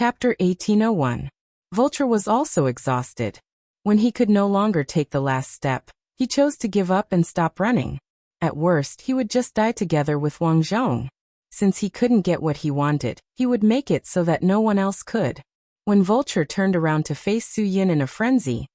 Chapter 1801. Vulture was also exhausted. When he could no longer take the last step, he chose to give up and stop running. At worst, he would just die together with Wang Zhong. Since he couldn't get what he wanted, he would make it so that no one else could. When Vulture turned around to face Su Yin in a frenzy,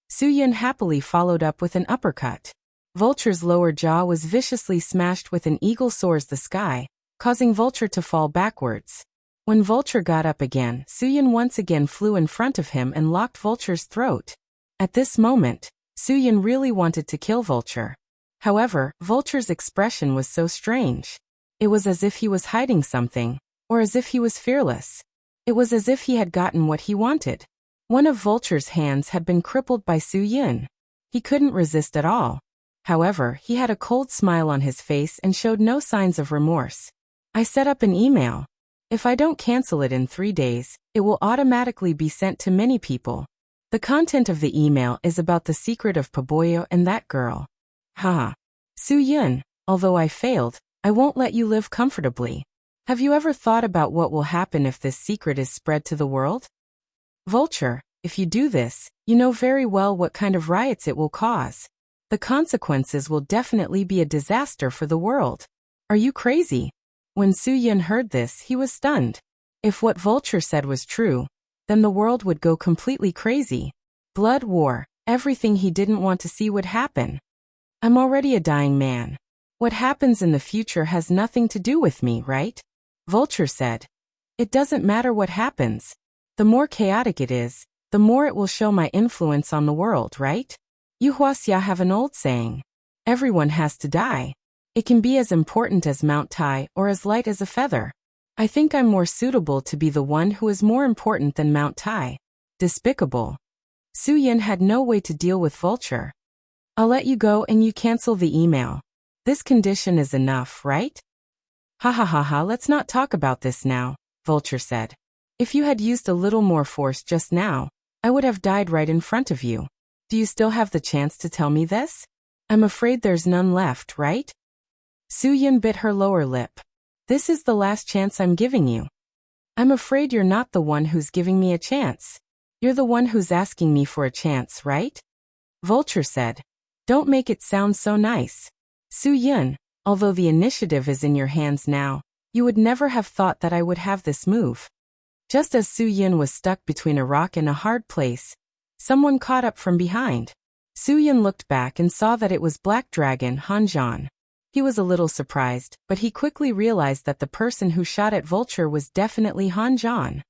Su Yin happily followed up with an uppercut. Vulture's lower jaw was viciously smashed with an eagle soars the sky, causing Vulture to fall backwards. When Vulture got up again, Su Yin once again flew in front of him and locked Vulture's throat. At this moment, Su Yin really wanted to kill Vulture. However, Vulture's expression was so strange. It was as if he was hiding something, or as if he was fearless. It was as if he had gotten what he wanted. One of Vulture's hands had been crippled by Su Yin. He couldn't resist at all. However, he had a cold smile on his face and showed no signs of remorse. I set up an email. If I don't cancel it in 3 days, it will automatically be sent to many people. The content of the email is about the secret of Paboyo and that girl. Haha. Su Yin, although I failed, I won't let you live comfortably. Have you ever thought about what will happen if this secret is spread to the world? Vulture, if you do this, you know very well what kind of riots it will cause. The consequences will definitely be a disaster for the world. Are you crazy? When Su Yin heard this, he was stunned. If what Vulture said was true, then the world would go completely crazy. Blood war, everything he didn't want to see would happen. I'm already a dying man. What happens in the future has nothing to do with me, right? Vulture said. It doesn't matter what happens. The more chaotic it is, the more it will show my influence on the world, right? You Huaxia have an old saying. Everyone has to die. It can be as important as Mount Tai or as light as a feather. I think I'm more suitable to be the one who is more important than Mount Tai. Despicable. Su Yin had no way to deal with Vulture. I'll let you go and you cancel the email. This condition is enough, right? Ha ha ha ha, let's not talk about this now, Vulture said. If you had used a little more force just now, I would have died right in front of you. Do you still have the chance to tell me this? I'm afraid there's none left, right? Su Yin bit her lower lip. This is the last chance I'm giving you. I'm afraid you're not the one who's giving me a chance. You're the one who's asking me for a chance, right? Vulture said. Don't make it sound so nice. Su Yin, although the initiative is in your hands now, you would never have thought that I would have this move. Just as Su Yin was stuck between a rock and a hard place, someone caught up from behind. Su Yin looked back and saw that it was Black Dragon Han Zhan. He was a little surprised, but he quickly realized that the person who shot at Vulture was definitely Han Zhan.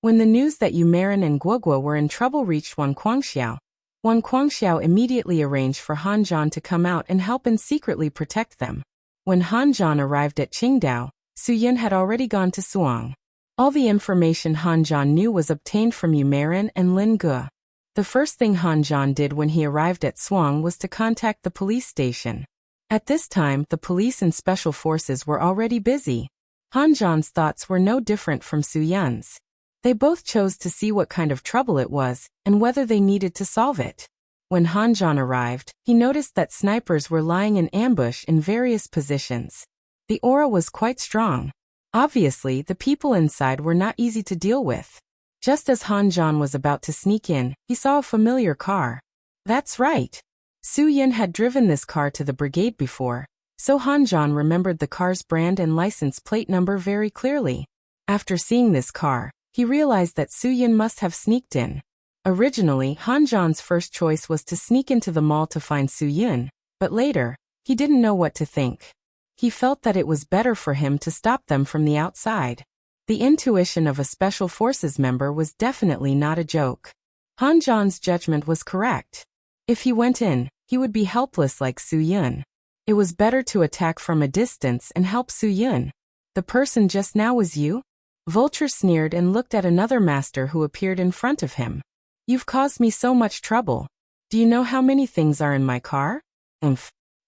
When the news that Yumarin and Guoguo were in trouble reached Wan Guangxiao immediately arranged for Han Zhan to come out and help and secretly protect them. When Han Zhan arrived at Qingdao, Su Yin had already gone to Suang. All the information Han Zhan knew was obtained from Yumarin and Lin Ge. The first thing Han Zhan did when he arrived at Suang was to contact the police station. At this time, the police and special forces were already busy. Han Zhan's thoughts were no different from Su Yin's. They both chose to see what kind of trouble it was, and whether they needed to solve it. When Han Zhan arrived, he noticed that snipers were lying in ambush in various positions. The aura was quite strong. Obviously, the people inside were not easy to deal with. Just as Han Zhan was about to sneak in, he saw a familiar car. That's right. Su Yin had driven this car to the brigade before, so Han Zhan remembered the car's brand and license plate number very clearly. After seeing this car, he realized that Su Yin must have sneaked in. Originally, Han Zhan's first choice was to sneak into the mall to find Su Yin, but later, he didn't know what to think. He felt that it was better for him to stop them from the outside. The intuition of a special forces member was definitely not a joke. Han Zhan's judgment was correct. If he went in, he would be helpless like Su Yin. It was better to attack from a distance and help Su Yin. The person just now was you? Vulture sneered and looked at another master who appeared in front of him. You've caused me so much trouble. Do you know how many things are in my car?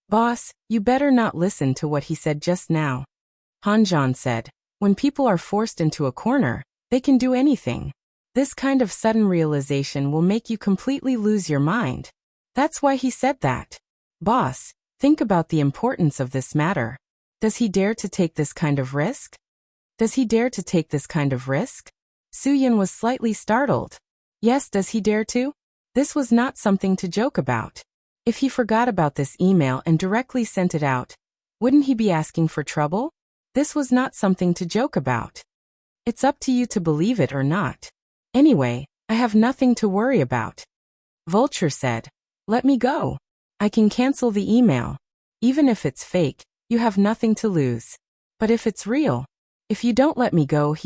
Boss, you better not listen to what he said just now. Han Zhan said. When people are forced into a corner, they can do anything. This kind of sudden realization will make you completely lose your mind. That's why he said that. Boss, think about the importance of this matter. Does he dare to take this kind of risk? Does he dare to take this kind of risk? Su-Yin was slightly startled. Yes, does he dare to? This was not something to joke about. If he forgot about this email and directly sent it out, wouldn't he be asking for trouble? This was not something to joke about. It's up to you to believe it or not. Anyway, I have nothing to worry about. Vulture said. Let me go. I can cancel the email. Even if it's fake, you have nothing to lose. But if it's real, if you don't let me go,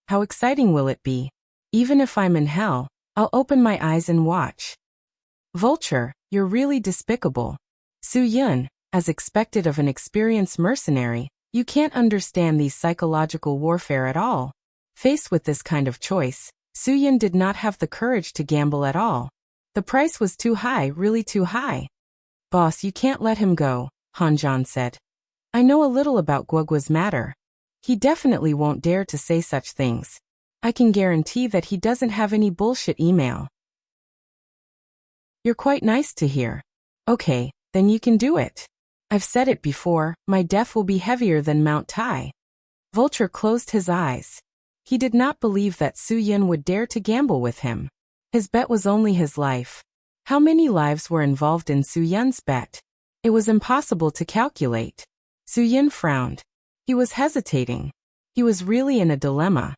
how exciting will it be? Even if I'm in hell, I'll open my eyes and watch. Vulture, you're really despicable. Su-Yin, as expected of an experienced mercenary, you can't understand these psychological warfare at all. Faced with this kind of choice, Su-Yin did not have the courage to gamble at all. The price was too high, really too high. Boss, you can't let him go, Hanjan said. I know a little about Guogua's matter. He definitely won't dare to say such things. I can guarantee that he doesn't have any bullshit email. You're quite nice to hear. Okay, then you can do it. I've said it before, my death will be heavier than Mount Tai. Vulture closed his eyes. He did not believe that Su-Yin would dare to gamble with him. His bet was only his life. How many lives were involved in Su-Yin's bet? It was impossible to calculate. Su-Yin frowned. He was hesitating. He was really in a dilemma.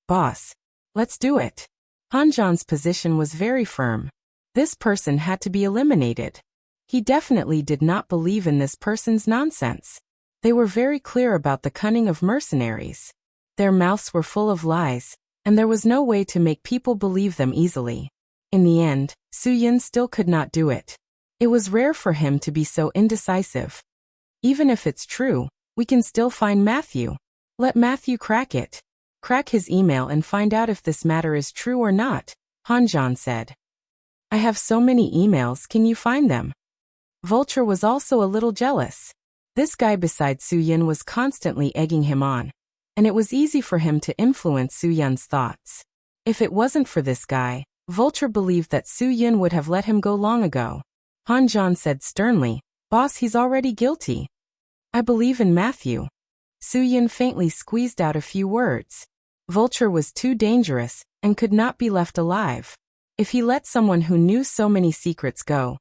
Boss, let's do it. Hanjan's position was very firm. This person had to be eliminated. He definitely did not believe in this person's nonsense. They were very clear about the cunning of mercenaries. Their mouths were full of lies, and there was no way to make people believe them easily. In the end, Su-Yin still could not do it. It was rare for him to be so indecisive. Even if it's true, we can still find Matthew. Let Matthew crack it. Crack his email and find out if this matter is true or not, Hanjan said. I have so many emails, can you find them? Vulture was also a little jealous. This guy beside Su-Yin was constantly egging him on, and it was easy for him to influence Su-Yin's thoughts. If it wasn't for this guy, Vulture believed that Su-Yin would have let him go long ago. Hanjan said sternly, Boss, he's already guilty. I believe in Matthew. Su-Yin faintly squeezed out a few words. Vulture was too dangerous and could not be left alive. If he let someone who knew so many secrets go,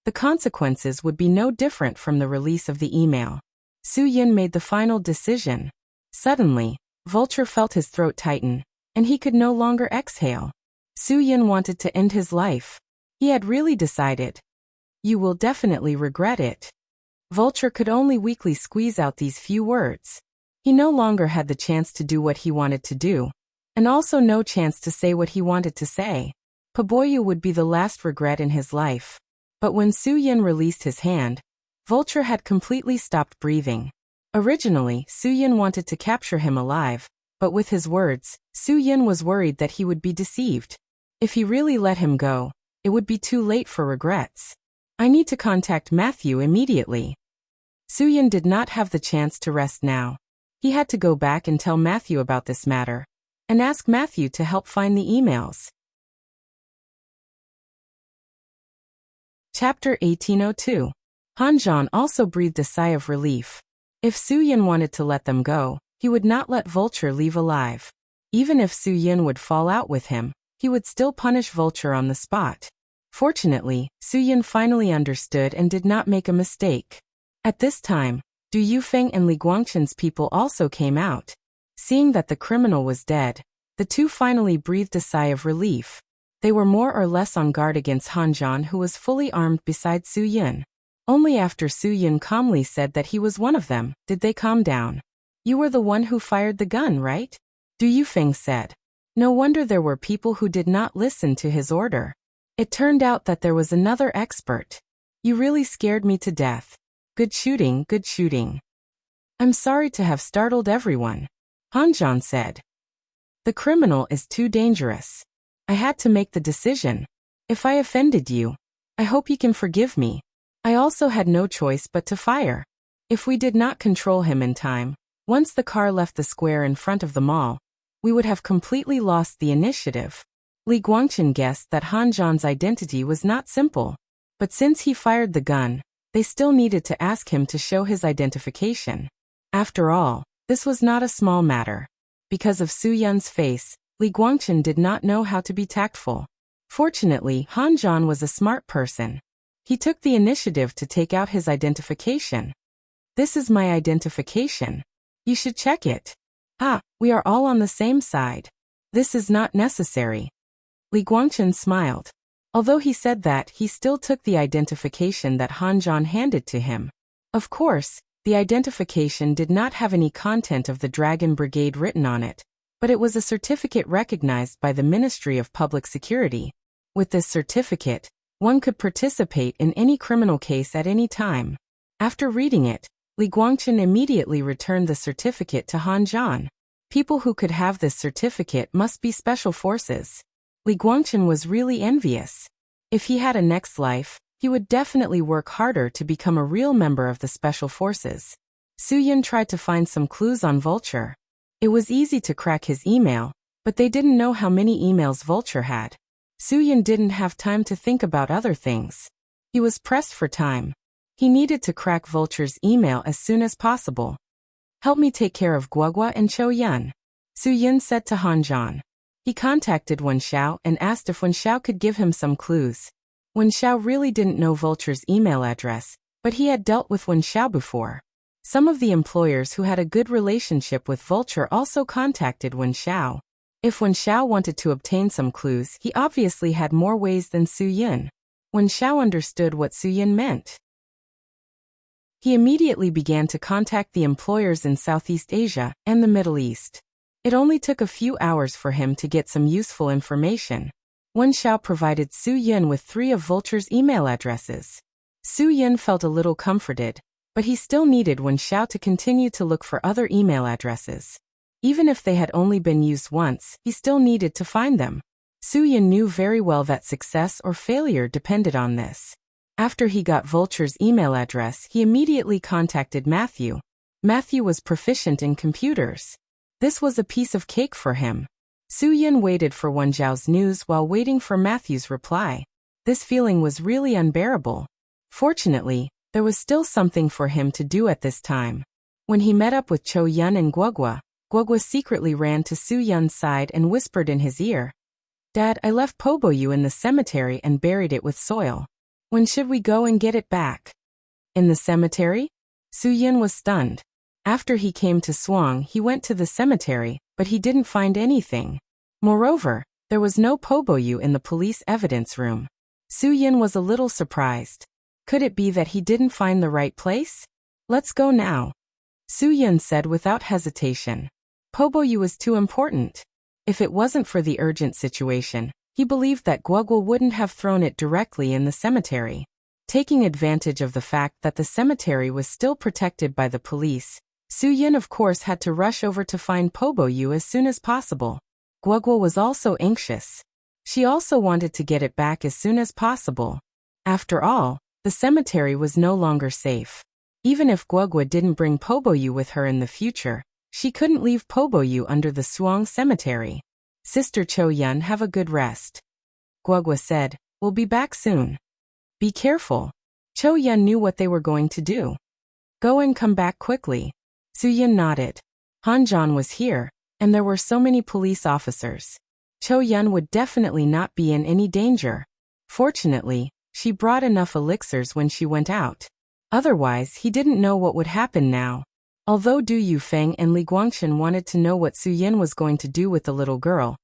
the consequences would be no different from the release of the email. Su-Yin made the final decision. Suddenly, Vulture felt his throat tighten, and he could no longer exhale. Su-Yin wanted to end his life. He had really decided. You will definitely regret it. Vulture could only weakly squeeze out these few words. He no longer had the chance to do what he wanted to do, and also no chance to say what he wanted to say. Paboyu would be the last regret in his life. But when Su-Yin released his hand, Vulture had completely stopped breathing. Originally, Su-Yin wanted to capture him alive, but with his words, Su-Yin was worried that he would be deceived. If he really let him go, it would be too late for regrets. I need to contact Matthew immediately. Su-Yin did not have the chance to rest now. He had to go back and tell Matthew about this matter, and ask Matthew to help find the emails. Chapter 1802. Hanjan also breathed a sigh of relief. If Su-Yin wanted to let them go, he would not let Vulture leave alive. Even if Su-Yin would fall out with him, he would still punish Vulture on the spot. Fortunately, Su-Yin finally understood and did not make a mistake. At this time, Du Yufeng and Li Guangqin's people also came out. Seeing that the criminal was dead, the two finally breathed a sigh of relief. They were more or less on guard against Hanjan, who was fully armed beside Su-Yin. Only after Su-Yin calmly said that he was one of them, did they calm down. You were the one who fired the gun, right? Du Yufeng said. No wonder there were people who did not listen to his order. It turned out that there was another expert. You really scared me to death. Good shooting, good shooting. I'm sorry to have startled everyone, Hanjan said. The criminal is too dangerous. I had to make the decision. If I offended you, I hope you can forgive me. I also had no choice but to fire. If we did not control him in time, once the car left the square in front of the mall, we would have completely lost the initiative. Li Guangqin guessed that Hanjan's identity was not simple, but since he fired the gun, they still needed to ask him to show his identification. After all, This was not a small matter. Because of Su Yun's face, Li Guangchen did not know how to be tactful. Fortunately, Han Zhan was a smart person. He took the initiative to take out his identification. This is my identification. You should check it. Ah, we are all on the same side. This is not necessary. Li Guangchen smiled. Although he said that, he still took the identification that Han Zhan handed to him. Of course, the identification did not have any content of the Dragon Brigade written on it, but it was a certificate recognized by the Ministry of Public Security. With this certificate, one could participate in any criminal case at any time. After reading it, Li Guangchen immediately returned the certificate to Han Zhan. People who could have this certificate must be special forces. Li Guangchen was really envious. If he had a next life, he would definitely work harder to become a real member of the special forces. Su Yun tried to find some clues on Vulture. It was easy to crack his email, but they didn't know how many emails Vulture had. Su Yun didn't have time to think about other things. He was pressed for time. He needed to crack Vulture's email as soon as possible. Help me take care of Guogua and Cho Yun, Su Yun said to Han Zhan. He contacted Wen Xiao and asked if Wen Xiao could give him some clues. Wen Xiao really didn't know Vulture's email address, but he had dealt with Wen Xiao before. Some of the employers who had a good relationship with Vulture also contacted Wen Xiao. If Wen Xiao wanted to obtain some clues, he obviously had more ways than Su Yun. Wen Xiao understood what Su Yun meant. He immediately began to contact the employers in Southeast Asia and the Middle East. It only took a few hours for him to get some useful information. Wen Xiao provided Su Yun with 3 of Vulture's email addresses. Su Yun felt a little comforted, but he still needed Wen Xiao to continue to look for other email addresses. Even if they had only been used once, he still needed to find them. Su Yun knew very well that success or failure depended on this. After he got Vulture's email address, he immediately contacted Matthew. Matthew was proficient in computers. This was a piece of cake for him. Su Yun waited for Wen Zhao's news while waiting for Matthew's reply. This feeling was really unbearable. Fortunately, there was still something for him to do at this time. When he met up with Cho Yun and Guogua, Guogua secretly ran to Su Yun's side and whispered in his ear, "Dad, I left Poboyu in the cemetery and buried it with soil. When should we go and get it back?" In the cemetery? Su Yun was stunned. After he came to Swang, he went to the cemetery, but he didn't find anything. Moreover, there was no Poboyu in the police evidence room. Su Yun was a little surprised. Could it be that he didn't find the right place? "Let's go now," Su Yun said without hesitation. Poboyu was too important. If it wasn't for the urgent situation, he believed that Guogua wouldn't have thrown it directly in the cemetery. Taking advantage of the fact that the cemetery was still protected by the police, Su Yun of course had to rush over to find Poboyu as soon as possible. Guogua was also anxious. She also wanted to get it back as soon as possible. After all, the cemetery was no longer safe. Even if Guogua didn't bring Poboyu with her in the future, she couldn't leave Poboyu under the Swang cemetery. "Sister Cho Yun, have a good rest," Guogua said. "We'll be back soon. Be careful." Cho Yun knew what they were going to do. "Go and come back quickly." Su Yun nodded. Han Zhan was here, and there were so many police officers. Cho Yun would definitely not be in any danger. Fortunately, she brought enough elixirs when she went out. Otherwise, he didn't know what would happen now. Although Du Yufeng and Li Guangchen wanted to know what Su Yun was going to do with the little girl,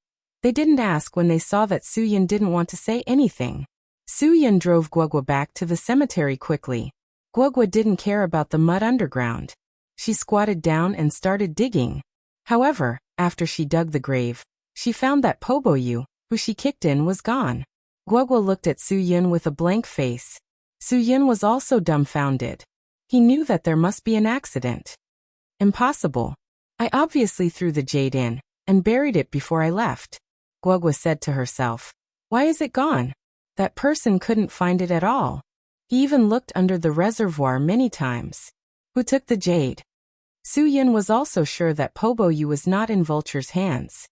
they didn't ask when they saw that Su Yun didn't want to say anything. Su Yun drove Guogua back to the cemetery quickly. Guogua didn't care about the mud underground. She squatted down and started digging. However, after she dug the grave, she found that Poboyu, who she kicked in, was gone. Guogua looked at Su Yun with a blank face. Su Yun was also dumbfounded. He knew that there must be an accident. "Impossible. I obviously threw the jade in and buried it before I left," Guogua said to herself. "Why is it gone? That person couldn't find it at all. He even looked under the reservoir many times. Who took the jade?" Su Yun was also sure that Poboyu was not in Vulture's hands.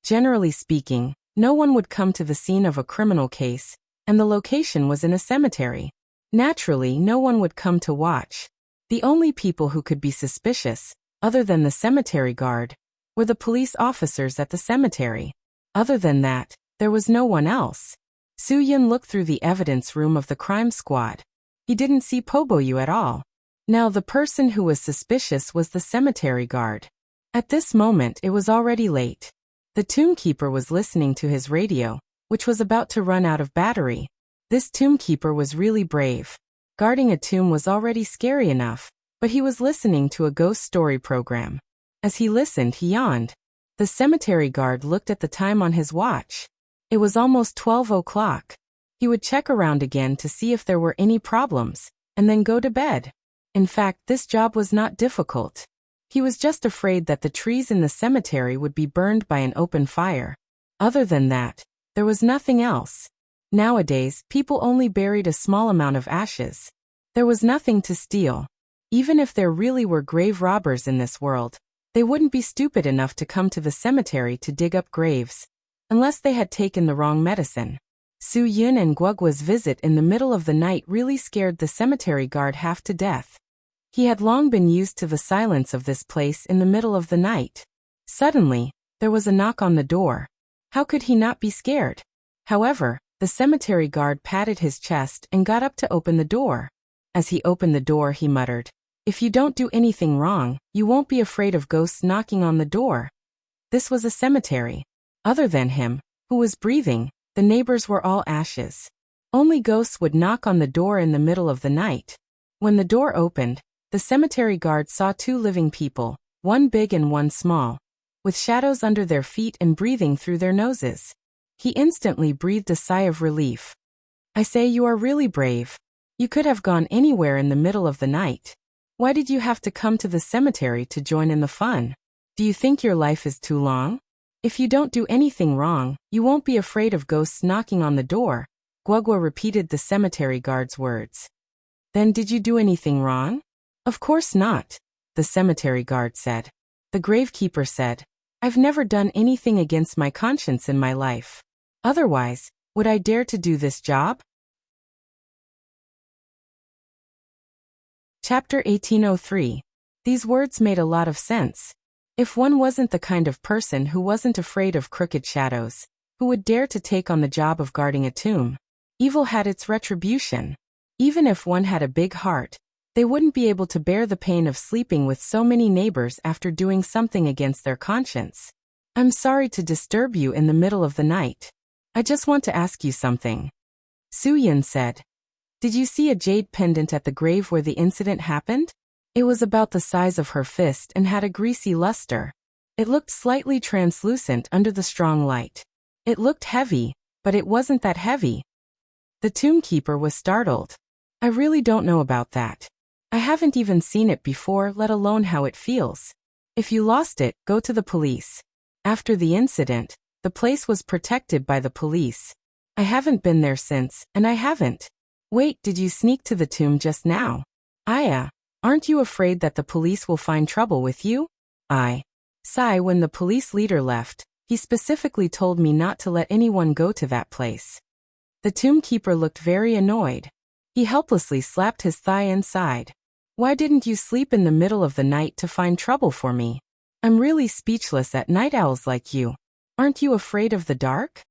Generally speaking, no one would come to the scene of a criminal case, and the location was in a cemetery. Naturally, no one would come to watch. The only people who could be suspicious, other than the cemetery guard, were the police officers at the cemetery. Other than that, there was no one else. Soo-Yun looked through the evidence room of the crime squad. He didn't see Po-Bo-Yu at all. Now the person who was suspicious was the cemetery guard. At this moment it was already late. The tombkeeper was listening to his radio, which was about to run out of battery. This tombkeeper was really brave. Guarding a tomb was already scary enough, but he was listening to a ghost story program. As he listened, he yawned. The cemetery guard looked at the time on his watch. It was almost 12 o'clock. He would check around again to see if there were any problems, and then go to bed. In fact, this job was not difficult. He was just afraid that the trees in the cemetery would be burned by an open fire. Other than that, there was nothing else. Nowadays, people only buried a small amount of ashes. There was nothing to steal. Even if there really were grave robbers in this world, they wouldn't be stupid enough to come to the cemetery to dig up graves, unless they had taken the wrong medicine. Soo-Yun and Guoguo's visit in the middle of the night really scared the cemetery guard half to death. He had long been used to the silence of this place in the middle of the night. Suddenly, there was a knock on the door. How could he not be scared? However, the cemetery guard patted his chest and got up to open the door. As he opened the door, he muttered, "If you don't do anything wrong, you won't be afraid of ghosts knocking on the door." This was a cemetery. Other than him, who was breathing, the neighbors were all ashes. Only ghosts would knock on the door in the middle of the night. When the door opened, the cemetery guard saw two living people, one big and one small, with shadows under their feet and breathing through their noses. He instantly breathed a sigh of relief. "I say, you are really brave. You could have gone anywhere in the middle of the night. Why did you have to come to the cemetery to join in the fun? Do you think your life is too long? If you don't do anything wrong, you won't be afraid of ghosts knocking on the door." Guoguo repeated the cemetery guard's words. "Then did you do anything wrong?" "Of course not," the cemetery guard said. The gravekeeper said, "I've never done anything against my conscience in my life. Otherwise, would I dare to do this job?" Chapter 1803. These words made a lot of sense. If one wasn't the kind of person who wasn't afraid of crooked shadows, who would dare to take on the job of guarding a tomb? Evil had its retribution. Even if one had a big heart, they wouldn't be able to bear the pain of sleeping with so many neighbors after doing something against their conscience. "I'm sorry to disturb you in the middle of the night. I just want to ask you something," Soo-Yun said. "Did you see a jade pendant at the grave where the incident happened?" It was about the size of her fist and had a greasy luster. It looked slightly translucent under the strong light. It looked heavy, but it wasn't that heavy. The tombkeeper was startled. "I really don't know about that. I haven't even seen it before, let alone how it feels. If you lost it, go to the police." After the incident, the place was protected by the police. I haven't been there since, and I haven't. Wait, did you sneak to the tomb just now? Aya, aren't you afraid that the police will find trouble with you? When the police leader left, he specifically told me not to let anyone go to that place. The tombkeeper looked very annoyed. He helplessly slapped his thigh and sighed. "Why didn't you sleep in the middle of the night to find trouble for me? I'm really speechless at night owls like you. Aren't you afraid of the dark?"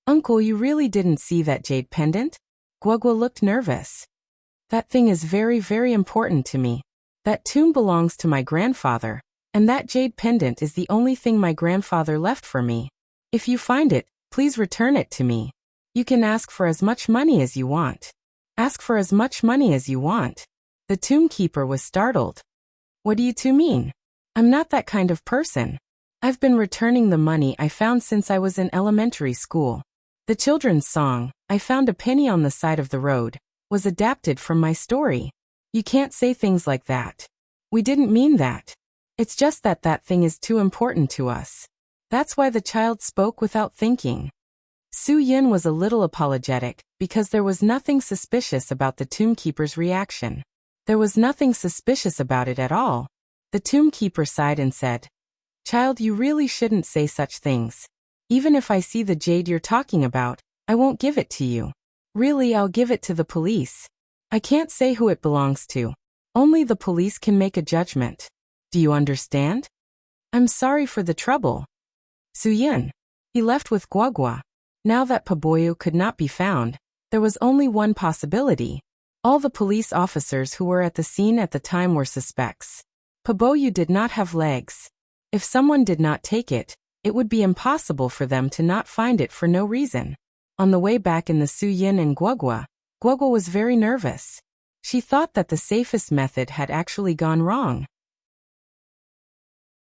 Uncle, you really didn't see that jade pendant?" Guoguo looked nervous. "That thing is very, very important to me. That tomb belongs to my grandfather, and that jade pendant is the only thing my grandfather left for me. If you find it, please return it to me. You can ask for as much money as you want. Ask for as much money as you want." The tombkeeper was startled. "What do you two mean? I'm not that kind of person. I've been returning the money I found since I was in elementary school." The children's song, "I Found a Penny on the Side of the Road," was adapted from my story. You can't say things like that. We didn't mean that. It's just that that thing is too important to us. That's why the child spoke without thinking. Soo-Yun was a little apologetic, because there was nothing suspicious about the tombkeeper's reaction. There was nothing suspicious about it at all. The tombkeeper sighed and said, "Child, you really shouldn't say such things. Even if I see the jade you're talking about, I won't give it to you. Really, I'll give it to the police. I can't say who it belongs to, Only the police can make a judgment. Do you understand? I'm sorry for the trouble. Suyin. He left with Guagua. Now that Paboyu could not be found, there was only one possibility. All the police officers who were at the scene at the time were suspects. Paboyu did not have legs. If someone did not take it, it would be impossible for them to not find it for no reason. On the way back in the Suyin and Guagua was very nervous. She thought that the safest method had actually gone wrong.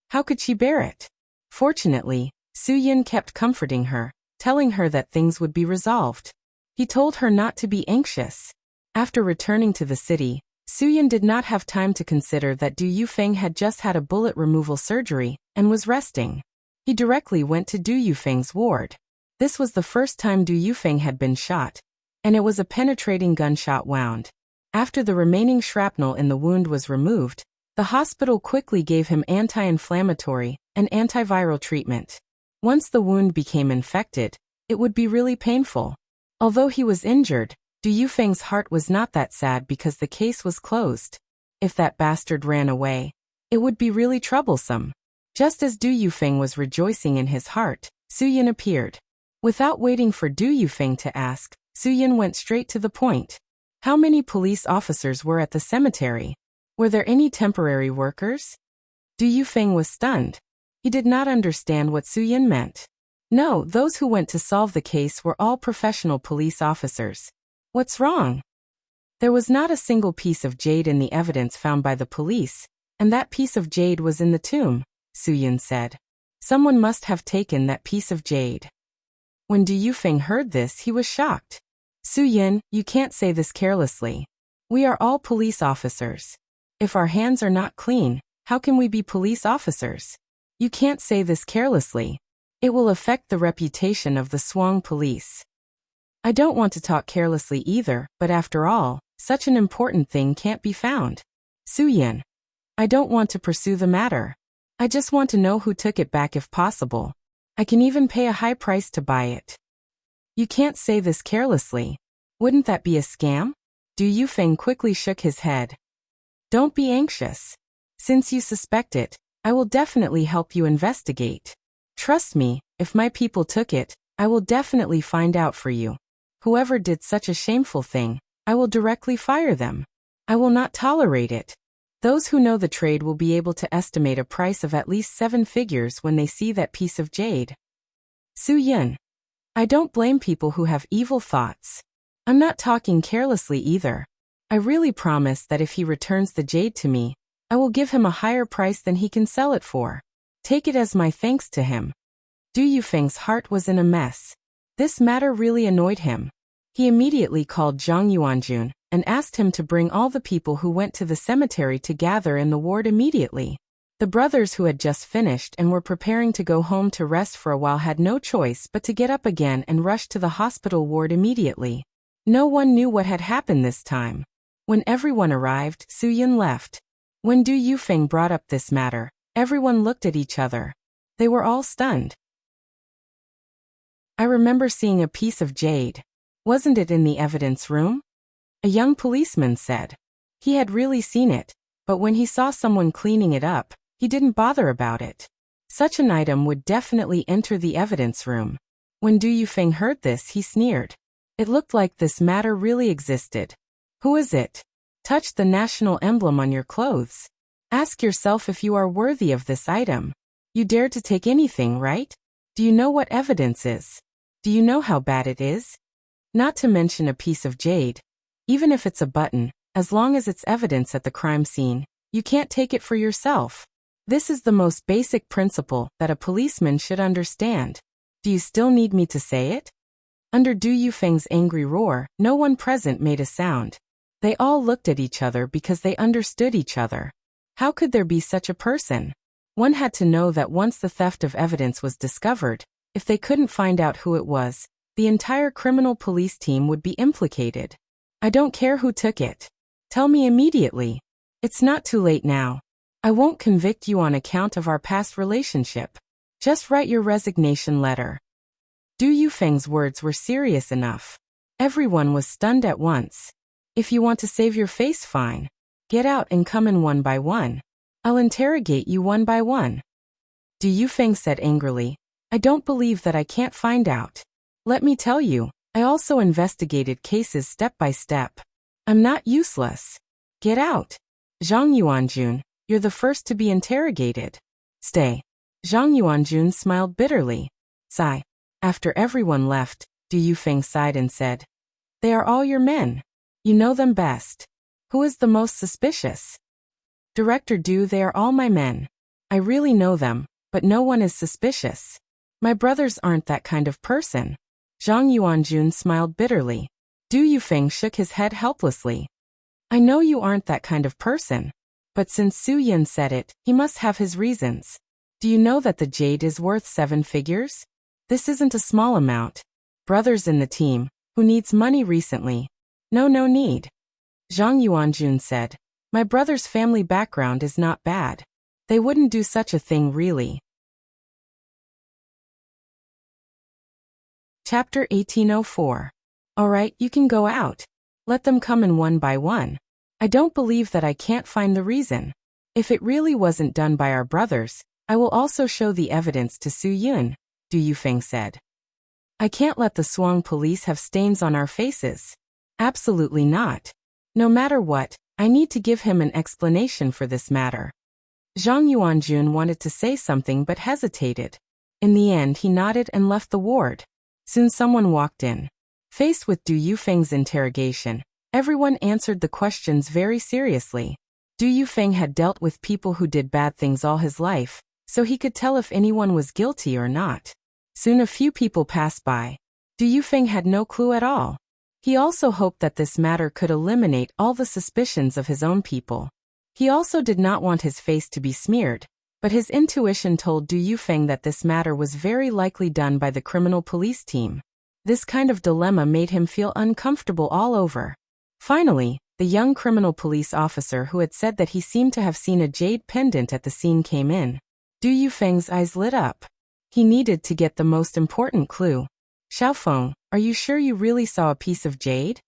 How could she bear it? Fortunately, Suyin kept comforting her, telling her that things would be resolved. He told her not to be anxious. After returning to the city, Suyin did not have time to consider that Du Yufeng had just had a bullet removal surgery and was resting. He directly went to Du Yufeng's ward. This was the first time Du Yufeng had been shot, and it was a penetrating gunshot wound. After the remaining shrapnel in the wound was removed, the hospital quickly gave him anti-inflammatory and antiviral treatment. Once the wound became infected, it would be really painful. Although he was injured, Du Yufeng's heart was not that sad because the case was closed. If that bastard ran away, it would be really troublesome. Just as Du Yufeng was rejoicing in his heart, Suyin appeared. Without waiting for Du Yufeng to ask, Suyin went straight to the point. How many police officers were at the cemetery? Were there any temporary workers? Du Yufeng was stunned. He did not understand what Suyin meant. No, those who went to solve the case were all professional police officers. What's wrong? There was not a single piece of jade in the evidence found by the police, and that piece of jade was in the tomb, Suyin said. Someone must have taken that piece of jade. When Du Yufeng heard this, he was shocked. Suyin, you can't say this carelessly. We are all police officers. If our hands are not clean, how can we be police officers? You can't say this carelessly. It will affect the reputation of the Swang police. I don't want to talk carelessly either, but after all, such an important thing can't be found. Suyin. I don't want to pursue the matter. I just want to know who took it back if possible. I can even pay a high price to buy it. You can't say this carelessly. Wouldn't that be a scam? Du Yufeng quickly shook his head. Don't be anxious. Since you suspect it, I will definitely help you investigate. Trust me, if my people took it, I will definitely find out for you. Whoever did such a shameful thing, I will directly fire them. I will not tolerate it. Those who know the trade will be able to estimate a price of at least 7 figures when they see that piece of jade. Suyin. I don't blame people who have evil thoughts. I'm not talking carelessly either. I really promise that if he returns the jade to me, I will give him a higher price than he can sell it for. Take it as my thanks to him. Du Yufeng's heart was in a mess. This matter really annoyed him. He immediately called Zhang Yuanjun and asked him to bring all the people who went to the cemetery to gather in the ward immediately. The brothers who had just finished and were preparing to go home to rest for a while had no choice but to get up again and rush to the hospital ward immediately. No one knew what had happened this time. When everyone arrived, Suyin left. When Du Yufeng brought up this matter, everyone looked at each other. They were all stunned. I remember seeing a piece of jade. Wasn't it in the evidence room? A young policeman said. He had really seen it, but when he saw someone cleaning it up, he didn't bother about it. Such an item would definitely enter the evidence room. When Du Yufeng heard this, he sneered. It looked like this matter really existed. Who is it? Touch the national emblem on your clothes. Ask yourself if you are worthy of this item. You dare to take anything, right? Do you know what evidence is? Do you know how bad it is? Not to mention a piece of jade. Even if it's a button, as long as it's evidence at the crime scene, you can't take it for yourself. This is the most basic principle that a policeman should understand. Do you still need me to say it? Under Du Yufeng's angry roar, no one present made a sound. They all looked at each other because they understood each other. How could there be such a person? One had to know that once the theft of evidence was discovered, if they couldn't find out who it was, the entire criminal police team would be implicated. I don't care who took it. Tell me immediately. It's not too late now. I won't convict you on account of our past relationship. Just write your resignation letter. Du Yufeng's words were serious enough. Everyone was stunned at once. If you want to save your face, fine. Get out and come in one by one. I'll interrogate you one by one. Du Yufeng said angrily. I don't believe that I can't find out. Let me tell you, I also investigated cases step by step. I'm not useless. Get out. Zhang Yuanjun, you're the first to be interrogated. Stay. Zhang Yuanjun smiled bitterly. Sigh. After everyone left, Du Yufeng sighed and said, They are all your men. You know them best. Who is the most suspicious? Director Du, they are all my men. I really know them, but no one is suspicious. My brothers aren't that kind of person. Zhang Yuanjun smiled bitterly. Du Yufeng shook his head helplessly. I know you aren't that kind of person. But since Su Yin said it, he must have his reasons. Do you know that the jade is worth 7 figures? This isn't a small amount. Brothers in the team, who needs money recently? No need. Zhang Yuanjun said, My brother's family background is not bad. They wouldn't do such a thing really. Chapter 1804. Alright, you can go out. Let them come in one by one. I don't believe that I can't find the reason. If it really wasn't done by our brothers, I will also show the evidence to Su Yun, Du Yufeng said. I can't let the Shuang police have stains on our faces. Absolutely not. No matter what, I need to give him an explanation for this matter. Zhang Yuanjun wanted to say something but hesitated. In the end he nodded and left the ward. Soon someone walked in. Faced with Du Yufeng's interrogation, everyone answered the questions very seriously. Du Yufeng had dealt with people who did bad things all his life, so he could tell if anyone was guilty or not. Soon a few people passed by. Du Yufeng had no clue at all. He also hoped that this matter could eliminate all the suspicions of his own people. He also did not want his face to be smeared, but his intuition told Du Yufeng that this matter was very likely done by the criminal police team. This kind of dilemma made him feel uncomfortable all over. Finally, the young criminal police officer who had said that he seemed to have seen a jade pendant at the scene came in. Du Yufeng's eyes lit up. He needed to get the most important clue. Xiaofeng, are you sure you really saw a piece of jade?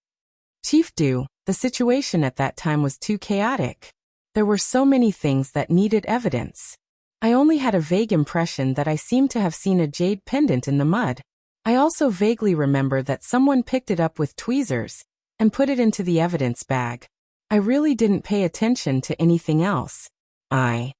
Chief Du, the situation at that time was too chaotic. There were so many things that needed evidence. I only had a vague impression that I seemed to have seen a jade pendant in the mud. I also vaguely remember that someone picked it up with tweezers and put it into the evidence bag. I really didn't pay attention to anything else. I'm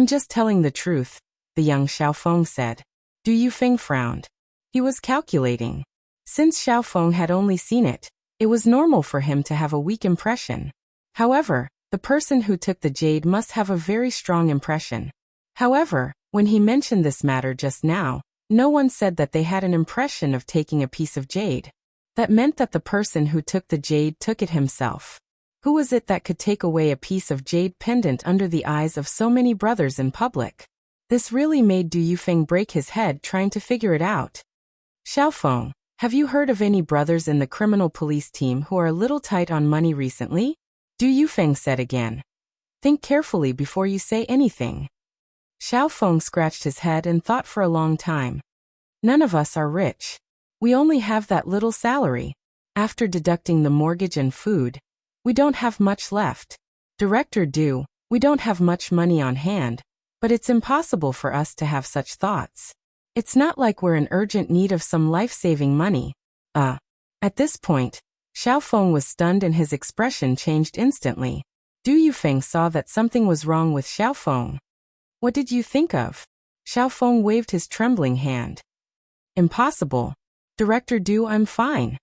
just telling the truth, the young Xiaofeng said. Du Yufeng frowned. He was calculating. Since Xiaofeng had only seen it, it was normal for him to have a weak impression. However, the person who took the jade must have a very strong impression. However, when he mentioned this matter just now, no one said that they had an impression of taking a piece of jade. That meant that the person who took the jade took it himself. Who was it that could take away a piece of jade pendant under the eyes of so many brothers in public? This really made Du Yufeng break his head trying to figure it out. Xiaofeng, have you heard of any brothers in the criminal police team who are a little tight on money recently? Du Yufeng said again. Think carefully before you say anything. Xiaofeng scratched his head and thought for a long time. None of us are rich. We only have that little salary. After deducting the mortgage and food, we don't have much left. Director Du, we don't have much money on hand, but it's impossible for us to have such thoughts. It's not like we're in urgent need of some life-saving money. At this point, Xiaofeng was stunned and his expression changed instantly. Du Yufeng saw that something was wrong with Xiaofeng. What did you think of? Xiaofeng waved his trembling hand. Impossible. Director Du, I'm fine.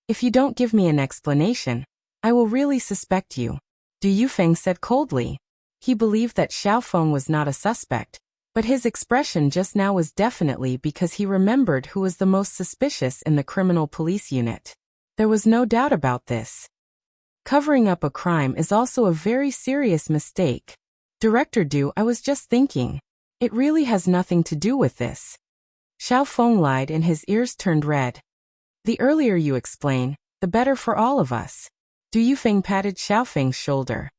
If you don't give me an explanation, I will really suspect you, Du Yufeng said coldly. He believed that Xiaofeng was not a suspect, but his expression just now was definitely because he remembered who was the most suspicious in the criminal police unit. There was no doubt about this. Covering up a crime is also a very serious mistake. Director Du, I was just thinking. It really has nothing to do with this. Xiaofeng lied and his ears turned red. The earlier you explain, the better for all of us. Du Yufeng patted Xiaofeng's shoulder.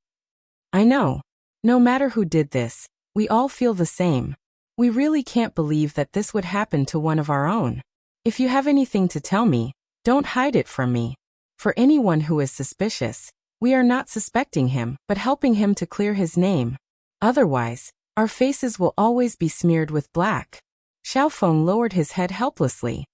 I know. No matter who did this, we all feel the same. We really can't believe that this would happen to one of our own. If you have anything to tell me, don't hide it from me. For anyone who is suspicious, we are not suspecting him, but helping him to clear his name. Otherwise, our faces will always be smeared with black. Xiaofeng lowered his head helplessly.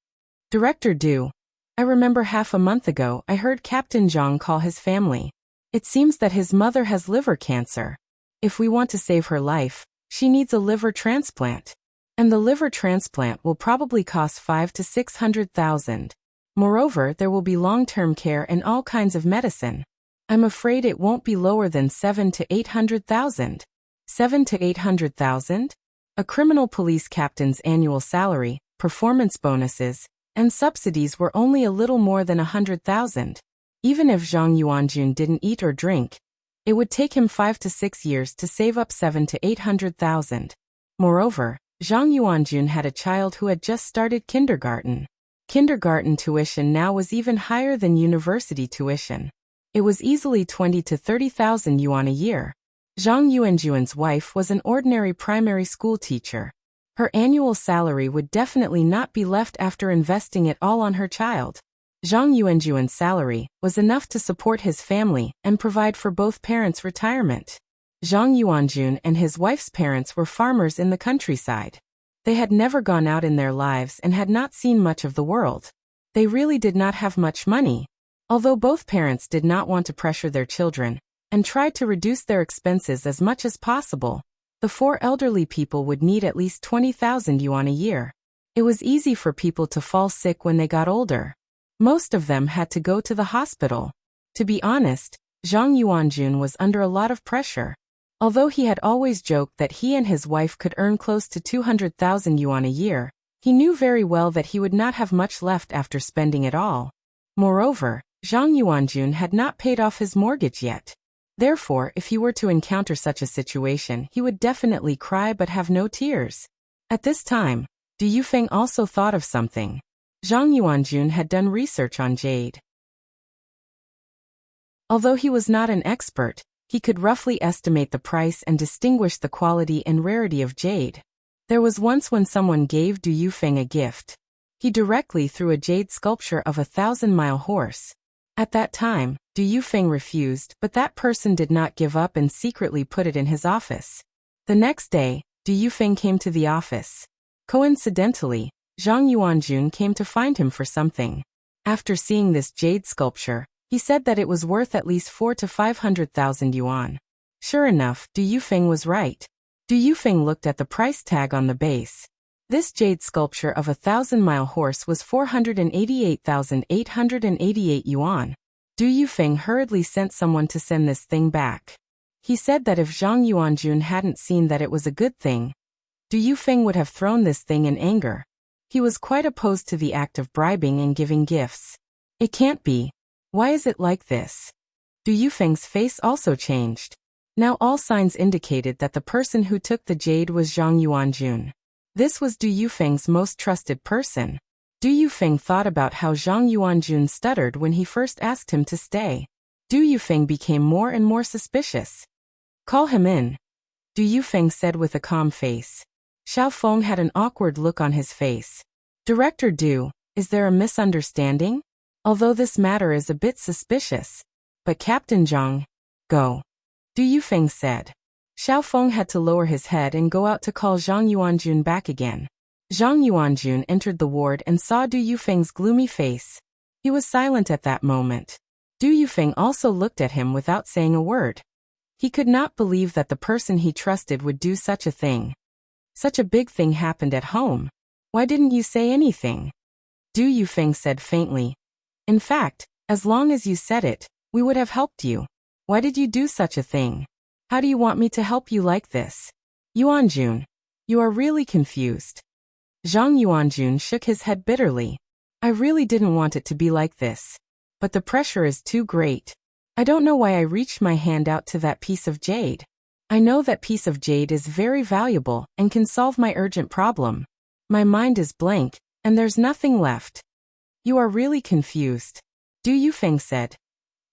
Director Du, I remember half a month ago I heard Captain Zhang call his family. It seems that his mother has liver cancer. If we want to save her life, she needs a liver transplant. And the liver transplant will probably cost 500,000 to 600,000. Moreover, there will be long-term care and all kinds of medicine. I'm afraid it won't be lower than 700,000 to 800,000. 700,000 to 800,000? A criminal police captain's annual salary, performance bonuses, and subsidies were only a little more than 100,000. Even if Zhang Yuanjun didn't eat or drink, it would take him 5 to 6 years to save up 700,000 to 800,000. Moreover, Zhang Yuanjun had a child who had just started kindergarten. Kindergarten tuition now was even higher than university tuition. It was easily 20,000 to 30,000 yuan a year. Zhang Yuanjun's wife was an ordinary primary school teacher. Her annual salary would definitely not be left after investing it all on her child. Zhang Yuanjun's salary was enough to support his family and provide for both parents' retirement. Zhang Yuanjun and his wife's parents were farmers in the countryside. They had never gone out in their lives and had not seen much of the world. They really did not have much money. Although both parents did not want to pressure their children and tried to reduce their expenses as much as possible, the four elderly people would need at least 20,000 yuan a year. It was easy for people to fall sick when they got older. Most of them had to go to the hospital. To be honest, Zhang Yuanjun was under a lot of pressure. Although he had always joked that he and his wife could earn close to 200,000 yuan a year, he knew very well that he would not have much left after spending it all. Moreover, Zhang Yuanjun had not paid off his mortgage yet. Therefore, if he were to encounter such a situation, he would definitely cry but have no tears. At this time, Du Yufeng also thought of something. Zhang Yuanjun had done research on jade. Although he was not an expert, he could roughly estimate the price and distinguish the quality and rarity of jade. There was once when someone gave Du Yufeng a gift. He directly threw a jade sculpture of a 1,000-mile horse. At that time, Du Yufeng refused, but that person did not give up and secretly put it in his office. The next day, Du Yufeng came to the office. Coincidentally, Zhang Yuanjun came to find him for something. After seeing this jade sculpture, he said that it was worth at least 400,000 to 500,000 yuan. Sure enough, Du Yufeng was right. Du Yufeng looked at the price tag on the base. This jade sculpture of a 1,000-mile horse was 488,888 yuan. Du Yufeng hurriedly sent someone to send this thing back. He said that if Zhang Yuanjun hadn't seen that it was a good thing, Du Yufeng would have thrown this thing in anger. He was quite opposed to the act of bribing and giving gifts. It can't be. Why is it like this? Du Yufeng's face also changed. Now all signs indicated that the person who took the jade was Zhang Yuanjun. This was Du Yufeng's most trusted person. Du Yufeng thought about how Zhang Yuanjun stuttered when he first asked him to stay. Du Yufeng became more and more suspicious. Call him in, Du Yufeng said with a calm face. Xiaofeng had an awkward look on his face. Director Du, is there a misunderstanding? Although this matter is a bit suspicious. But Captain Zhang, go. Du Yufeng said. Xiaofeng had to lower his head and go out to call Zhang Yuanjun back again. Zhang Yuanjun entered the ward and saw Du Yufeng's gloomy face. He was silent at that moment. Du Yufeng also looked at him without saying a word. He could not believe that the person he trusted would do such a thing. Such a big thing happened at home. Why didn't you say anything? Du Yufeng said faintly. In fact, as long as you said it, we would have helped you. Why did you do such a thing? How do you want me to help you like this? Yuanjun, you are really confused. Zhang Yuanjun shook his head bitterly. I really didn't want it to be like this. But the pressure is too great. I don't know why I reached my hand out to that piece of jade. I know that piece of jade is very valuable and can solve my urgent problem. My mind is blank, and there's nothing left. You are really confused. Du Yufeng said.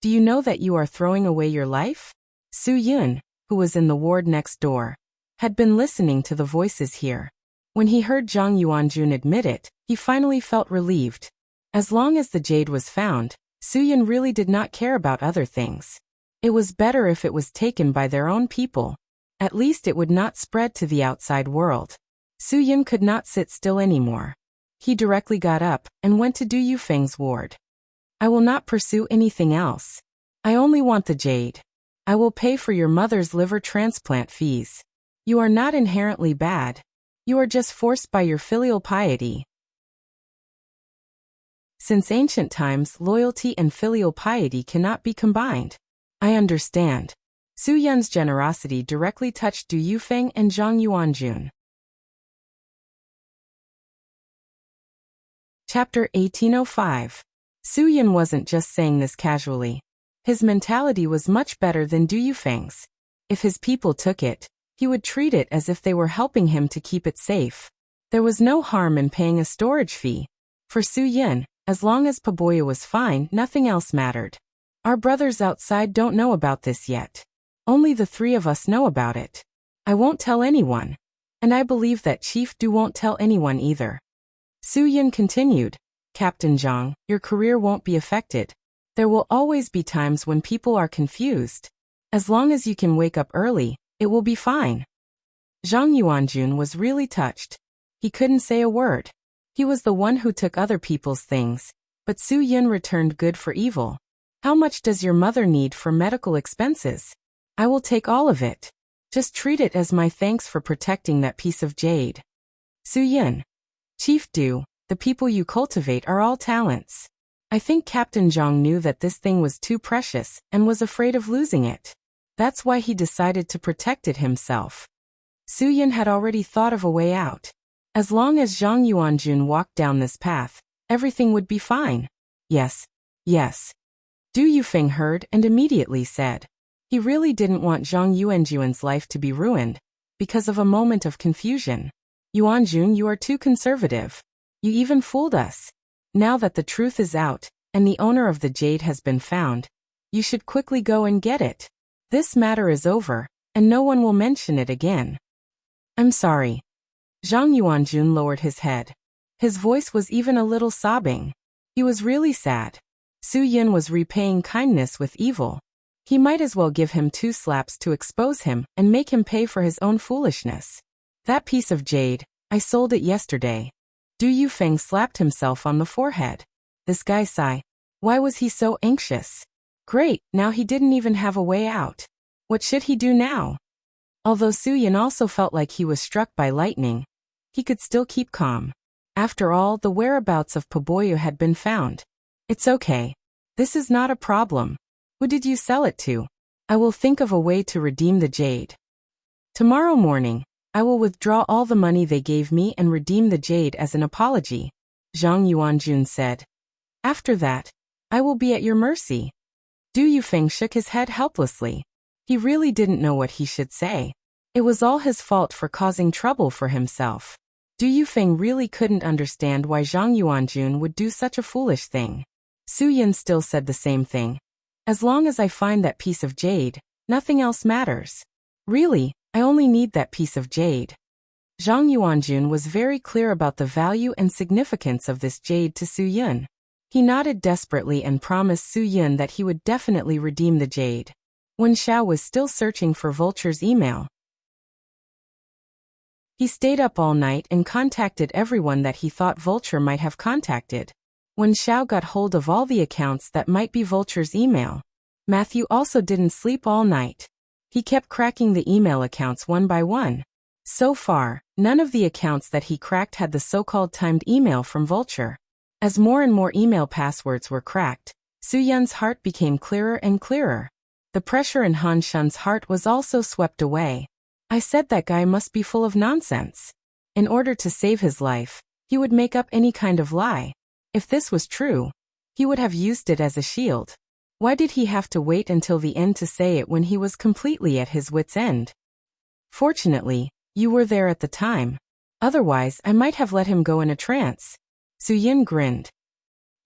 Do you know that you are throwing away your life? Su Yun, who was in the ward next door, had been listening to the voices here. When he heard Zhang Yuanjun admit it, he finally felt relieved. As long as the jade was found, Suyin really did not care about other things. It was better if it was taken by their own people. At least it would not spread to the outside world. Suyin could not sit still anymore. He directly got up and went to Du Yufeng's ward. I will not pursue anything else. I only want the jade. I will pay for your mother's liver transplant fees. You are not inherently bad. You are just forced by your filial piety. Since ancient times, loyalty and filial piety cannot be combined. I understand. Su Yun's generosity directly touched Du Yufeng and Zhang Yuanjun. Chapter 1805. Su Yun wasn't just saying this casually. His mentality was much better than Du Yufeng's. If his people took it, he would treat it as if they were helping him to keep it safe. There was no harm in paying a storage fee. For Su Yun, as long as Paboya was fine, nothing else mattered. Our brothers outside don't know about this yet. Only the three of us know about it. I won't tell anyone. And I believe that Chief Du won't tell anyone either. Su Yun continued, Captain Zhang, your career won't be affected. There will always be times when people are confused. As long as you can wake up early, it will be fine. Zhang Yuanjun was really touched. He couldn't say a word. He was the one who took other people's things, but Su Yun returned good for evil. How much does your mother need for medical expenses? I will take all of it. Just treat it as my thanks for protecting that piece of jade. Su Yun. Chief Du, the people you cultivate are all talents. I think Captain Zhang knew that this thing was too precious and was afraid of losing it. That's why he decided to protect it himself. Su Yun had already thought of a way out. As long as Zhang Yuanjun walked down this path, everything would be fine. Yes. Yes. Du Yufeng heard and immediately said. He really didn't want Zhang Yuanjun's life to be ruined, because of a moment of confusion. Yuanjun, you are too conservative. You even fooled us. Now that the truth is out, and the owner of the jade has been found, you should quickly go and get it. This matter is over, and no one will mention it again. I'm sorry. Zhang Yuanjun lowered his head. His voice was even a little sobbing. He was really sad. Su Yun was repaying kindness with evil. He might as well give him 2 slaps to expose him and make him pay for his own foolishness. That piece of jade, I sold it yesterday. Du Yufeng slapped himself on the forehead. This guy sigh. Why was he so anxious? Great, now he didn't even have a way out. What should he do now? Although Su Yun also felt like he was struck by lightning, he could still keep calm. After all, the whereabouts of Paboya had been found. It's okay. This is not a problem. Who did you sell it to? I will think of a way to redeem the jade. Tomorrow morning, I will withdraw all the money they gave me and redeem the jade as an apology, Zhang Yuanjun said. After that, I will be at your mercy. Du Yufeng shook his head helplessly. He really didn't know what he should say. It was all his fault for causing trouble for himself. Du Yufeng really couldn't understand why Zhang Yuanjun would do such a foolish thing. Su Yun still said the same thing. As long as I find that piece of jade, nothing else matters. Really, I only need that piece of jade. Zhang Yuanjun was very clear about the value and significance of this jade to Su Yun. He nodded desperately and promised Su Yun that he would definitely redeem the jade. When Xiao was still searching for Vulture's email, he stayed up all night and contacted everyone that he thought Vulture might have contacted. When Xiao got hold of all the accounts that might be Vulture's email, Matthew also didn't sleep all night. He kept cracking the email accounts one by one. So far, none of the accounts that he cracked had the so-called timed email from Vulture. As more and more email passwords were cracked, Su Yun's heart became clearer and clearer. The pressure in Han Shun's heart was also swept away. I said that guy must be full of nonsense. In order to save his life, he would make up any kind of lie. If this was true, he would have used it as a shield. Why did he have to wait until the end to say it when he was completely at his wit's end? Fortunately, you were there at the time. Otherwise, I might have let him go in a trance. Su Yun grinned.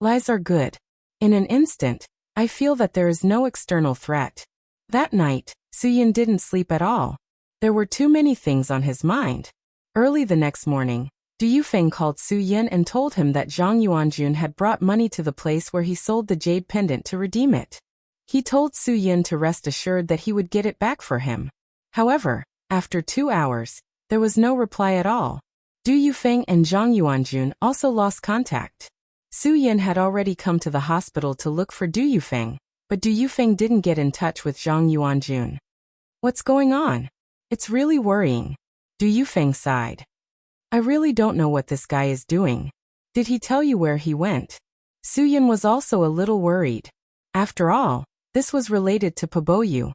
Lies are good. In an instant, I feel that there is no external threat. That night, Su Yun didn't sleep at all. There were too many things on his mind. Early the next morning, Du Du Yufeng called Su Yin and told him that Zhang Yuanjun had brought money to the place where he sold the jade pendant to redeem it. He told Su Yin to rest assured that he would get it back for him. However, after 2 hours, there was no reply at all. Du Yufeng and Zhang Yuanjun also lost contact. Su Yin had already come to the hospital to look for Du Yufeng, but Du Yufeng didn't get in touch with Zhang Yuanjun. What's going on? It's really worrying. Du Yufeng sighed. I really don't know what this guy is doing. Did he tell you where he went? Su Yin was also a little worried. After all, this was related to Paboyu.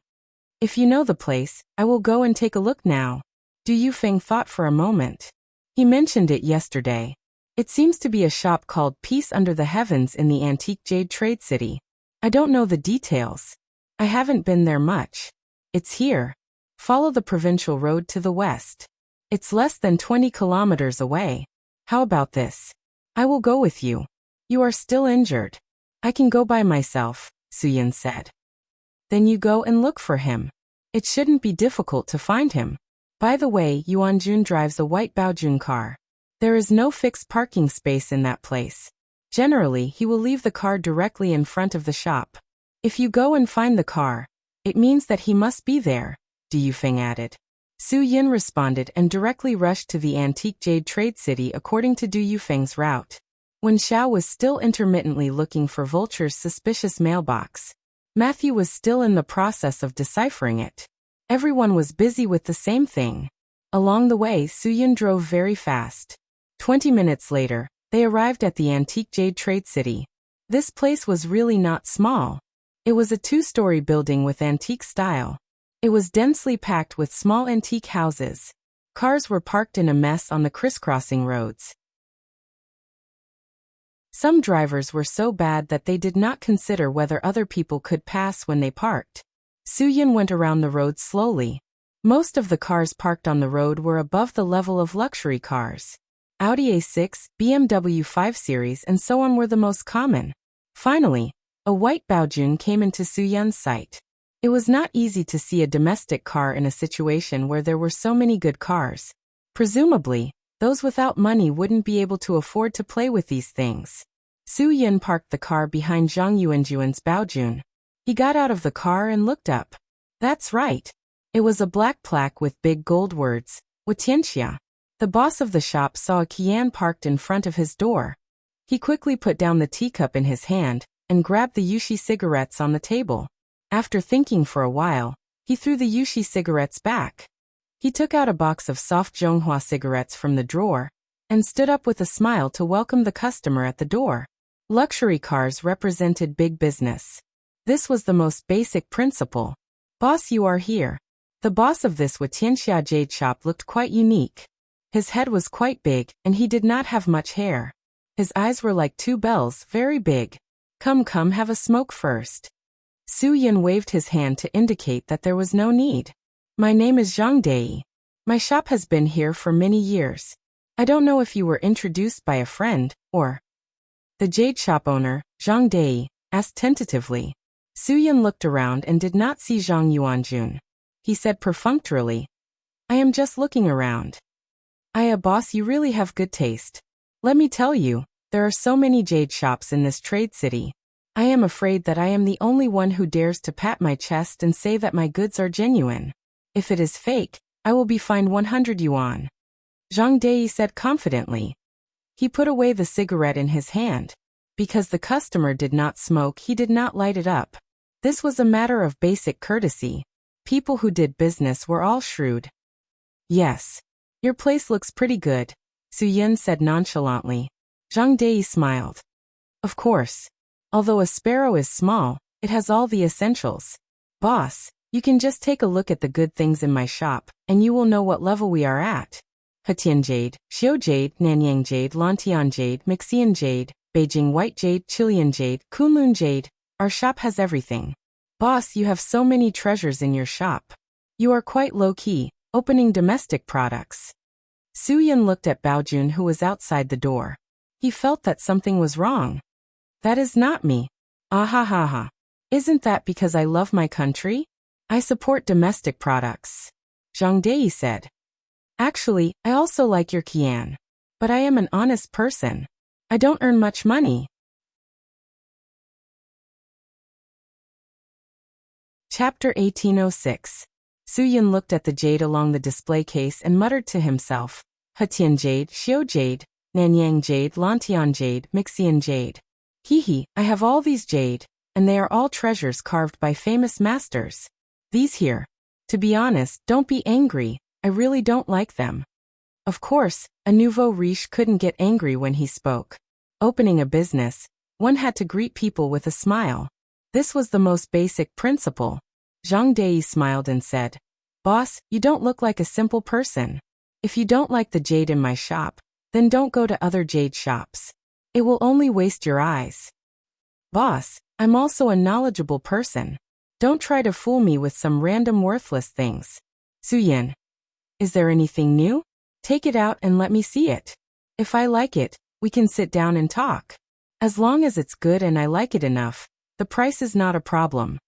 If you know the place, I will go and take a look now. Du Yufeng thought for a moment. He mentioned it yesterday. It seems to be a shop called Peace Under the Heavens in the antique jade trade city. I don't know the details. I haven't been there much. It's here. Follow the provincial road to the west. It's less than 20 kilometers away. How about this? I will go with you. You are still injured. I can go by myself, Su Yin said. Then you go and look for him. It shouldn't be difficult to find him. By the way, Yuanjun drives a white Baojun car. There is no fixed parking space in that place. Generally, he will leave the car directly in front of the shop. If you go and find the car, it means that he must be there, Du Yufeng added. Su Yin responded and directly rushed to the antique jade trade city according to Du Yufeng's route. When Xiao was still intermittently looking for Vulture's suspicious mailbox, Matthew was still in the process of deciphering it. Everyone was busy with the same thing. Along the way, Su Yin drove very fast. 20 minutes later, they arrived at the antique jade trade city. This place was really not small. It was a 2-story building with antique style. It was densely packed with small antique houses. Cars were parked in a mess on the crisscrossing roads. Some drivers were so bad that they did not consider whether other people could pass when they parked. Su Yin went around the road slowly. Most of the cars parked on the road were above the level of luxury cars. Audi A6, BMW 5 Series and so on were the most common. Finally, a white Baojun came into Su Yin's sight. It was not easy to see a domestic car in a situation where there were so many good cars. Presumably, those without money wouldn't be able to afford to play with these things. Su Yin parked the car behind Zhang Yuanjun's Baojun. He got out of the car and looked up. That's right. It was a black plaque with big gold words, Wutianxia. The boss of the shop saw a Qian parked in front of his door. He quickly put down the teacup in his hand and grabbed the Yushi cigarettes on the table. After thinking for a while, he threw the Yushi cigarettes back. He took out a box of soft Zhonghua cigarettes from the drawer and stood up with a smile to welcome the customer at the door. Luxury cars represented big business. This was the most basic principle. Boss, you are here. The boss of this Wutianxia jade shop looked quite unique. His head was quite big, and he did not have much hair. His eyes were like 2 bells, very big. Come, have a smoke first. Su Yin waved his hand to indicate that there was no need. My name is Zhang Dei. My shop has been here for many years. I don't know if you were introduced by a friend, or... The jade shop owner, Zhang Dei, asked tentatively. Su Yin looked around and did not see Zhang Yuanjun. He said perfunctorily, I am just looking around. Boss, you really have good taste. Let me tell you, there are so many jade shops in this trade city. I am afraid that I am the only one who dares to pat my chest and say that my goods are genuine. If it is fake, I will be fined 100 yuan. Zhang Dei said confidently. He put away the cigarette in his hand. Because the customer did not smoke, he did not light it up. This was a matter of basic courtesy. People who did business were all shrewd. Yes. Your place looks pretty good, Su Yin said nonchalantly. Zhang Dei smiled. Of course. Although a sparrow is small, it has all the essentials. Boss, you can just take a look at the good things in my shop, and you will know what level we are at. Hetian jade, Xiu jade, Nanyang jade, Lantian jade, Mixian jade, Beijing white jade, Chilean jade, Kunlun jade. Our shop has everything. Boss, you have so many treasures in your shop. You are quite low-key, opening domestic products. Su Yin looked at Baojun, who was outside the door. He felt that something was wrong. That is not me. Ah ha ha ha. Isn't that because I love my country? I support domestic products. Zhang Dei said. Actually, I also like your Qian. But I am an honest person. I don't earn much money. Chapter 1806. Su-yin looked at the jade along the display case and muttered to himself, Hetian jade, Xiao jade, Nanyang jade, Lantian jade, Mixian jade. Hee, I have all these jade, and they are all treasures carved by famous masters. These here. To be honest, don't be angry, I really don't like them. Of course, a nouveau riche couldn't get angry when he spoke. Opening a business, one had to greet people with a smile. This was the most basic principle. Zhang Dei smiled and said, Boss, you don't look like a simple person. If you don't like the jade in my shop, then don't go to other jade shops. It will only waste your eyes. Boss, I'm also a knowledgeable person. Don't try to fool me with some random worthless things. Su-yin. Is there anything new? Take it out and let me see it. If I like it, we can sit down and talk. As long as it's good and I like it enough, the price is not a problem.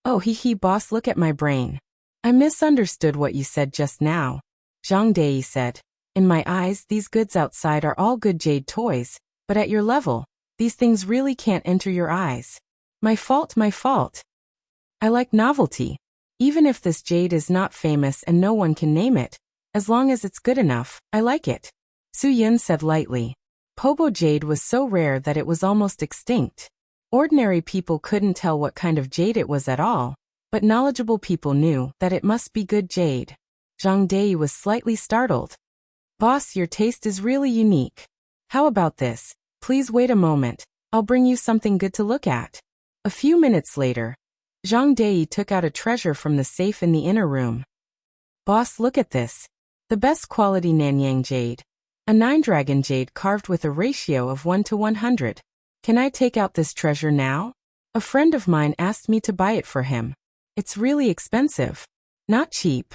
Oh boss, look at my brain. I misunderstood what you said just now. Zhang Dei said, in my eyes these goods outside are all good jade toys, but at your level, these things really can't enter your eyes. My fault. I like novelty. Even if this jade is not famous and no one can name it, as long as it's good enough, I like it. Su-yin said lightly. Pobo jade was so rare that it was almost extinct. Ordinary people couldn't tell what kind of jade it was at all, but knowledgeable people knew that it must be good jade. Zhang Dei was slightly startled. Boss, your taste is really unique. How about this? Please wait a moment, I'll bring you something good to look at. A few minutes later, Zhang Dei took out a treasure from the safe in the inner room. Boss, look at this. The best quality Nanyang jade. A 9-dragon jade carved with a ratio of 1 to 100. Can I take out this treasure now? A friend of mine asked me to buy it for him. It's really expensive. Not cheap.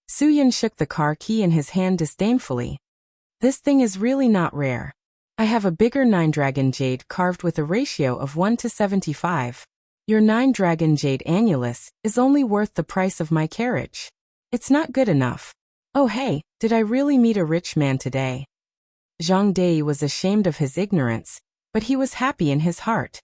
Su-yin shook the car key in his hand disdainfully. This thing is really not rare. I have a bigger 9-dragon jade carved with a ratio of 1 to 75. Your 9-dragon jade annulus is only worth the price of my carriage. It's not good enough. Oh hey, did I really meet a rich man today? Zhang Dei was ashamed of his ignorance, but he was happy in his heart.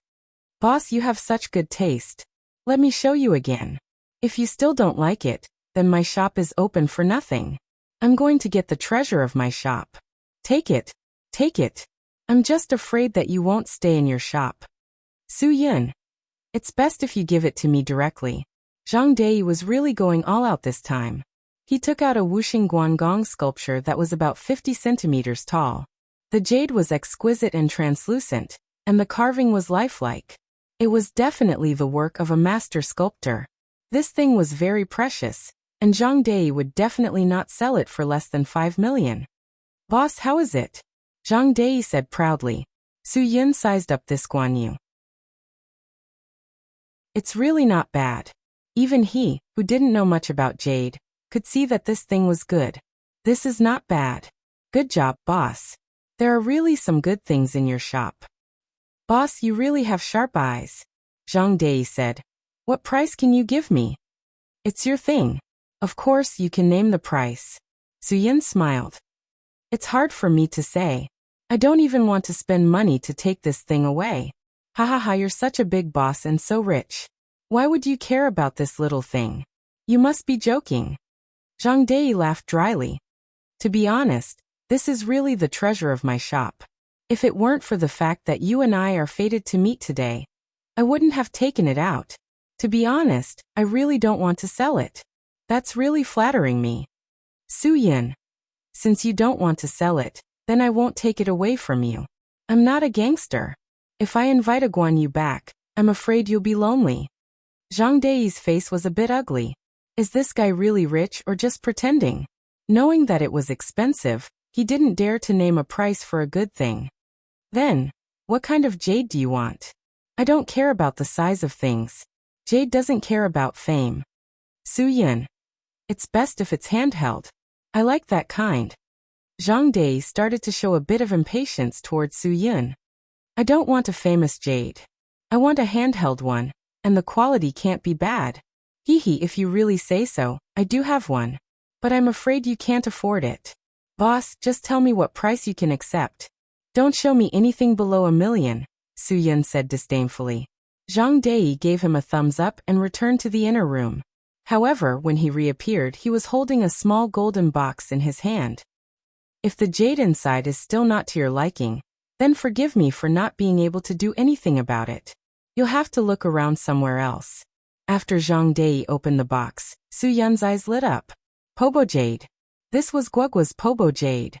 Boss, you have such good taste. Let me show you again. If you still don't like it, then my shop is open for nothing. I'm going to get the treasure of my shop. Take it. I'm just afraid that you won't stay in your shop. Su-yin. It's best if you give it to me directly. Zhang Dei was really going all out this time. He took out a Wuxing Guangong sculpture that was about 50 centimeters tall. The jade was exquisite and translucent, and the carving was lifelike. It was definitely the work of a master sculptor. This thing was very precious, and Zhang Dei would definitely not sell it for less than 5 million. Boss, how is it? Zhang Dei said proudly. Su-yin sized up this guanyu. It's really not bad. Even he, who didn't know much about jade, could see that this thing was good. This is not bad. Good job, boss. There are really some good things in your shop. Boss, you really have sharp eyes. Zhang Dei said. What price can you give me? It's your thing. Of course you can name the price. Su-yin smiled. It's hard for me to say. I don't even want to spend money to take this thing away. You're such a big boss and so rich. Why would you care about this little thing? You must be joking. Zhang Dei laughed dryly. To be honest, this is really the treasure of my shop. If it weren't for the fact that you and I are fated to meet today, I wouldn't have taken it out. To be honest, I really don't want to sell it. That's really flattering me. Su-yin. Since you don't want to sell it, then I won't take it away from you. I'm not a gangster. If I invite a guanyu back, I'm afraid you'll be lonely. Zhang Dei's face was a bit ugly. Is this guy really rich or just pretending? Knowing that it was expensive, he didn't dare to name a price for a good thing. Then, what kind of jade do you want? I don't care about the size of things. Jade doesn't care about fame. Su-yin. It's best if it's handheld. I like that kind. Zhang Dei started to show a bit of impatience towards Su-yin. I don't want a famous jade. I want a handheld one, and the quality can't be bad. If you really say so, I do have one. But I'm afraid you can't afford it. Boss, just tell me what price you can accept. Don't show me anything below 1 million, Su Yun said disdainfully. Zhang Dei gave him a thumbs up and returned to the inner room. However, when he reappeared, he was holding a small golden box in his hand. If the jade inside is still not to your liking, then forgive me for not being able to do anything about it. You'll have to look around somewhere else. After Zhang Dei opened the box, Su Yun's eyes lit up. Pobo jade. This was Guogua's Pobo jade.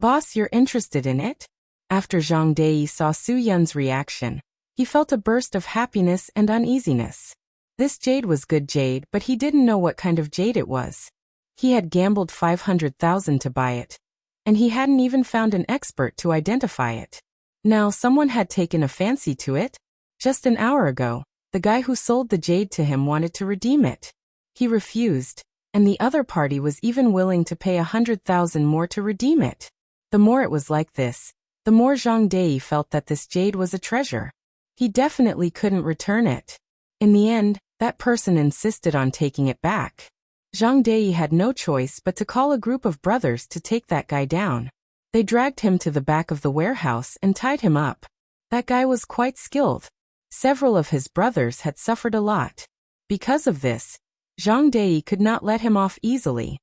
Boss, you're interested in it? After Zhang Dei saw Su Yun's reaction, he felt a burst of happiness and uneasiness. This jade was good jade, but he didn't know what kind of jade it was. He had gambled 500,000 to buy it, and he hadn't even found an expert to identify it. Now someone had taken a fancy to it. Just an hour ago, the guy who sold the jade to him wanted to redeem it. He refused, and the other party was even willing to pay 100,000 more to redeem it. The more it was like this, the more Zhang Dei felt that this jade was a treasure. He definitely couldn't return it. In the end, that person insisted on taking it back. Zhang Dei had no choice but to call a group of brothers to take that guy down. They dragged him to the back of the warehouse and tied him up. That guy was quite skilled. Several of his brothers had suffered a lot. Because of this, Zhang Dei could not let him off easily.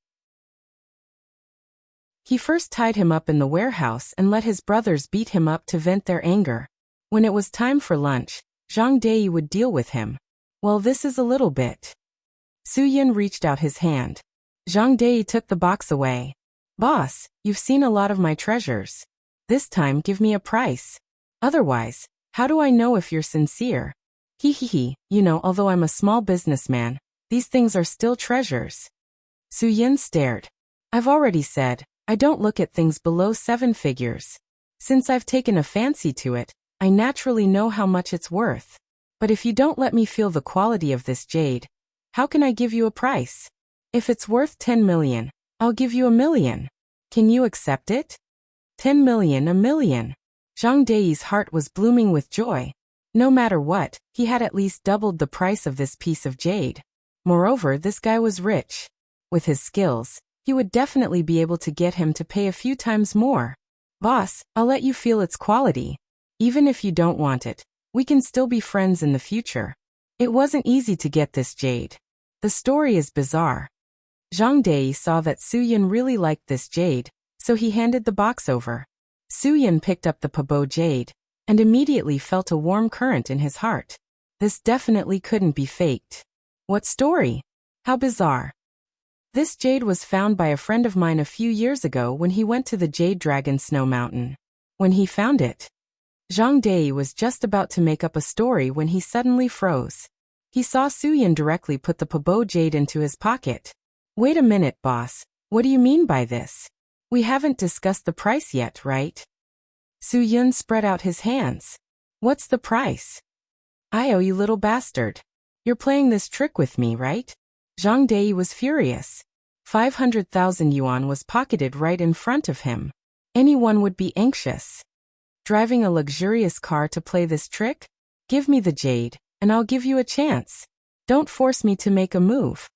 He first tied him up in the warehouse and let his brothers beat him up to vent their anger. When it was time for lunch, Zhang Dei would deal with him. Well, this is a little bit. Su Yun reached out his hand. Zhang Dei took the box away. Boss, you've seen a lot of my treasures. This time give me a price. Otherwise, how do I know if you're sincere? You know, although I'm a small businessman, these things are still treasures. Su Yun stared. I've already said, I don't look at things below 7 figures. Since I've taken a fancy to it, I naturally know how much it's worth. But if you don't let me feel the quality of this jade, how can I give you a price? If it's worth 10 million, I'll give you 1 million. Can you accept it? 10 million, 1 million. Zhang Dei's heart was blooming with joy. No matter what, he had at least doubled the price of this piece of jade. Moreover, this guy was rich. With his skills, he would definitely be able to get him to pay a few times more. Boss, I'll let you feel its quality. Even if you don't want it, we can still be friends in the future. It wasn't easy to get this jade. The story is bizarre. Zhang Dei saw that Su Yun really liked this jade, so he handed the box over. Su Yun picked up the Pobo jade, and immediately felt a warm current in his heart. This definitely couldn't be faked. What story? How bizarre. This jade was found by a friend of mine a few years ago when he went to the Jade Dragon Snow Mountain. When he found it, Zhang Dei was just about to make up a story when he suddenly froze. He saw Su Yun directly put the Pobo jade into his pocket. Wait a minute, boss. What do you mean by this? We haven't discussed the price yet, right? Su Yun spread out his hands. What's the price? I owe you, little bastard. You're playing this trick with me, right? Zhang Dei was furious. 500,000 yuan was pocketed right in front of him. Anyone would be anxious. Driving a luxurious car to play this trick? Give me the jade, and I'll give you a chance. Don't force me to make a move.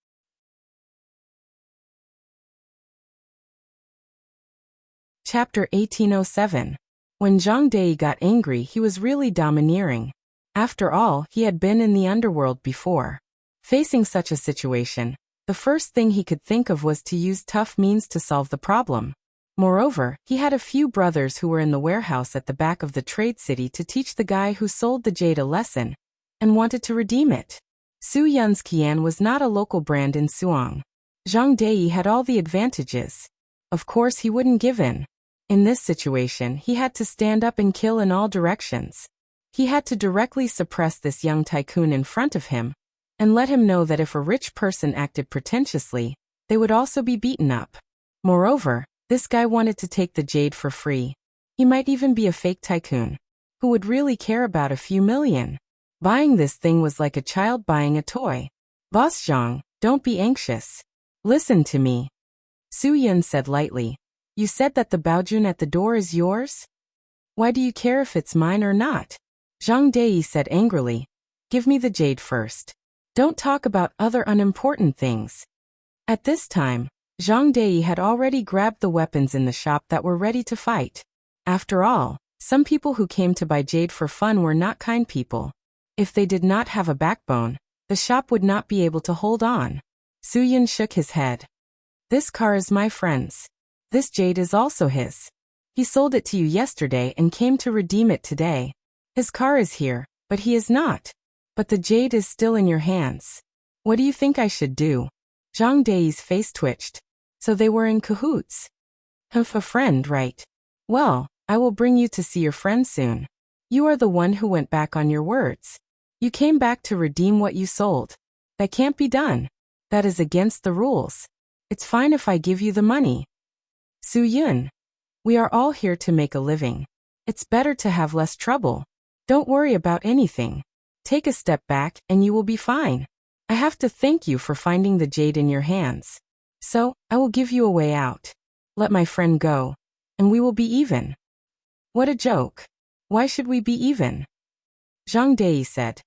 Chapter 1807. When Zhang Dei got angry, he was really domineering. After all, he had been in the underworld before. Facing such a situation, the first thing he could think of was to use tough means to solve the problem. Moreover, he had a few brothers who were in the warehouse at the back of the trade city to teach the guy who sold the jade a lesson, and wanted to redeem it. Su Yun's Qian was not a local brand in Suang. Zhang Dei had all the advantages. Of course he wouldn't give in. In this situation, he had to stand up and kill in all directions. He had to directly suppress this young tycoon in front of him, and let him know that if a rich person acted pretentiously, they would also be beaten up. Moreover, this guy wanted to take the jade for free. He might even be a fake tycoon, who would really care about a few million. Buying this thing was like a child buying a toy. Boss Zhang, don't be anxious. Listen to me. Su Yun said lightly. You said that the baojun at the door is yours? Why do you care if it's mine or not? Zhang Dei said angrily. Give me the jade first. Don't talk about other unimportant things. At this time, Zhang Dei had already grabbed the weapons in the shop that were ready to fight. After all, some people who came to buy jade for fun were not kind people. If they did not have a backbone, the shop would not be able to hold on. Su Yun shook his head. This car is my friend's. This jade is also his. He sold it to you yesterday and came to redeem it today. His car is here, but he is not. But the jade is still in your hands. What do you think I should do? Zhang Dei's face twitched. So they were in cahoots. A friend, right? Well, I will bring you to see your friend soon. You are the one who went back on your words. You came back to redeem what you sold. That can't be done. That is against the rules. It's fine if I give you the money. Su Yun. We are all here to make a living. It's better to have less trouble. Don't worry about anything. Take a step back and you will be fine. I have to thank you for finding the jade in your hands. So, I will give you a way out. Let my friend go. And we will be even. What a joke. Why should we be even? Zhang Dei said.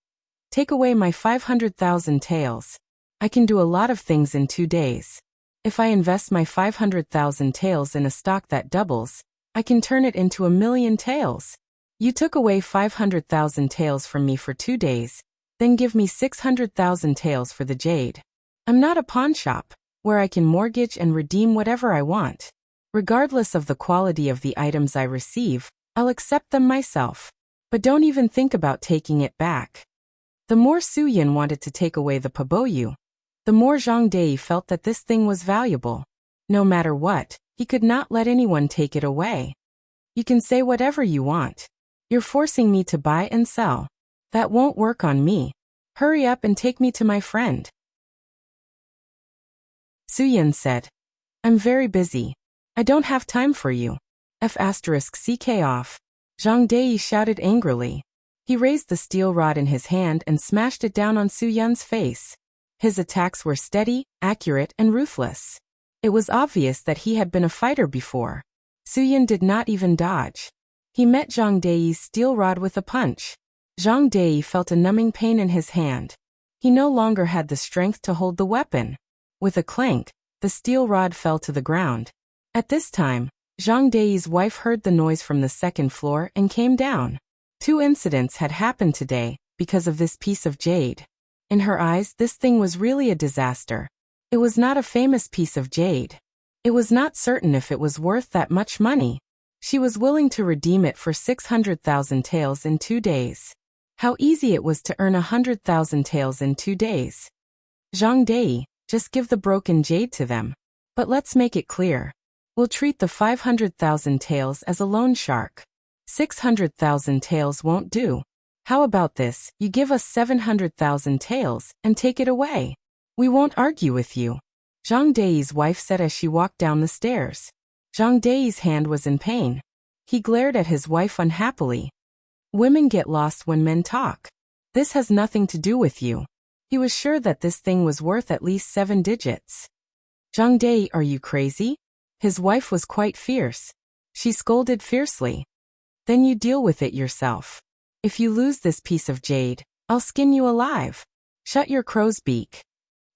Take away my 500,000 taels. I can do a lot of things in 2 days. If I invest my 500,000 taels in a stock that doubles, I can turn it into 1,000,000 taels. You took away 500,000 taels from me for 2 days, then give me 600,000 taels for the jade. I'm not a pawn shop, where I can mortgage and redeem whatever I want. Regardless of the quality of the items I receive, I'll accept them myself. But don't even think about taking it back. The more Su Yun wanted to take away the paboyu, the more Zhang Dei felt that this thing was valuable. No matter what, he could not let anyone take it away. You can say whatever you want. You're forcing me to buy and sell. That won't work on me. Hurry up and take me to my friend. Su Yun said. I'm very busy. I don't have time for you. F***ck off. Zhang Dei shouted angrily. He raised the steel rod in his hand and smashed it down on Su Yun's face. His attacks were steady, accurate, and ruthless. It was obvious that he had been a fighter before. Su Yun did not even dodge. He met Zhang Dei's steel rod with a punch. Zhang Dei felt a numbing pain in his hand. He no longer had the strength to hold the weapon. With a clank, the steel rod fell to the ground. At this time, Zhang Dei's wife heard the noise from the second floor and came down. 2 incidents had happened today because of this piece of jade. In her eyes, this thing was really a disaster. It was not a famous piece of jade. It was not certain if it was worth that much money. She was willing to redeem it for 600,000 taels in 2 days. How easy it was to earn 100,000 taels in 2 days. Zhang Dei, just give the broken jade to them. But let's make it clear. We'll treat the 500,000 taels as a loan shark. 600,000 taels won't do. How about this, you give us 700,000 taels and take it away. We won't argue with you. Zhang Dei's wife said as she walked down the stairs. Zhang Dei's hand was in pain. He glared at his wife unhappily. Women get lost when men talk. This has nothing to do with you. He was sure that this thing was worth at least 7 digits. Zhang Dei, are you crazy? His wife was quite fierce. She scolded fiercely. Then you deal with it yourself. If you lose this piece of jade, I'll skin you alive. Shut your crow's beak.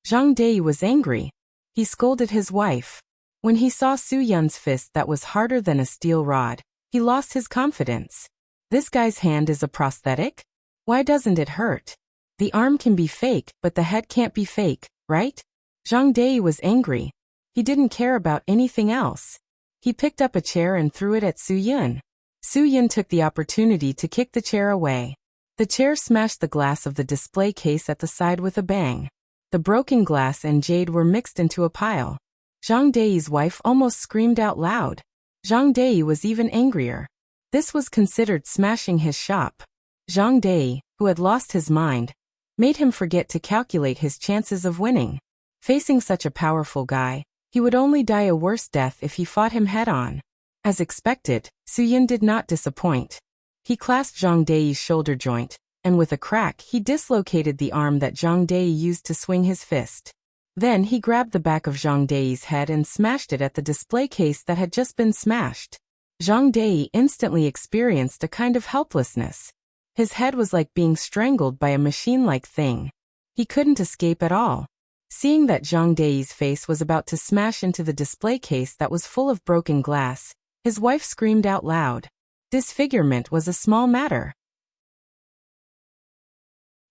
Zhang Dei was angry. He scolded his wife. When he saw Su Yun's fist that was harder than a steel rod, he lost his confidence. This guy's hand is a prosthetic? Why doesn't it hurt? The arm can be fake, but the head can't be fake, right? Zhang Dei was angry. He didn't care about anything else. He picked up a chair and threw it at Su Yun. Su Yun took the opportunity to kick the chair away. The chair smashed the glass of the display case at the side with a bang. The broken glass and jade were mixed into a pile. Zhang Dei's wife almost screamed out loud. Zhang Dei was even angrier. This was considered smashing his shop. Zhang Dei, who had lost his mind, made him forget to calculate his chances of winning. Facing such a powerful guy, he would only die a worse death if he fought him head-on. As expected, Su Yun did not disappoint. He clasped Zhang Dei's shoulder joint, and with a crack he dislocated the arm that Zhang Dei used to swing his fist. Then he grabbed the back of Zhang Dei's head and smashed it at the display case that had just been smashed. Zhang Dei instantly experienced a kind of helplessness. His head was like being strangled by a machine-like thing. He couldn't escape at all. Seeing that Zhang Dei's face was about to smash into the display case that was full of broken glass, his wife screamed out loud. Disfigurement was a small matter.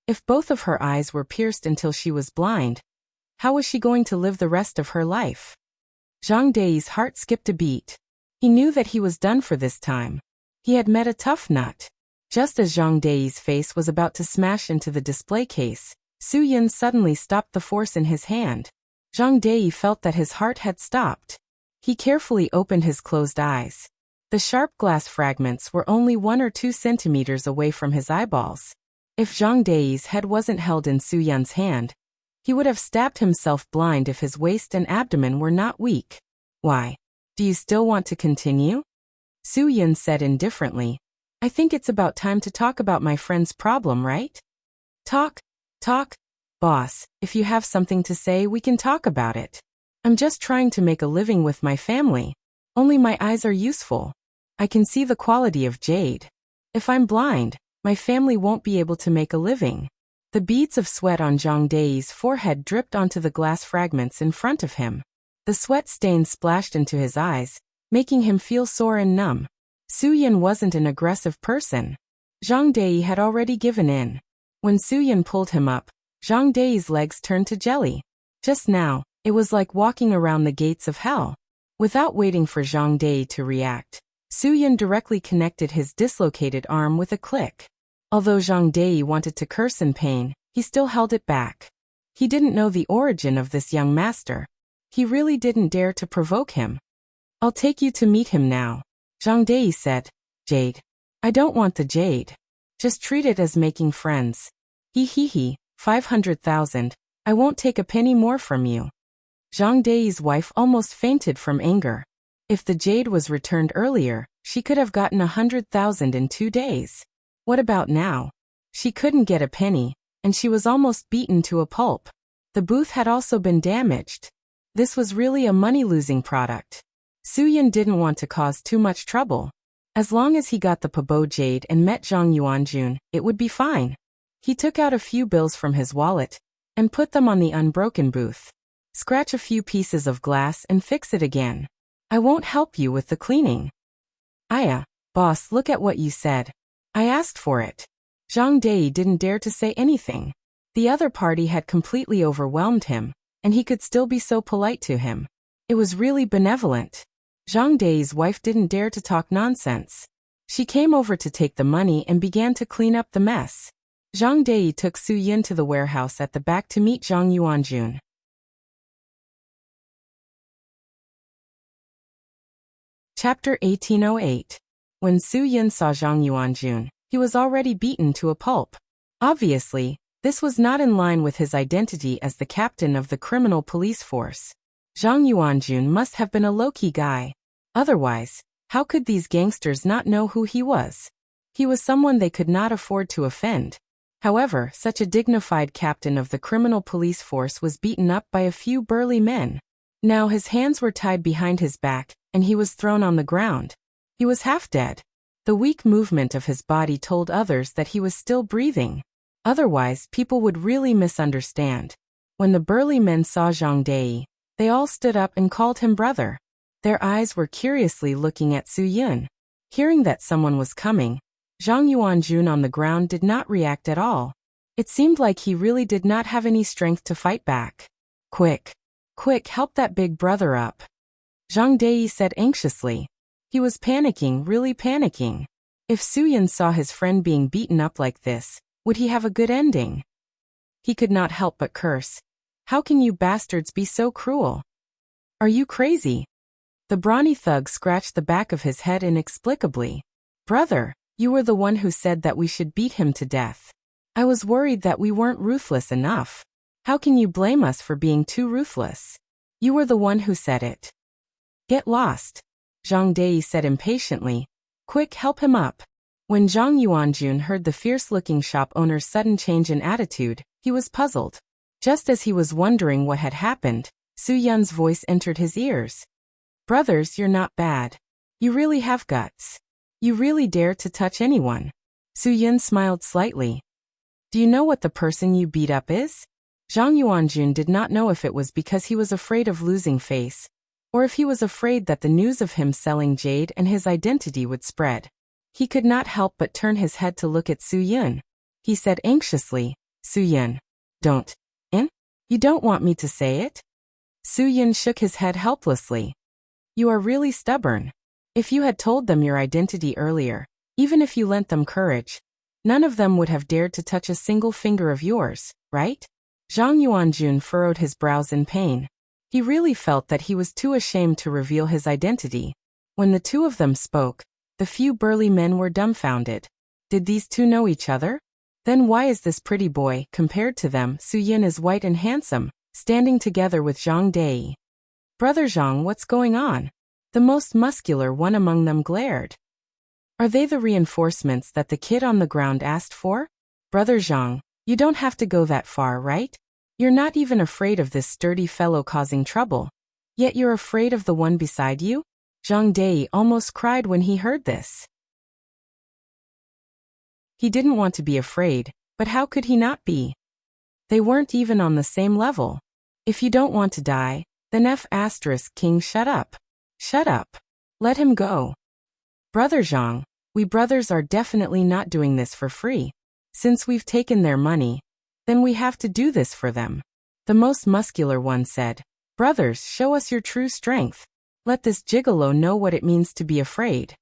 If both of her eyes were pierced until she was blind, how was she going to live the rest of her life? Zhang Dei's heart skipped a beat. He knew that he was done for this time. He had met a tough nut. Just as Zhang Dei's face was about to smash into the display case, Su Yun suddenly stopped the force in his hand. Zhang Dei felt that his heart had stopped. He carefully opened his closed eyes. The sharp glass fragments were only 1 or 2 centimeters away from his eyeballs. If Zhang Dei's head wasn't held in Su Yun's hand, he would have stabbed himself blind if his waist and abdomen were not weak. Why? Do you still want to continue? Su Yun said indifferently. I think it's about time to talk about my friend's problem, right? Talk? Boss, if you have something to say, we can talk about it. I'm just trying to make a living with my family. Only my eyes are useful. I can see the quality of jade. If I'm blind, my family won't be able to make a living. The beads of sweat on Zhang Dei's forehead dripped onto the glass fragments in front of him. The sweat stains splashed into his eyes, making him feel sore and numb. Su Yun wasn't an aggressive person. Zhang Dei had already given in. When Su Yun pulled him up, Zhang Dei's legs turned to jelly. Just now, it was like walking around the gates of hell. Without waiting for Zhang Dei to react, Su Yun directly connected his dislocated arm with a click. Although Zhang Dei wanted to curse in pain, he still held it back. He didn't know the origin of this young master. He really didn't dare to provoke him. I'll take you to meet him now, Zhang Dei said. Jade. I don't want the jade. Just treat it as making friends. He, 500,000. I won't take a penny more from you. Zhang Dei's wife almost fainted from anger. If the jade was returned earlier, she could have gotten 100,000 in 2 days. What about now? She couldn't get a penny, and she was almost beaten to a pulp. The booth had also been damaged. This was really a money-losing product. Su Yun didn't want to cause too much trouble. As long as he got the Pabo jade and met Zhang Yuanjun, it would be fine. He took out a few bills from his wallet and put them on the unbroken booth. Scratch a few pieces of glass and fix it again. I won't help you with the cleaning. Boss, look at what you said. I asked for it. Zhang Dei didn't dare to say anything. The other party had completely overwhelmed him, and he could still be so polite to him. It was really benevolent. Zhang Dei's wife didn't dare to talk nonsense. She came over to take the money and began to clean up the mess. Zhang Dei took Su Yun to the warehouse at the back to meet Zhang Yuanjun. Chapter 1808. When Su Yun saw Zhang Yuanjun, he was already beaten to a pulp. Obviously, this was not in line with his identity as the captain of the criminal police force. Zhang Yuanjun must have been a low-key guy. Otherwise, how could these gangsters not know who he was? He was someone they could not afford to offend. However, such a dignified captain of the criminal police force was beaten up by a few burly men. Now his hands were tied behind his back, and he was thrown on the ground. He was half dead. The weak movement of his body told others that he was still breathing. Otherwise, people would really misunderstand. When the burly men saw Zhang Dei, they all stood up and called him brother. Their eyes were curiously looking at Su Yun. Hearing that someone was coming, Zhang Yuanjun on the ground did not react at all. It seemed like he really did not have any strength to fight back. Quick, help that big brother up, Zhang Dei said anxiously. He was panicking, really panicking. If Su Yun saw his friend being beaten up like this, would he have a good ending? He could not help but curse. How can you bastards be so cruel? Are you crazy? The brawny thug scratched the back of his head inexplicably. Brother, you were the one who said that we should beat him to death. I was worried that we weren't ruthless enough. How can you blame us for being too ruthless? You were the one who said it. Get lost, Zhang Dei said impatiently. Quick, help him up. When Zhang Yuanjun heard the fierce-looking shop owner's sudden change in attitude, he was puzzled. Just as he was wondering what had happened, Su Yun's voice entered his ears. Brothers, you're not bad. You really have guts. You really dare to touch anyone. Su Yun smiled slightly. Do you know what the person you beat up is? Zhang Yuanjun did not know if it was because he was afraid of losing face, or if he was afraid that the news of him selling jade and his identity would spread. He could not help but turn his head to look at Su Yun. He said anxiously, Su Yun, don't. You don't want me to say it? Su Yun shook his head helplessly. You are really stubborn. If you had told them your identity earlier, even if you lent them courage, none of them would have dared to touch a single finger of yours, right? Zhang Yuanjun furrowed his brows in pain. He really felt that he was too ashamed to reveal his identity. When the two of them spoke, the few burly men were dumbfounded. Did these two know each other? Then why is this pretty boy, compared to them, Su Yun is white and handsome, standing together with Zhang Dai? Brother Zhang, what's going on? The most muscular one among them glared. Are they the reinforcements that the kid on the ground asked for? Brother Zhang, you don't have to go that far, right? You're not even afraid of this sturdy fellow causing trouble. Yet you're afraid of the one beside you? Zhang Dai almost cried when he heard this. He didn't want to be afraid, but how could he not be? They weren't even on the same level. If you don't want to die, then King, shut up. Shut up. Let him go. Brother Zhang, we brothers are definitely not doing this for free. Since we've taken their money, then we have to do this for them. The most muscular one said, Brothers, show us your true strength. Let this gigolo know what it means to be afraid.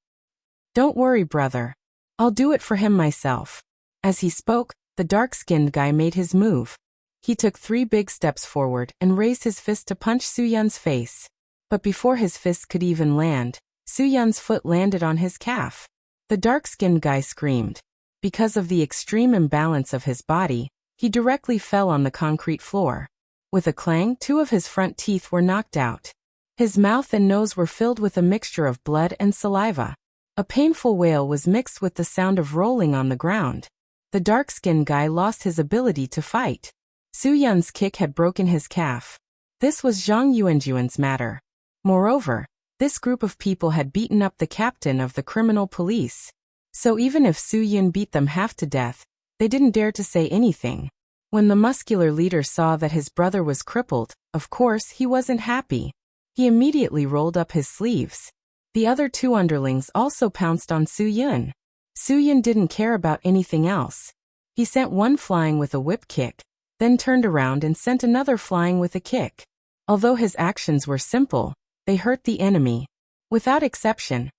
Don't worry, brother. I'll do it for him myself. As he spoke, the dark-skinned guy made his move. He took 3 big steps forward and raised his fist to punch Su Yun's face. But before his fist could even land, Su Yun's foot landed on his calf. The dark-skinned guy screamed. Because of the extreme imbalance of his body, he directly fell on the concrete floor. With a clang, 2 of his front teeth were knocked out. His mouth and nose were filled with a mixture of blood and saliva. A painful wail was mixed with the sound of rolling on the ground. The dark-skinned guy lost his ability to fight. Su Yun's kick had broken his calf. This was Zhang Yuanjuan's matter. Moreover, this group of people had beaten up the captain of the criminal police. So even if Su Yun beat them half to death, they didn't dare to say anything. When the muscular leader saw that his brother was crippled, of course he wasn't happy. He immediately rolled up his sleeves. The other 2 underlings also pounced on Su Yun. Su Yun didn't care about anything else. He sent one flying with a whip kick, then turned around and sent another flying with a kick. Although his actions were simple, they hurt the enemy. Without exception,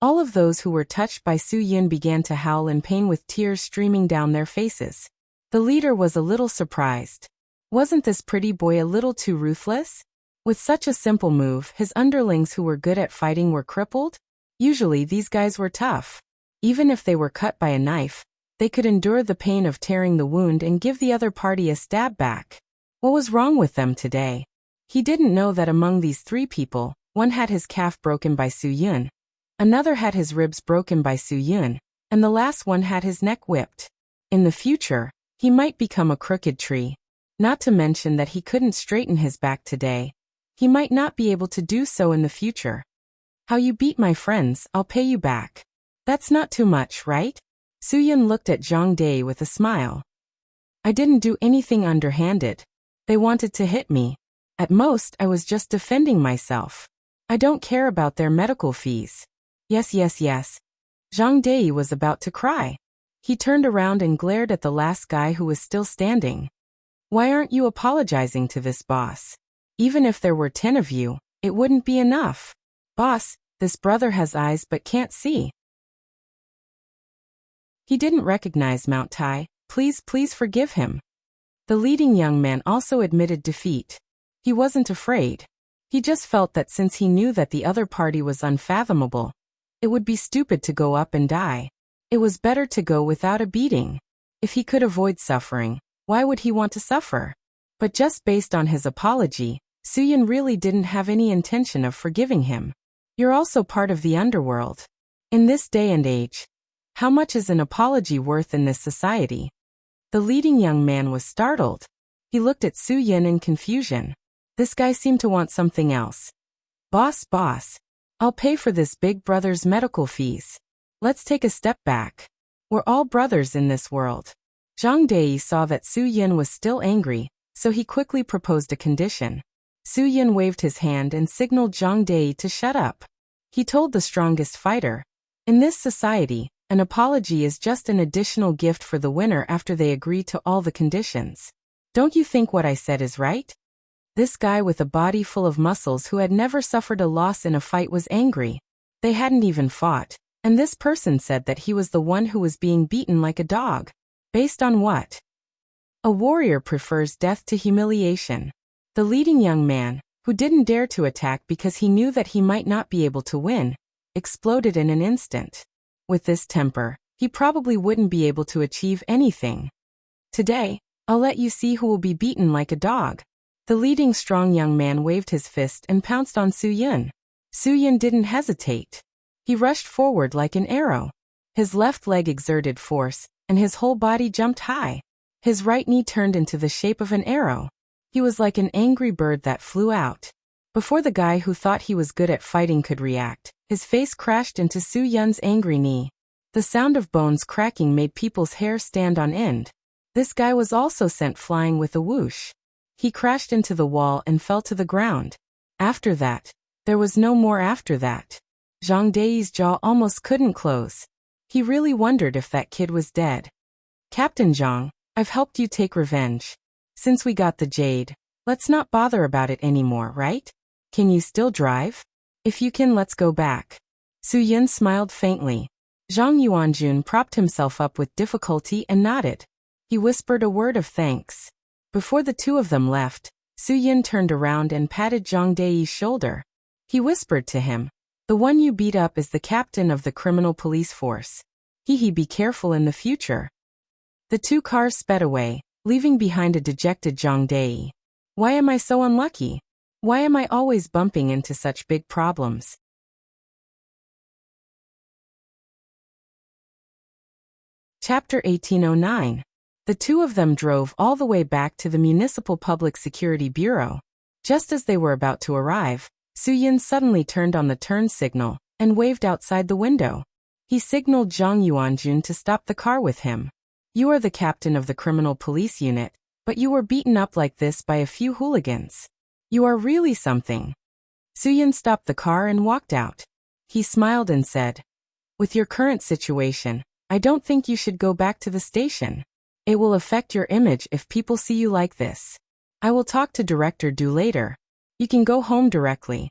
all of those who were touched by Su Yun began to howl in pain with tears streaming down their faces. The leader was a little surprised. Wasn't this pretty boy a little too ruthless? With such a simple move, his underlings who were good at fighting were crippled? Usually these guys were tough. Even if they were cut by a knife, they could endure the pain of tearing the wound and give the other party a stab back. What was wrong with them today? He didn't know that among these 3 people, one had his calf broken by Su Yun, another had his ribs broken by Su Yun, and the last one had his neck whipped. In the future, he might become a crooked tree. Not to mention that he couldn't straighten his back today. He might not be able to do so in the future. How you beat my friends, I'll pay you back. That's not too much, right? Su Yun looked at Zhang Dai with a smile. I didn't do anything underhanded. They wanted to hit me. At most, I was just defending myself. I don't care about their medical fees. Yes. Zhang Dai was about to cry. He turned around and glared at the last guy who was still standing. Why aren't you apologizing to this boss? Even if there were 10 of you, it wouldn't be enough. Boss, this brother has eyes but can't see. He didn't recognize Mount Tai. Please forgive him. The leading young man also admitted defeat. He wasn't afraid. He just felt that since he knew that the other party was unfathomable, it would be stupid to go up and die. It was better to go without a beating. If he could avoid suffering, why would he want to suffer? But just based on his apology, Su Yun really didn't have any intention of forgiving him. You're also part of the underworld. In this day and age, how much is an apology worth in this society? The leading young man was startled. He looked at Su Yun in confusion. This guy seemed to want something else. Boss, I'll pay for this big brother's medical fees. Let's take a step back. We're all brothers in this world. Zhang Dai saw that Su Yun was still angry, so he quickly proposed a condition. Su Yun waved his hand and signaled Zhang Dei to shut up. He told the strongest fighter, "In this society, an apology is just an additional gift for the winner after they agree to all the conditions. Don't you think what I said is right?" This guy with a body full of muscles who had never suffered a loss in a fight was angry. They hadn't even fought, and this person said that he was the one who was being beaten like a dog. Based on what? A warrior prefers death to humiliation. The leading young man, who didn't dare to attack because he knew that he might not be able to win, exploded in an instant. With this temper, he probably wouldn't be able to achieve anything. "Today, I'll let you see who will be beaten like a dog." The leading strong young man waved his fist and pounced on Su Yun. Su Yun didn't hesitate. He rushed forward like an arrow. His left leg exerted force, and his whole body jumped high. His right knee turned into the shape of an arrow. He was like an angry bird that flew out. Before the guy who thought he was good at fighting could react, his face crashed into Su Yun's angry knee. The sound of bones cracking made people's hair stand on end. This guy was also sent flying with a whoosh. He crashed into the wall and fell to the ground. After that, there was no more after that. Zhang Dei's jaw almost couldn't close. He really wondered if that kid was dead. "Captain Zhang, I've helped you take revenge. Since we got the jade, let's not bother about it anymore, right? Can you still drive? If you can, let's go back." Su Yun smiled faintly. Zhang Yuanjun propped himself up with difficulty and nodded. He whispered a word of thanks. Before the two of them left, Su Yun turned around and patted Zhang Dei's shoulder. He whispered to him, "The one you beat up is the captain of the criminal police force. Be careful in the future." The two cars sped away, leaving behind a dejected Zhang Dei. "Why am I so unlucky? Why am I always bumping into such big problems?" Chapter 1809. The two of them drove all the way back to the Municipal Public Security Bureau. Just as they were about to arrive, Su Yun suddenly turned on the turn signal and waved outside the window. He signaled Zhang Yuanjun to stop the car with him. "You are the captain of the criminal police unit, but you were beaten up like this by a few hooligans. You are really something." Su Yun stopped the car and walked out. He smiled and said, "With your current situation, I don't think you should go back to the station. It will affect your image if people see you like this. I will talk to Director Du later. You can go home directly."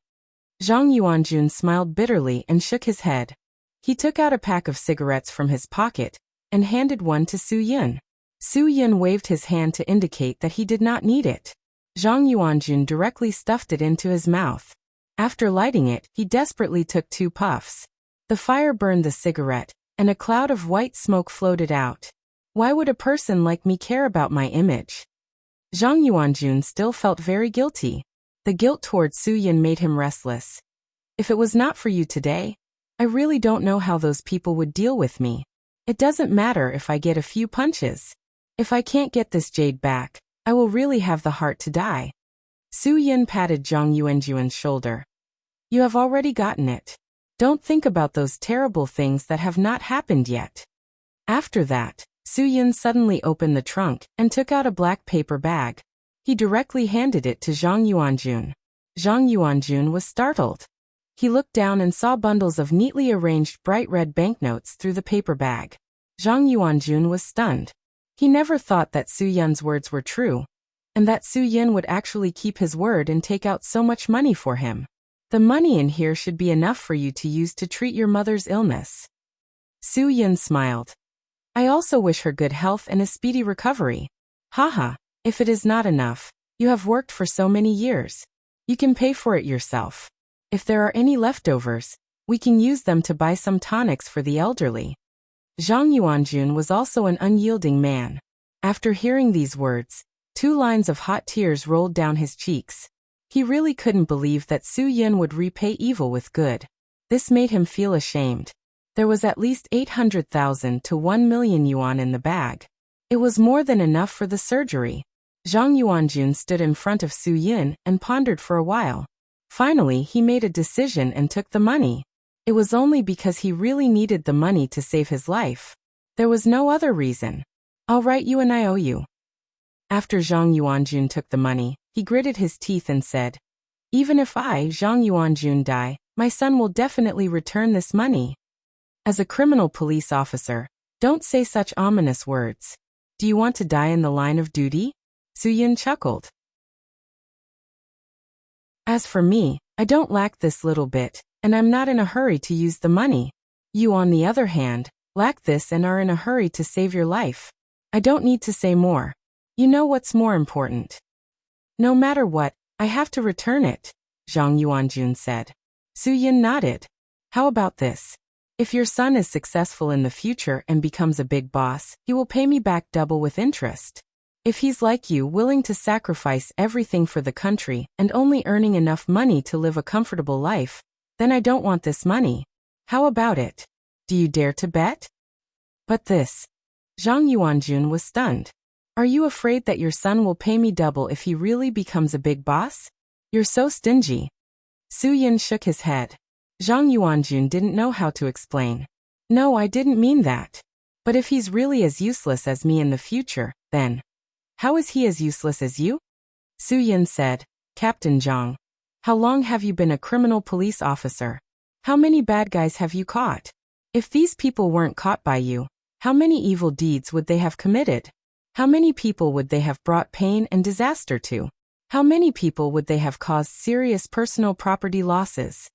Zhang Yuanjun smiled bitterly and shook his head. He took out a pack of cigarettes from his pocket and handed one to Su Yun. Su Yun waved his hand to indicate that he did not need it. Zhang Yuanjun directly stuffed it into his mouth. After lighting it, he desperately took 2 puffs. The fire burned the cigarette, and a cloud of white smoke floated out. "Why would a person like me care about my image?" Zhang Yuanjun still felt very guilty. The guilt toward Su Yun made him restless. "If it was not for you today, I really don't know how those people would deal with me. It doesn't matter if I get a few punches. If I can't get this jade back, I will really have the heart to die." Su Yun patted Zhang Yuanjun's shoulder. "You have already gotten it. Don't think about those terrible things that have not happened yet." After that, Su Yun suddenly opened the trunk and took out a black paper bag. He directly handed it to Zhang Yuanjun. Zhang Yuanjun was startled. He looked down and saw bundles of neatly arranged bright red banknotes through the paper bag. Zhang Yuanjun was stunned. He never thought that Su Yun's words were true, and that Su Yun would actually keep his word and take out so much money for him. "The money in here should be enough for you to use to treat your mother's illness." Su Yun smiled. "I also wish her good health and a speedy recovery." "Haha, if it is not enough, you have worked for so many years. You can pay for it yourself. If there are any leftovers, we can use them to buy some tonics for the elderly." Zhang Yuanjun was also an unyielding man. After hearing these words, 2 lines of hot tears rolled down his cheeks. He really couldn't believe that Su Yun would repay evil with good. This made him feel ashamed. There was at least 800,000 to 1 million yuan in the bag. It was more than enough for the surgery. Zhang Yuanjun stood in front of Su Yun and pondered for a while. Finally, he made a decision and took the money. It was only because he really needed the money to save his life. There was no other reason. "I'll write you an IOU." After Zhang Yuanjun took the money, he gritted his teeth and said, "Even if I, Zhang Yuanjun, die, my son will definitely return this money." As a criminal police officer, don't say such ominous words. Do you want to die in the line of duty? Su Yin chuckled. As for me, I don't lack this little bit, and I'm not in a hurry to use the money. You, on the other hand, lack this and are in a hurry to save your life. I don't need to say more. You know what's more important. No matter what, I have to return it, Zhang Yuanjun said. Su Yin nodded. How about this? If your son is successful in the future and becomes a big boss, he will pay me back double with interest. If he's like you, willing to sacrifice everything for the country and only earning enough money to live a comfortable life, then I don't want this money. How about it? Do you dare to bet? But this. Zhang Yuanjun was stunned. Are you afraid that your son will pay me double if he really becomes a big boss? You're so stingy. Su Yin shook his head. Zhang Yuanjun didn't know how to explain. No, I didn't mean that. But if he's really as useless as me in the future, then how is he as useless as you? Su Yin said, Captain Zhang, how long have you been a criminal police officer? How many bad guys have you caught? If these people weren't caught by you, how many evil deeds would they have committed? How many people would they have brought pain and disaster to? How many people would they have caused serious personal property losses?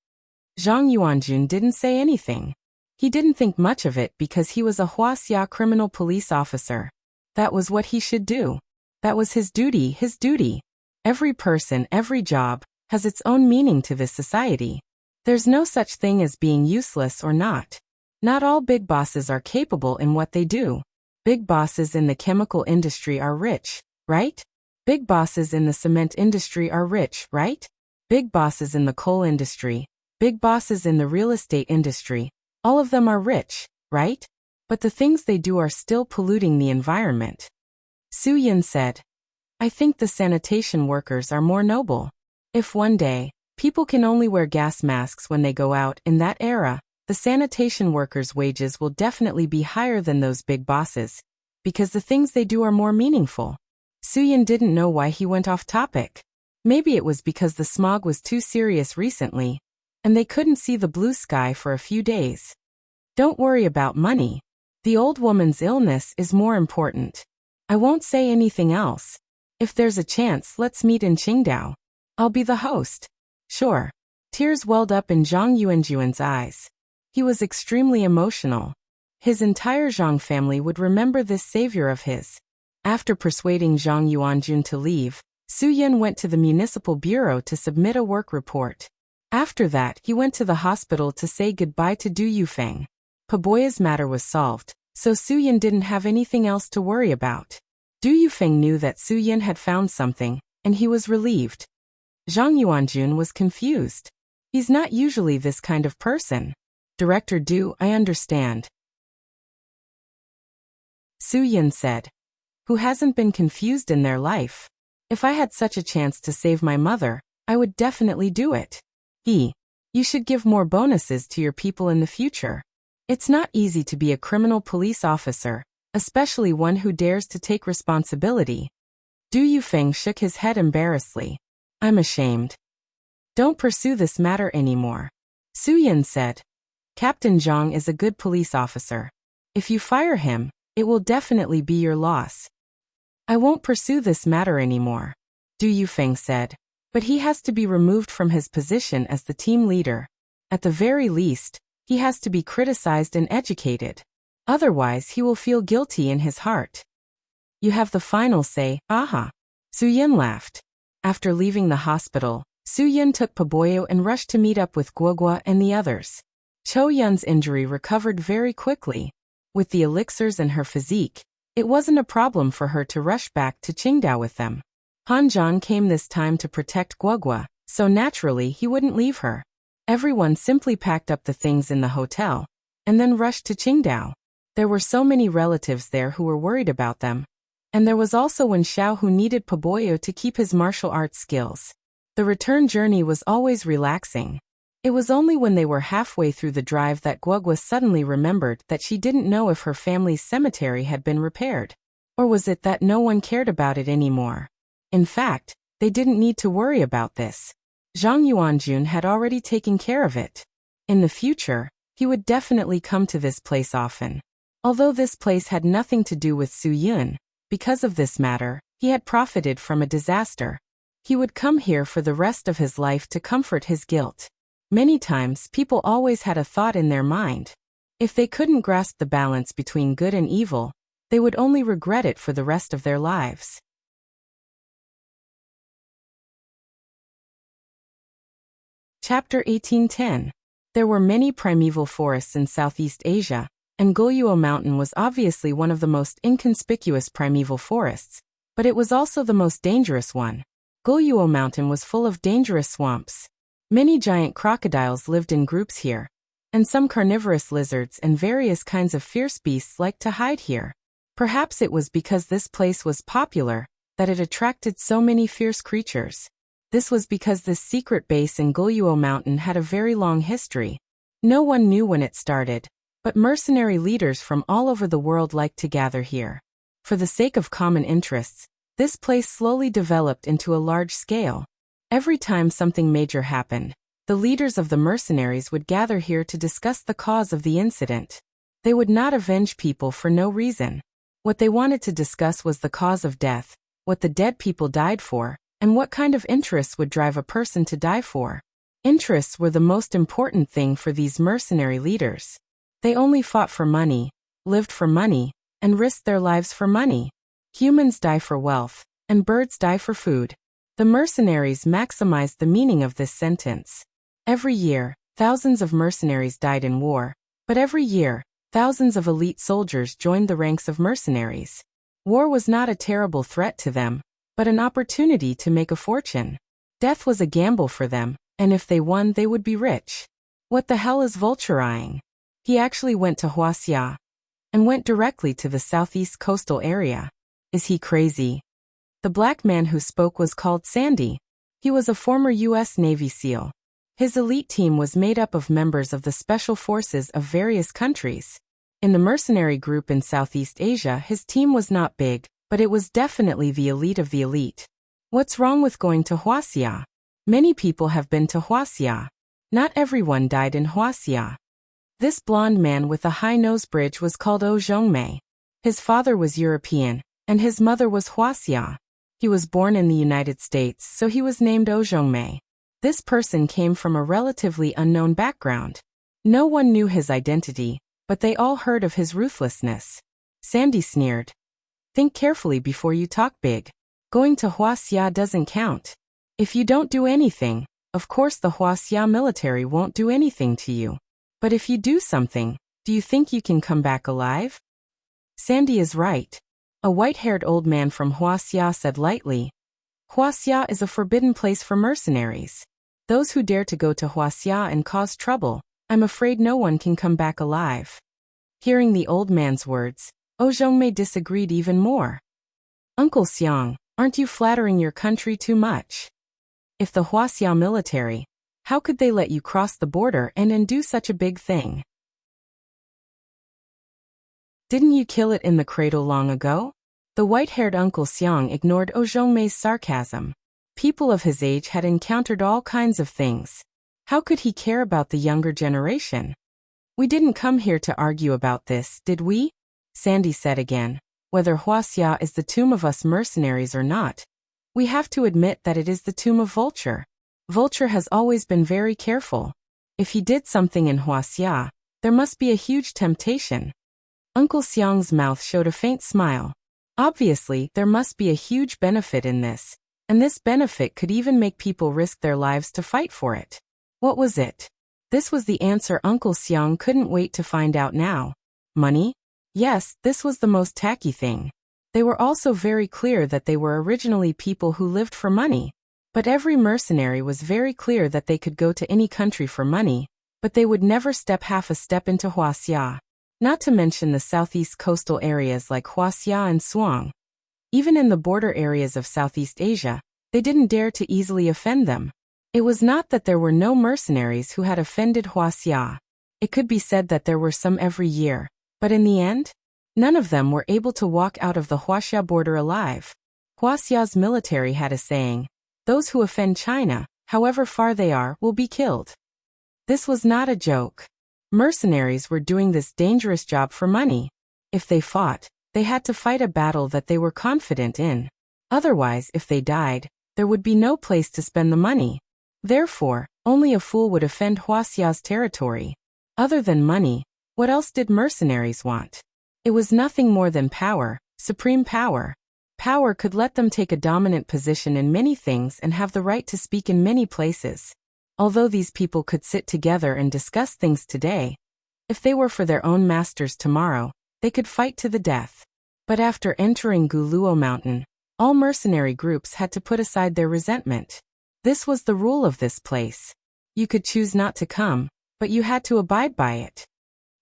Zhang Yuanjun didn't say anything. He didn't think much of it because he was a Huaxia criminal police officer. That was what he should do. That was his duty, his duty. Every person, every job, has its own meaning to this society. There's no such thing as being useless or not. Not all big bosses are capable in what they do. Big bosses in the chemical industry are rich, right? Big bosses in the cement industry are rich, right? Big bosses in the coal industry, big bosses in the real estate industry, all of them are rich, right? But the things they do are still polluting the environment. Su Yin said, I think the sanitation workers are more noble. If one day, people can only wear gas masks when they go out in that era, the sanitation workers' wages will definitely be higher than those big bosses, because the things they do are more meaningful. Su Yin didn't know why he went off topic. Maybe it was because the smog was too serious recently, and they couldn't see the blue sky for a few days. Don't worry about money. The old woman's illness is more important. I won't say anything else. If there's a chance, let's meet in Qingdao. I'll be the host. Sure. Tears welled up in Zhang Yuanjun's eyes. He was extremely emotional. His entire Zhang family would remember this savior of his. After persuading Zhang Yuanjun to leave, Su Yin went to the municipal bureau to submit a work report. After that, he went to the hospital to say goodbye to Du Yufeng. Paboya's matter was solved, so Su Yin didn't have anything else to worry about. Du Yufeng knew that Su Yin had found something, and he was relieved. Zhang Yuanjun was confused. He's not usually this kind of person. Director Du, I understand. Su Yin said. Who hasn't been confused in their life? If I had such a chance to save my mother, I would definitely do it. You should give more bonuses to your people in the future. It's not easy to be a criminal police officer, especially one who dares to take responsibility. Du Yufeng shook his head embarrassedly. I'm ashamed. Don't pursue this matter anymore. Su Yin said. Captain Zhang is a good police officer. If you fire him, it will definitely be your loss. I won't pursue this matter anymore, Du Yufeng said, but he has to be removed from his position as the team leader. At the very least, he has to be criticized and educated. Otherwise, he will feel guilty in his heart. You have the final say, aha. Su Yin laughed. After leaving the hospital, Su Yin took Paboyo and rushed to meet up with Guogua and the others. Cho Yun's injury recovered very quickly. With the elixirs and her physique, it wasn't a problem for her to rush back to Qingdao with them. Han Zhang came this time to protect Guogua, so naturally he wouldn't leave her. Everyone simply packed up the things in the hotel, and then rushed to Qingdao. There were so many relatives there who were worried about them. And there was also Wen Xiao who needed Paboyo to keep his martial arts skills. The return journey was always relaxing. It was only when they were halfway through the drive that Guogua suddenly remembered that she didn't know if her family's cemetery had been repaired. Or was it that no one cared about it anymore? In fact, they didn't need to worry about this. Zhang Yuanjun had already taken care of it. In the future, he would definitely come to this place often. Although this place had nothing to do with Su Yun, because of this matter, he had profited from a disaster. He would come here for the rest of his life to comfort his guilt. Many times, people always had a thought in their mind. If they couldn't grasp the balance between good and evil, they would only regret it for the rest of their lives. Chapter 1810. There were many primeval forests in Southeast Asia, and Goryeo Mountain was obviously one of the most inconspicuous primeval forests, but it was also the most dangerous one. Goryeo Mountain was full of dangerous swamps. Many giant crocodiles lived in groups here, and some carnivorous lizards and various kinds of fierce beasts liked to hide here. Perhaps it was because this place was popular that it attracted so many fierce creatures. This was because this secret base in Goryeo Mountain had a very long history. No one knew when it started, but mercenary leaders from all over the world liked to gather here. For the sake of common interests, this place slowly developed into a large scale. Every time something major happened, the leaders of the mercenaries would gather here to discuss the cause of the incident. They would not avenge people for no reason. What they wanted to discuss was the cause of death, what the dead people died for, and what kind of interests would drive a person to die for. Interests were the most important thing for these mercenary leaders. They only fought for money, lived for money, and risked their lives for money. Humans die for wealth, and birds die for food. The mercenaries maximized the meaning of this sentence. Every year, thousands of mercenaries died in war, but every year, thousands of elite soldiers joined the ranks of mercenaries. War was not a terrible threat to them, but an opportunity to make a fortune. Death was a gamble for them, and if they won they would be rich. What the hell is vulture eyeing? He actually went to Huaxia, and went directly to the southeast coastal area. Is he crazy? The black man who spoke was called Sandy. He was a former U.S. Navy SEAL. His elite team was made up of members of the special forces of various countries. In the mercenary group in Southeast Asia, his team was not big, but it was definitely the elite of the elite. What's wrong with going to Huaxia? Many people have been to Huaxia. Not everyone died in Huaxia. This blonde man with a high nose bridge was called O Zhongmei. His father was European, and his mother was Huaxia. He was born in the United States, so he was named O Zhongmei. This person came from a relatively unknown background. No one knew his identity, but they all heard of his ruthlessness. Sandy sneered. Think carefully before you talk big. Going to Huaxia doesn't count. If you don't do anything, of course the Huaxia military won't do anything to you. But if you do something, do you think you can come back alive? Sandy is right. A white-haired old man from Huaxia said lightly. Huaxia is a forbidden place for mercenaries. Those who dare to go to Huaxia and cause trouble, I'm afraid no one can come back alive. Hearing the old man's words, O Zhongmei disagreed even more. Uncle Xiang, aren't you flattering your country too much? If the Huaxia military, how could they let you cross the border and do such a big thing? Didn't you kill it in the cradle long ago? The white-haired Uncle Xiang ignored O Zhongmei's sarcasm. People of his age had encountered all kinds of things. How could he care about the younger generation? We didn't come here to argue about this, did we? Sandy said again. Whether Huaxia is the tomb of us mercenaries or not, we have to admit that it is the tomb of Vulture. Vulture has always been very careful. If he did something in Huaxia, there must be a huge temptation. Uncle Xiang's mouth showed a faint smile. Obviously, there must be a huge benefit in this, and this benefit could even make people risk their lives to fight for it. What was it? This was the answer Uncle Xiang couldn't wait to find out now. Money? Yes, this was the most tacky thing. They were also very clear that they were originally people who lived for money. But every mercenary was very clear that they could go to any country for money, but they would never step half a step into Huaxia. Not to mention the southeast coastal areas like Huaxia and Suang. Even in the border areas of Southeast Asia, they didn't dare to easily offend them. It was not that there were no mercenaries who had offended Huaxia. It could be said that there were some every year, but in the end, None of them were able to walk out of the Huaxia border alive. Huaxia's military had a saying, "Those who offend China, however far they are, will be killed." This was not a joke. Mercenaries were doing this dangerous job for money. If they fought, they had to fight a battle that they were confident in. Otherwise, if they died, there would be no place to spend the money. Therefore, only a fool would offend Huaxia's territory. Other than money, what else did mercenaries want? It was nothing more than power, supreme power. Power could let them take a dominant position in many things and have the right to speak in many places. Although these people could sit together and discuss things today, if they were for their own masters tomorrow, they could fight to the death. But after entering Guluo Mountain, all mercenary groups had to put aside their resentment. This was the rule of this place. You could choose not to come, but you had to abide by it.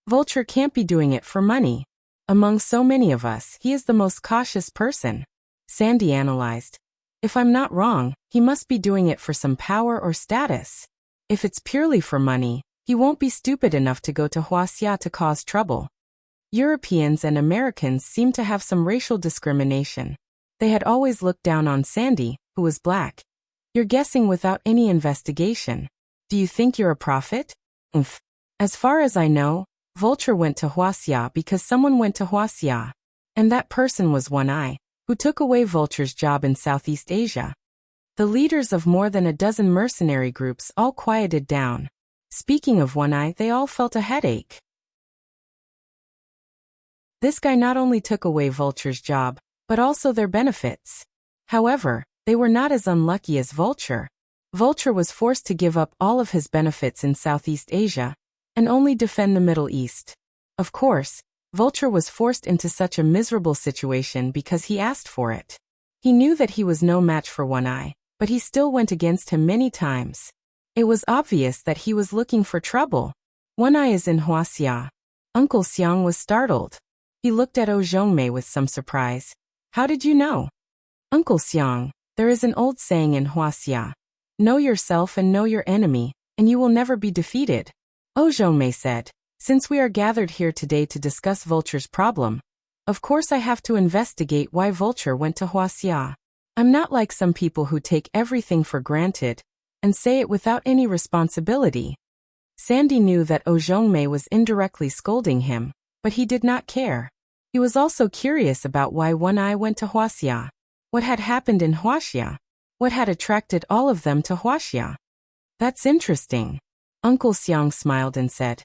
Vulture can't be doing it for money. Among so many of us, he is the most cautious person. Sandy analyzed. If I'm not wrong, he must be doing it for some power or status. If it's purely for money, he won't be stupid enough to go to Huaxia to cause trouble. Europeans and Americans seem to have some racial discrimination. They had always looked down on Sandy, who was black. You're guessing without any investigation. Do you think you're a prophet? Umph. As far as I know, Vulture went to Huaxia because someone went to Huaxia. And that person was One Eye, who took away Vulture's job in Southeast Asia. The leaders of more than a dozen mercenary groups all quieted down. Speaking of One Eye, they all felt a headache. This guy not only took away Vulture's job, but also their benefits. However, they were not as unlucky as Vulture. Vulture was forced to give up all of his benefits in Southeast Asia and only defend the Middle East. Of course, Vulture was forced into such a miserable situation because he asked for it. He knew that he was no match for One Eye, but he still went against him many times. It was obvious that he was looking for trouble. One Eye is in Huaxia. Uncle Xiang was startled. He looked at Zhongmei with some surprise. How did you know? Uncle Xiang, there is an old saying in Huaxia. Know yourself and know your enemy, and you will never be defeated. Zhongmei said, since we are gathered here today to discuss Vulture's problem, of course I have to investigate why Vulture went to Huaxia. I'm not like some people who take everything for granted and say it without any responsibility. Sandy knew that Zhongmei was indirectly scolding him, but he did not care. He was also curious about why One Eye went to Huaxia. What had happened in Huaxia? What had attracted all of them to Huaxia? That's interesting. Uncle Xiang smiled and said,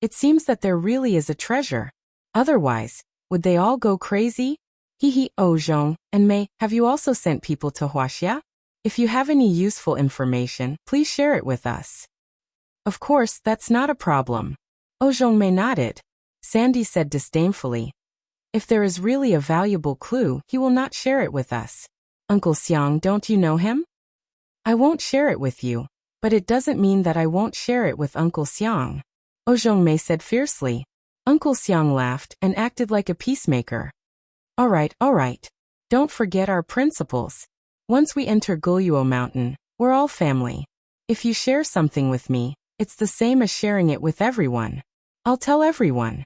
it seems that there really is a treasure. Otherwise, would they all go crazy? Hee, Zhong and Mei, have you also sent people to Huaxia? If you have any useful information, please share it with us. Of course, that's not a problem. Zhongmei nodded. Sandy said disdainfully, if there is really a valuable clue, he will not share it with us. Uncle Xiang, don't you know him? I won't share it with you, but it doesn't mean that I won't share it with Uncle Xiang. Zhongmei said fiercely. Uncle Xiang laughed and acted like a peacemaker. All right. Don't forget our principles. Once we enter Guluo Mountain, we're all family. If you share something with me, it's the same as sharing it with everyone. I'll tell everyone.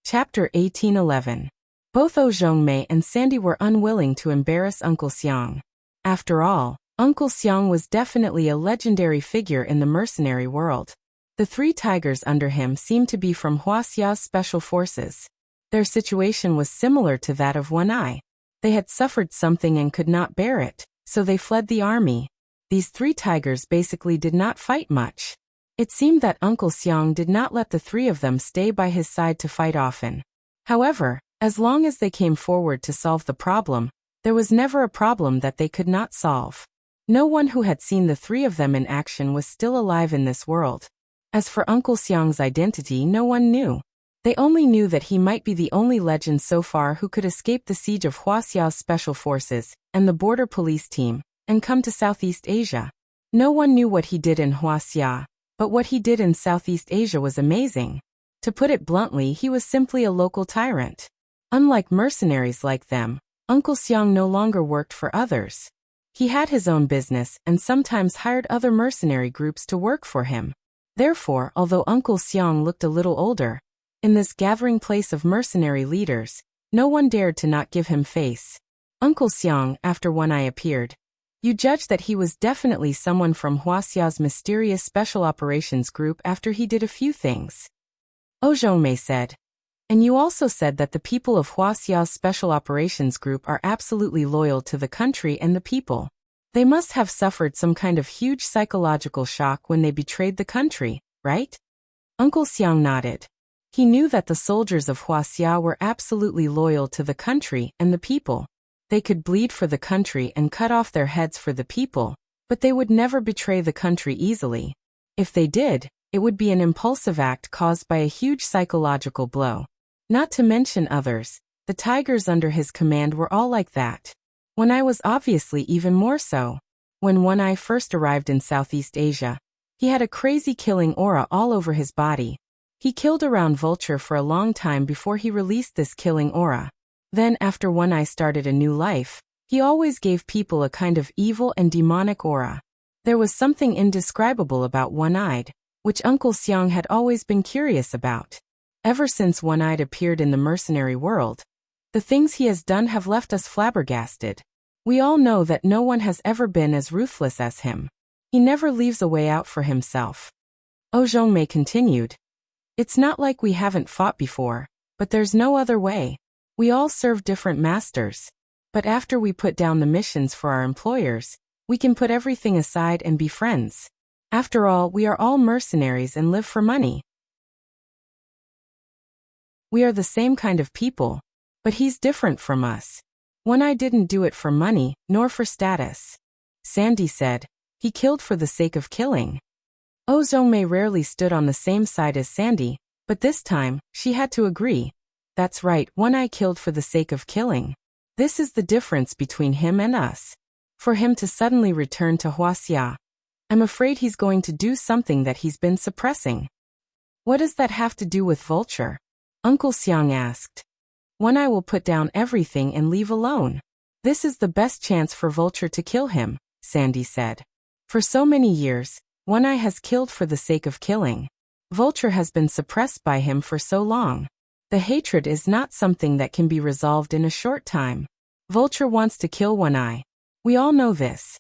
Chapter 1811. Both Zhongmei and Sandy were unwilling to embarrass Uncle Xiang. After all, Uncle Xiang was definitely a legendary figure in the mercenary world. The three tigers under him seemed to be from Huaxia's special forces. Their situation was similar to that of One Eye. They had suffered something and could not bear it, so they fled the army. These three tigers basically did not fight much. It seemed that Uncle Xiang did not let the three of them stay by his side to fight often. However, as long as they came forward to solve the problem, there was never a problem that they could not solve. No one who had seen the three of them in action was still alive in this world. As for Uncle Xiang's identity, no one knew. They only knew that he might be the only legend so far who could escape the siege of Huaxia's special forces and the border police team and come to Southeast Asia. No one knew what he did in Huaxia, but what he did in Southeast Asia was amazing. To put it bluntly, he was simply a local tyrant. Unlike mercenaries like them, Uncle Xiang no longer worked for others. He had his own business and sometimes hired other mercenary groups to work for him. Therefore, although Uncle Xiang looked a little older, in this gathering place of mercenary leaders, no one dared to not give him face. Uncle Xiang, after One Eye appeared, you judged that he was definitely someone from Huaxia's mysterious special operations group after he did a few things. Zhongmei said. And you also said that the people of Huaxia's special operations group are absolutely loyal to the country and the people. They must have suffered some kind of huge psychological shock when they betrayed the country, right? Uncle Xiang nodded. He knew that the soldiers of Huaxia were absolutely loyal to the country and the people. They could bleed for the country and cut off their heads for the people, but they would never betray the country easily. If they did, it would be an impulsive act caused by a huge psychological blow. Not to mention others, the tigers under his command were all like that. One Eye was obviously even more so. When One Eye first arrived in Southeast Asia, he had a crazy killing aura all over his body. He killed around Vulture for a long time before he released this killing aura. Then, after One Eye started a new life, he always gave people a kind of evil and demonic aura. There was something indescribable about One-Eyed, which Uncle Xiang had always been curious about. Ever since One-Eyed appeared in the mercenary world, the things he has done have left us flabbergasted. We all know that no one has ever been as ruthless as him. He never leaves a way out for himself. Zhongmei continued. It's not like we haven't fought before, but there's no other way. We all serve different masters. But after we put down the missions for our employers, we can put everything aside and be friends. After all, we are all mercenaries and live for money. We are the same kind of people, but he's different from us. One Eye didn't do it for money, nor for status. Sandy said, he killed for the sake of killing. Zhongmei rarely stood on the same side as Sandy, but this time, she had to agree. That's right, One Eye killed for the sake of killing. This is the difference between him and us. For him to suddenly return to Huaxia, I'm afraid he's going to do something that he's been suppressing. What does that have to do with Vulture? Uncle Xiang asked. One Eye will put down everything and leave alone. This is the best chance for Vulture to kill him, Sandy said. For so many years, One Eye has killed for the sake of killing. Vulture has been suppressed by him for so long. The hatred is not something that can be resolved in a short time. Vulture wants to kill One Eye. We all know this.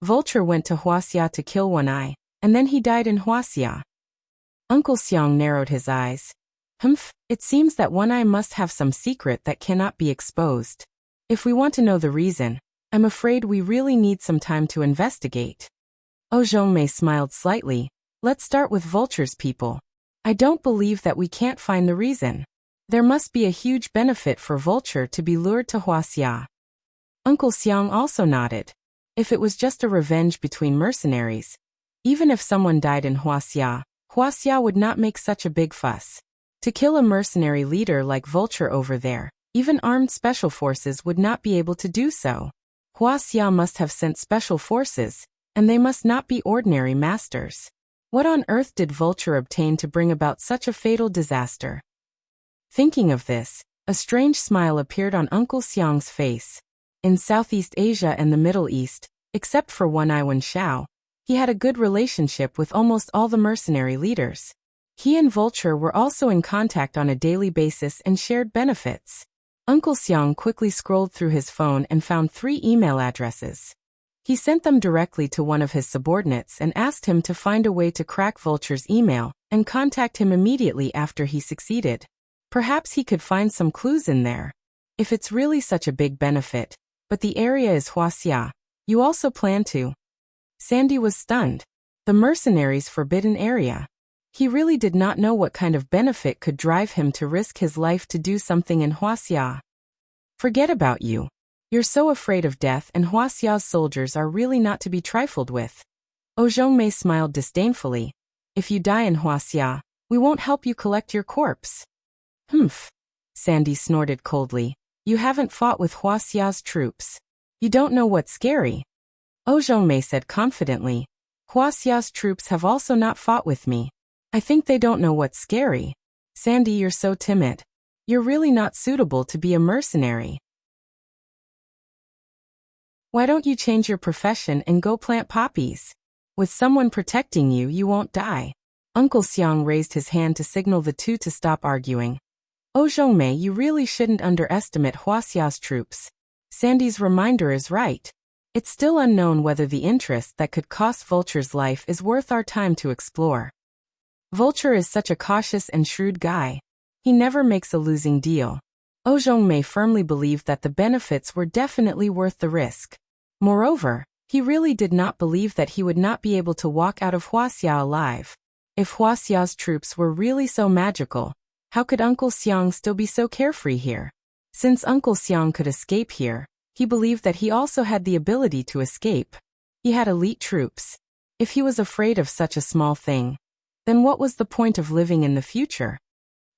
Vulture went to Huaxia to kill One Eye, and then he died in Huaxia. Uncle Xiang narrowed his eyes. It seems that One Eye must have some secret that cannot be exposed. If we want to know the reason, I'm afraid we really need some time to investigate. Zhongmei smiled slightly. Let's start with Vulture's people. I don't believe that we can't find the reason. There must be a huge benefit for Vulture to be lured to Huaxia. Uncle Xiang also nodded. If it was just a revenge between mercenaries, even if someone died in Huaxia, Huaxia would not make such a big fuss. To kill a mercenary leader like Vulture over there, even armed special forces would not be able to do so. Huaxia must have sent special forces, and they must not be ordinary masters. What on earth did Vulture obtain to bring about such a fatal disaster? Thinking of this, a strange smile appeared on Uncle Xiang's face. In Southeast Asia and the Middle East, except for One Eye Wen Shao, he had a good relationship with almost all the mercenary leaders. He and Vulture were also in contact on a daily basis and shared benefits. Uncle Xiang quickly scrolled through his phone and found 3 email addresses. He sent them directly to one of his subordinates and asked him to find a way to crack Vulture's email and contact him immediately after he succeeded. Perhaps he could find some clues in there. If it's really such a big benefit, but the area is Huaxia, you also plan to? Sandy was stunned. The mercenaries' forbidden area. He really did not know what kind of benefit could drive him to risk his life to do something in Huaxia. Forget about you. You're so afraid of death, and Huaxia's soldiers are really not to be trifled with. Zhongmei smiled disdainfully. If you die in Huaxia, we won't help you collect your corpse. Sandy snorted coldly. You haven't fought with Huaxia's troops. You don't know what's scary. Zhongmei said confidently. Huaxia's troops have also not fought with me. I think they don't know what's scary. Sandy, you're so timid. You're really not suitable to be a mercenary. Why don't you change your profession and go plant poppies? With someone protecting you, you won't die. Uncle Xiang raised his hand to signal the two to stop arguing. Oh Zhongmei, you really shouldn't underestimate Huaxia's troops. Sandy's reminder is right. It's still unknown whether the interest that could cost Vulture's life is worth our time to explore. Vulture is such a cautious and shrewd guy. He never makes a losing deal. Oh Zhongmei firmly believed that the benefits were definitely worth the risk. Moreover, he really did not believe that he would not be able to walk out of Huaxia alive. If Huaxia's troops were really so magical, how could Uncle Xiang still be so carefree here? Since Uncle Xiang could escape here, he believed that he also had the ability to escape. He had elite troops. If he was afraid of such a small thing, then what was the point of living in the future?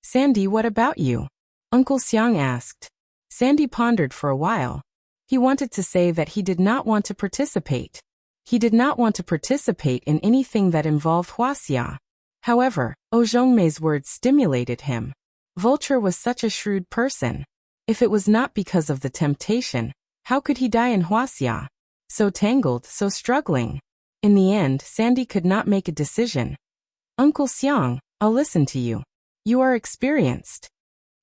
Sandy, what about you? Uncle Xiang asked. Sandy pondered for a while. He wanted to say that he did not want to participate. He did not want to participate in anything that involved Huaxia. However, Oh Zhongmei's words stimulated him. Vulture was such a shrewd person. If it was not because of the temptation, how could he die in Huaxia? So tangled, so struggling. In the end, Sandy could not make a decision. Uncle Xiang, I'll listen to you. You are experienced.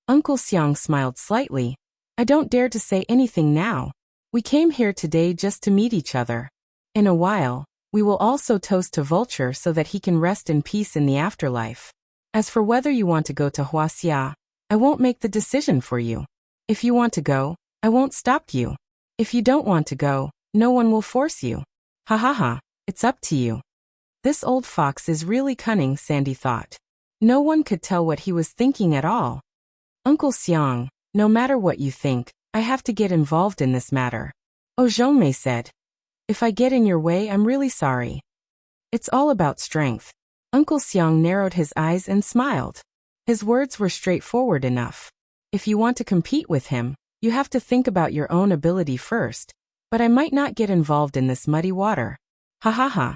Uncle Xiang smiled slightly. I don't dare to say anything now. We came here today just to meet each other. In a while, we will also toast to Vulture so that he can rest in peace in the afterlife. As for whether you want to go to Huaxia, I won't make the decision for you. If you want to go, I won't stop you. If you don't want to go, no one will force you. Ha ha ha, it's up to you. This old fox is really cunning, Sandy thought. No one could tell what he was thinking at all. Uncle Xiang, no matter what you think, I have to get involved in this matter. Oh Zhongmei said. If I get in your way, I'm really sorry. It's all about strength. Uncle Xiang narrowed his eyes and smiled. His words were straightforward enough. If you want to compete with him, you have to think about your own ability first. But I might not get involved in this muddy water. Ha ha ha.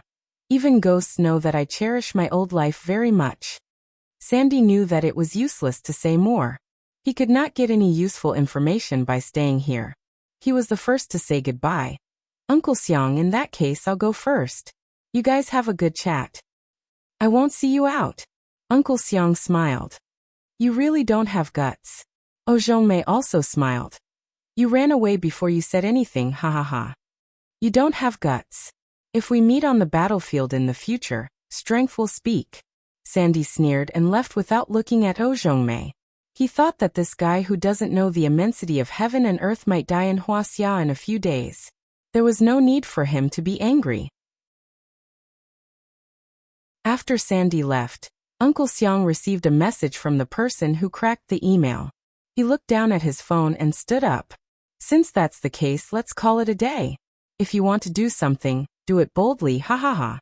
Even ghosts know that I cherish my old life very much. Sandy knew that it was useless to say more. He could not get any useful information by staying here. He was the first to say goodbye. Uncle Xiang, in that case I'll go first. You guys have a good chat. I won't see you out. Uncle Xiang smiled. You really don't have guts. Oh Zhongmei also smiled. You ran away before you said anything, ha ha ha. You don't have guts. If we meet on the battlefield in the future, strength will speak. Sandy sneered and left without looking at Oh Zhongmei. He thought that this guy who doesn't know the immensity of heaven and earth might die in Huaxia in a few days. There was no need for him to be angry. After Sandy left, Uncle Xiang received a message from the person who cracked the email. He looked down at his phone and stood up. Since that's the case, let's call it a day. If you want to do something, do it boldly, ha ha ha.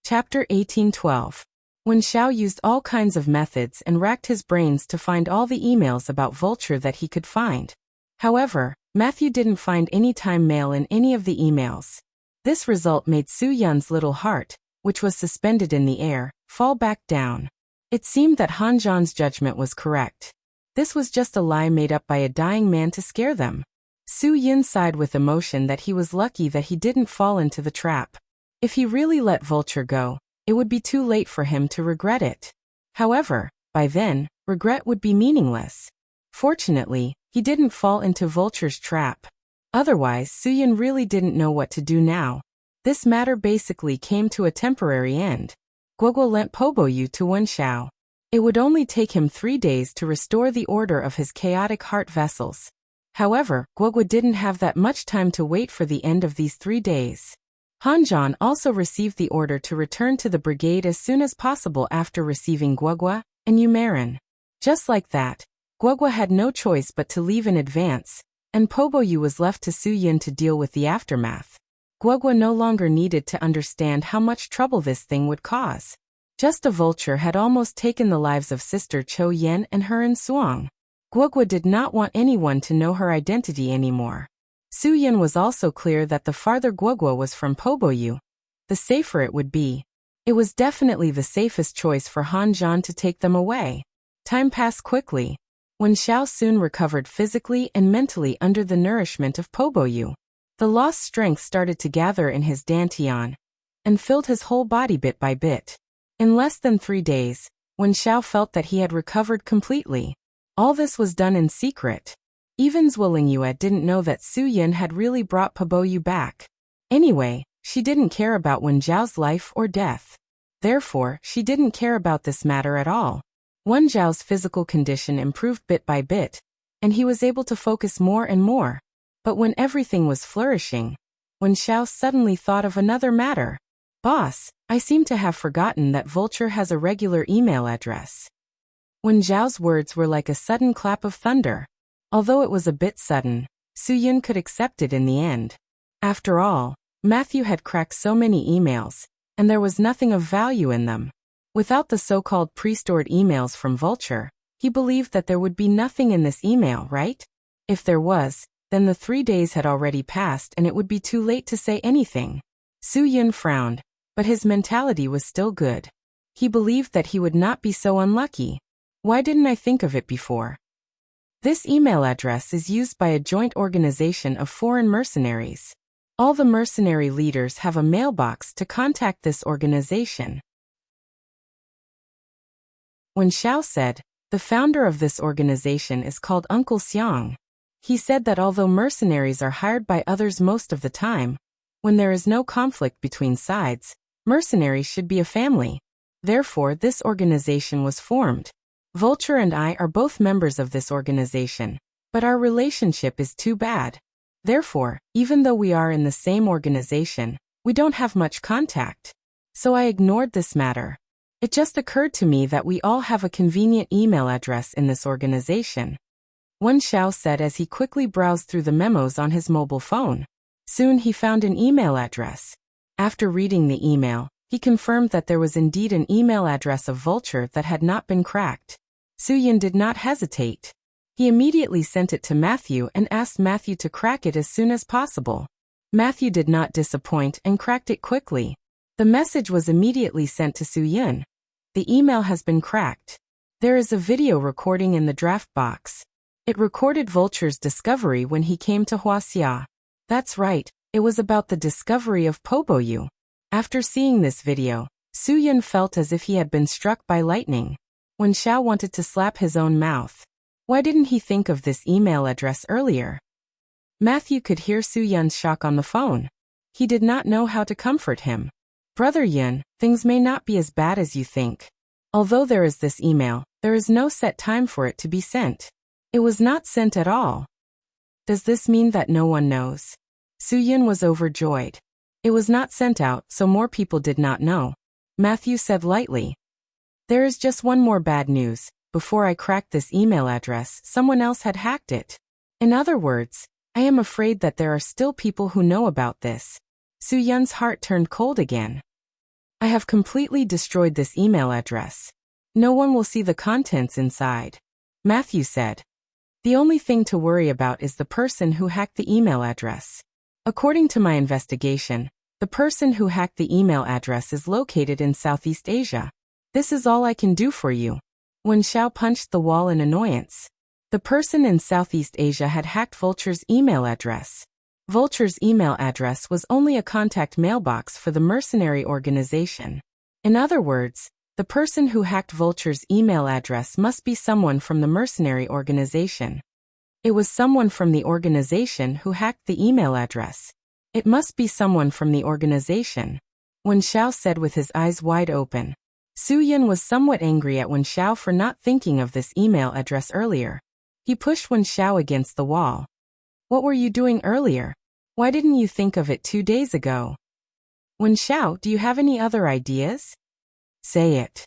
Chapter 1812. When Xiao used all kinds of methods and racked his brains to find all the emails about Vulture that he could find. However, Matthew didn't find any time mail in any of the emails. This result made Su Yun's little heart, which was suspended in the air, fall back down. It seemed that Han Zhan's judgment was correct. This was just a lie made up by a dying man to scare them. Su Yun sighed with emotion that he was lucky that he didn't fall into the trap. If he really let Vulture go, it would be too late for him to regret it. However, by then, regret would be meaningless. Fortunately, he didn't fall into Vulture's trap. Otherwise, Su Yun really didn't know what to do now. This matter basically came to a temporary end. Guoguo lent Poboyu to Wen Xiao. It would only take him 3 days to restore the order of his chaotic heart vessels. However, Guoguo didn't have that much time to wait for the end of these 3 days. Han Zhan also received the order to return to the brigade as soon as possible after receiving Guoguo and Yumarin. Just like that, Guoguo had no choice but to leave in advance, and Poboyu was left to Su Yun to deal with the aftermath. Guoguo no longer needed to understand how much trouble this thing would cause. Just a vulture had almost taken the lives of Sister Cho Yen and her in Suang. Guoguo did not want anyone to know her identity anymore. Su Yun was also clear that the farther Guoguo was from Poboyu, the safer it would be. It was definitely the safest choice for Han Zhan to take them away. Time passed quickly. When Xiao soon recovered physically and mentally under the nourishment of Poboyu. The lost strength started to gather in his dantian and filled his whole body bit by bit. In less than 3 days, Wen Xiao felt that he had recovered completely. All this was done in secret. Even Zwillingyue didn't know that Su Yin had really brought Paboyu back. Anyway, she didn't care about Wen Zhao's life or death. Therefore, she didn't care about this matter at all. Wen Zhao's physical condition improved bit by bit, and he was able to focus more and more. But when everything was flourishing, Wen Xiao suddenly thought of another matter. Boss, I seem to have forgotten that Vulture has a regular email address. Wen Zhao's words were like a sudden clap of thunder. Although it was a bit sudden, Su Yin could accept it in the end. After all, Matthew had cracked so many emails, and there was nothing of value in them. Without the so-called pre-stored emails from Vulture, he believed that there would be nothing in this email, right? If there was, then the 3 days had already passed and it would be too late to say anything. Su Yin frowned, but his mentality was still good. He believed that he would not be so unlucky. Why didn't I think of it before? This email address is used by a joint organization of foreign mercenaries. All the mercenary leaders have a mailbox to contact this organization. Wen Xiao said, the founder of this organization is called Uncle Xiang. He said that although mercenaries are hired by others most of the time, when there is no conflict between sides, mercenaries should be a family. Therefore, this organization was formed. Vulture and I are both members of this organization, but our relationship is too bad. Therefore, even though we are in the same organization, we don't have much contact. So I ignored this matter. It just occurred to me that we all have a convenient email address in this organization. Wen Xiao said as he quickly browsed through the memos on his mobile phone. Soon he found an email address. After reading the email, he confirmed that there was indeed an email address of Vulture that had not been cracked. Su Yin did not hesitate. He immediately sent it to Matthew and asked Matthew to crack it as soon as possible. Matthew did not disappoint and cracked it quickly. The message was immediately sent to Su Yin. The email has been cracked. There is a video recording in the draft box. It recorded Vulture's discovery when he came to Huaxia. That's right, it was about the discovery of Paboyu. After seeing this video, Su Yin felt as if he had been struck by lightning. Wen Xiao wanted to slap his own mouth. Why didn't he think of this email address earlier? Matthew could hear Su Yin's shock on the phone. He did not know how to comfort him. Brother Yin, things may not be as bad as you think. Although there is this email, there is no set time for it to be sent. It was not sent at all. Does this mean that no one knows? Su Yin was overjoyed. It was not sent out, so more people did not know. Matthew said lightly. There is just one more bad news. Before I cracked this email address, someone else had hacked it. In other words, I am afraid that there are still people who know about this. Su Yin's heart turned cold again. I have completely destroyed this email address. No one will see the contents inside. Matthew said. The only thing to worry about is the person who hacked the email address. According to my investigation, the person who hacked the email address is located in Southeast Asia. This is all I can do for you. Wen Xiao punched the wall in annoyance. The person in Southeast Asia had hacked Vulture's email address. Vulture's email address was only a contact mailbox for the mercenary organization. In other words, the person who hacked Vulture's email address must be someone from the mercenary organization. It was someone from the organization who hacked the email address. It must be someone from the organization. Wen Xiao said with his eyes wide open. Su Yin was somewhat angry at Wen Xiao for not thinking of this email address earlier. He pushed Wen Xiao against the wall. What were you doing earlier? Why didn't you think of it 2 days ago? Wen Xiao, do you have any other ideas? Say it.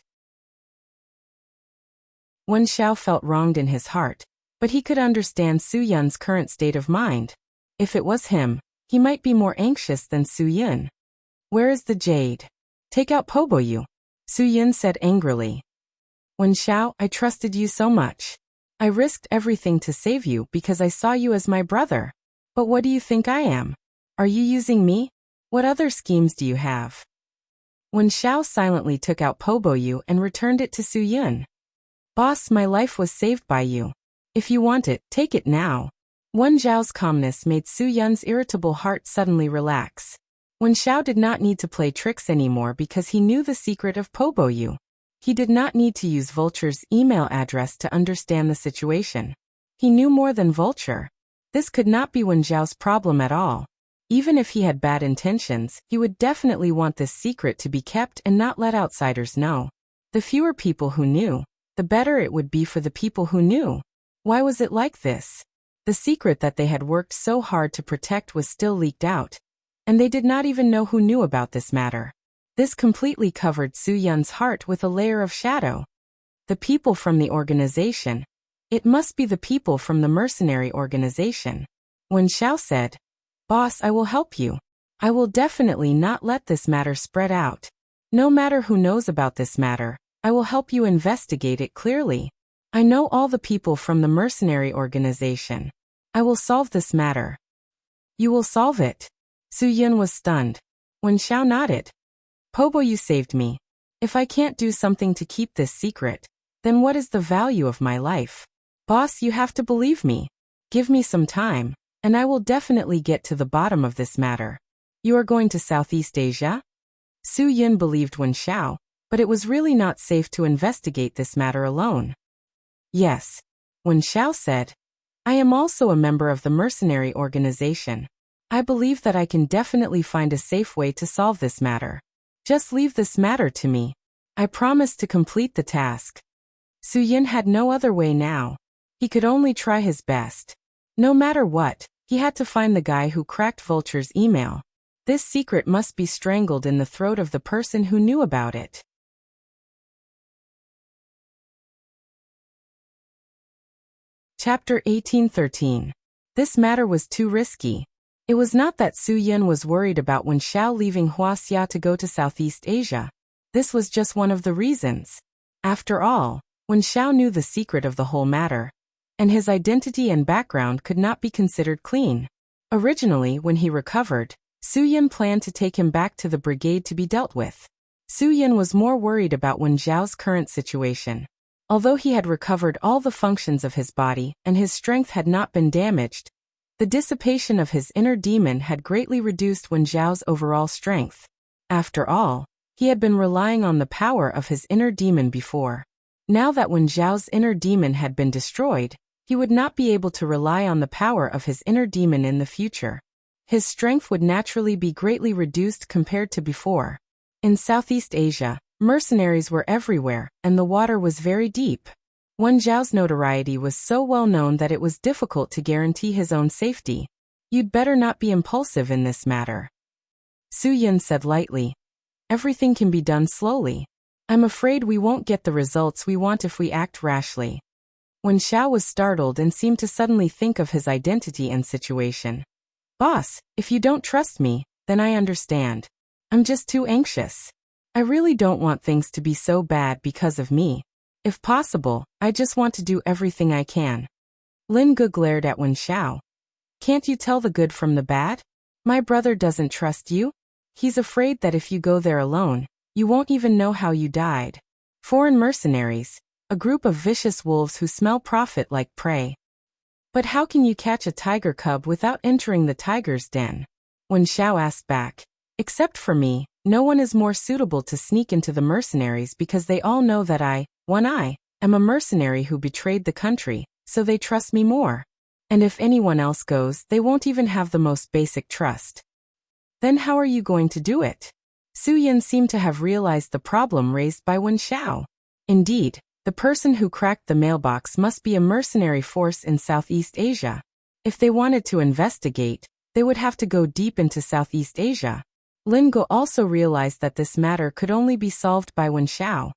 Wen Xiao felt wronged in his heart, but he could understand Su Yin's current state of mind. If it was him, he might be more anxious than Su Yin. Where is the jade? Take out Paboyu. Su Yin said angrily. Wen Xiao, I trusted you so much. I risked everything to save you because I saw you as my brother. But what do you think I am? Are you using me? What other schemes do you have? Wen Xiao silently took out Paboyu and returned it to Su Yin. Boss, my life was saved by you. If you want it, take it now. Wen Zhao's calmness made Su Yun's irritable heart suddenly relax. Wen Xiao did not need to play tricks anymore because he knew the secret of Poboyu. He did not need to use Vulture's email address to understand the situation. He knew more than Vulture. This could not be Wen Zhao's problem at all. Even if he had bad intentions, he would definitely want this secret to be kept and not let outsiders know. The fewer people who knew, the better it would be for the people who knew. Why was it like this? The secret that they had worked so hard to protect was still leaked out, and they did not even know who knew about this matter. This completely covered Su Yun's heart with a layer of shadow. The people from the organization. It must be the people from the mercenary organization. Wen Xiao said, "Boss, I will help you. I will definitely not let this matter spread out. No matter who knows about this matter, I will help you investigate it clearly. I know all the people from the mercenary organization. I will solve this matter." "You will solve it?" Su Yun was stunned. Wen Xiao nodded. "Pobo, you saved me. If I can't do something to keep this secret, then what is the value of my life? Boss, you have to believe me. Give me some time, and I will definitely get to the bottom of this matter." "You are going to Southeast Asia?" Su Yun believed Wen Xiao, but it was really not safe to investigate this matter alone. "Yes," Wen Xiao said. "I am also a member of the mercenary organization. I believe that I can definitely find a safe way to solve this matter. Just leave this matter to me. I promise to complete the task." Su Yun had no other way now. He could only try his best. No matter what, he had to find the guy who cracked Vulture's email. This secret must be strangled in the throat of the person who knew about it. Chapter 1813. This matter was too risky. It was not that Su Yun was worried about Wen Xiao leaving Huaxia to go to Southeast Asia. This was just one of the reasons. After all, Wen Xiao knew the secret of the whole matter, and his identity and background could not be considered clean. Originally, when he recovered, Su Yun planned to take him back to the brigade to be dealt with. Su Yun was more worried about Wen Zhao's current situation. Although he had recovered all the functions of his body and his strength had not been damaged, the dissipation of his inner demon had greatly reduced Wen Zhao's overall strength. After all, he had been relying on the power of his inner demon before. Now that Wen Zhao's inner demon had been destroyed, he would not be able to rely on the power of his inner demon in the future. His strength would naturally be greatly reduced compared to before. In Southeast Asia, mercenaries were everywhere, and the water was very deep. Wen Zhao's notoriety was so well known that it was difficult to guarantee his own safety. "You'd better not be impulsive in this matter," Su Yun said lightly. "Everything can be done slowly. I'm afraid we won't get the results we want if we act rashly." Wen Xiao was startled and seemed to suddenly think of his identity and situation. "Boss, if you don't trust me, then I understand. I'm just too anxious. I really don't want things to be so bad because of me. If possible, I just want to do everything I can." Lin Ge glared at Wen Xiao. "Can't you tell the good from the bad? My brother doesn't trust you. He's afraid that if you go there alone, you won't even know how you died. Foreign mercenaries, a group of vicious wolves who smell profit like prey. But how can you catch a tiger cub without entering the tiger's den?" Wen Xiao asked back. "Except for me, no one is more suitable to sneak into the mercenaries because they all know that I am a mercenary who betrayed the country, so they trust me more. And if anyone else goes, they won't even have the most basic trust." "Then how are you going to do it?" Su Yun seemed to have realized the problem raised by Wen Xiao. Indeed, the person who cracked the mailbox must be a mercenary force in Southeast Asia. If they wanted to investigate, they would have to go deep into Southeast Asia. Lin Ge also realized that this matter could only be solved by Wen Xiao.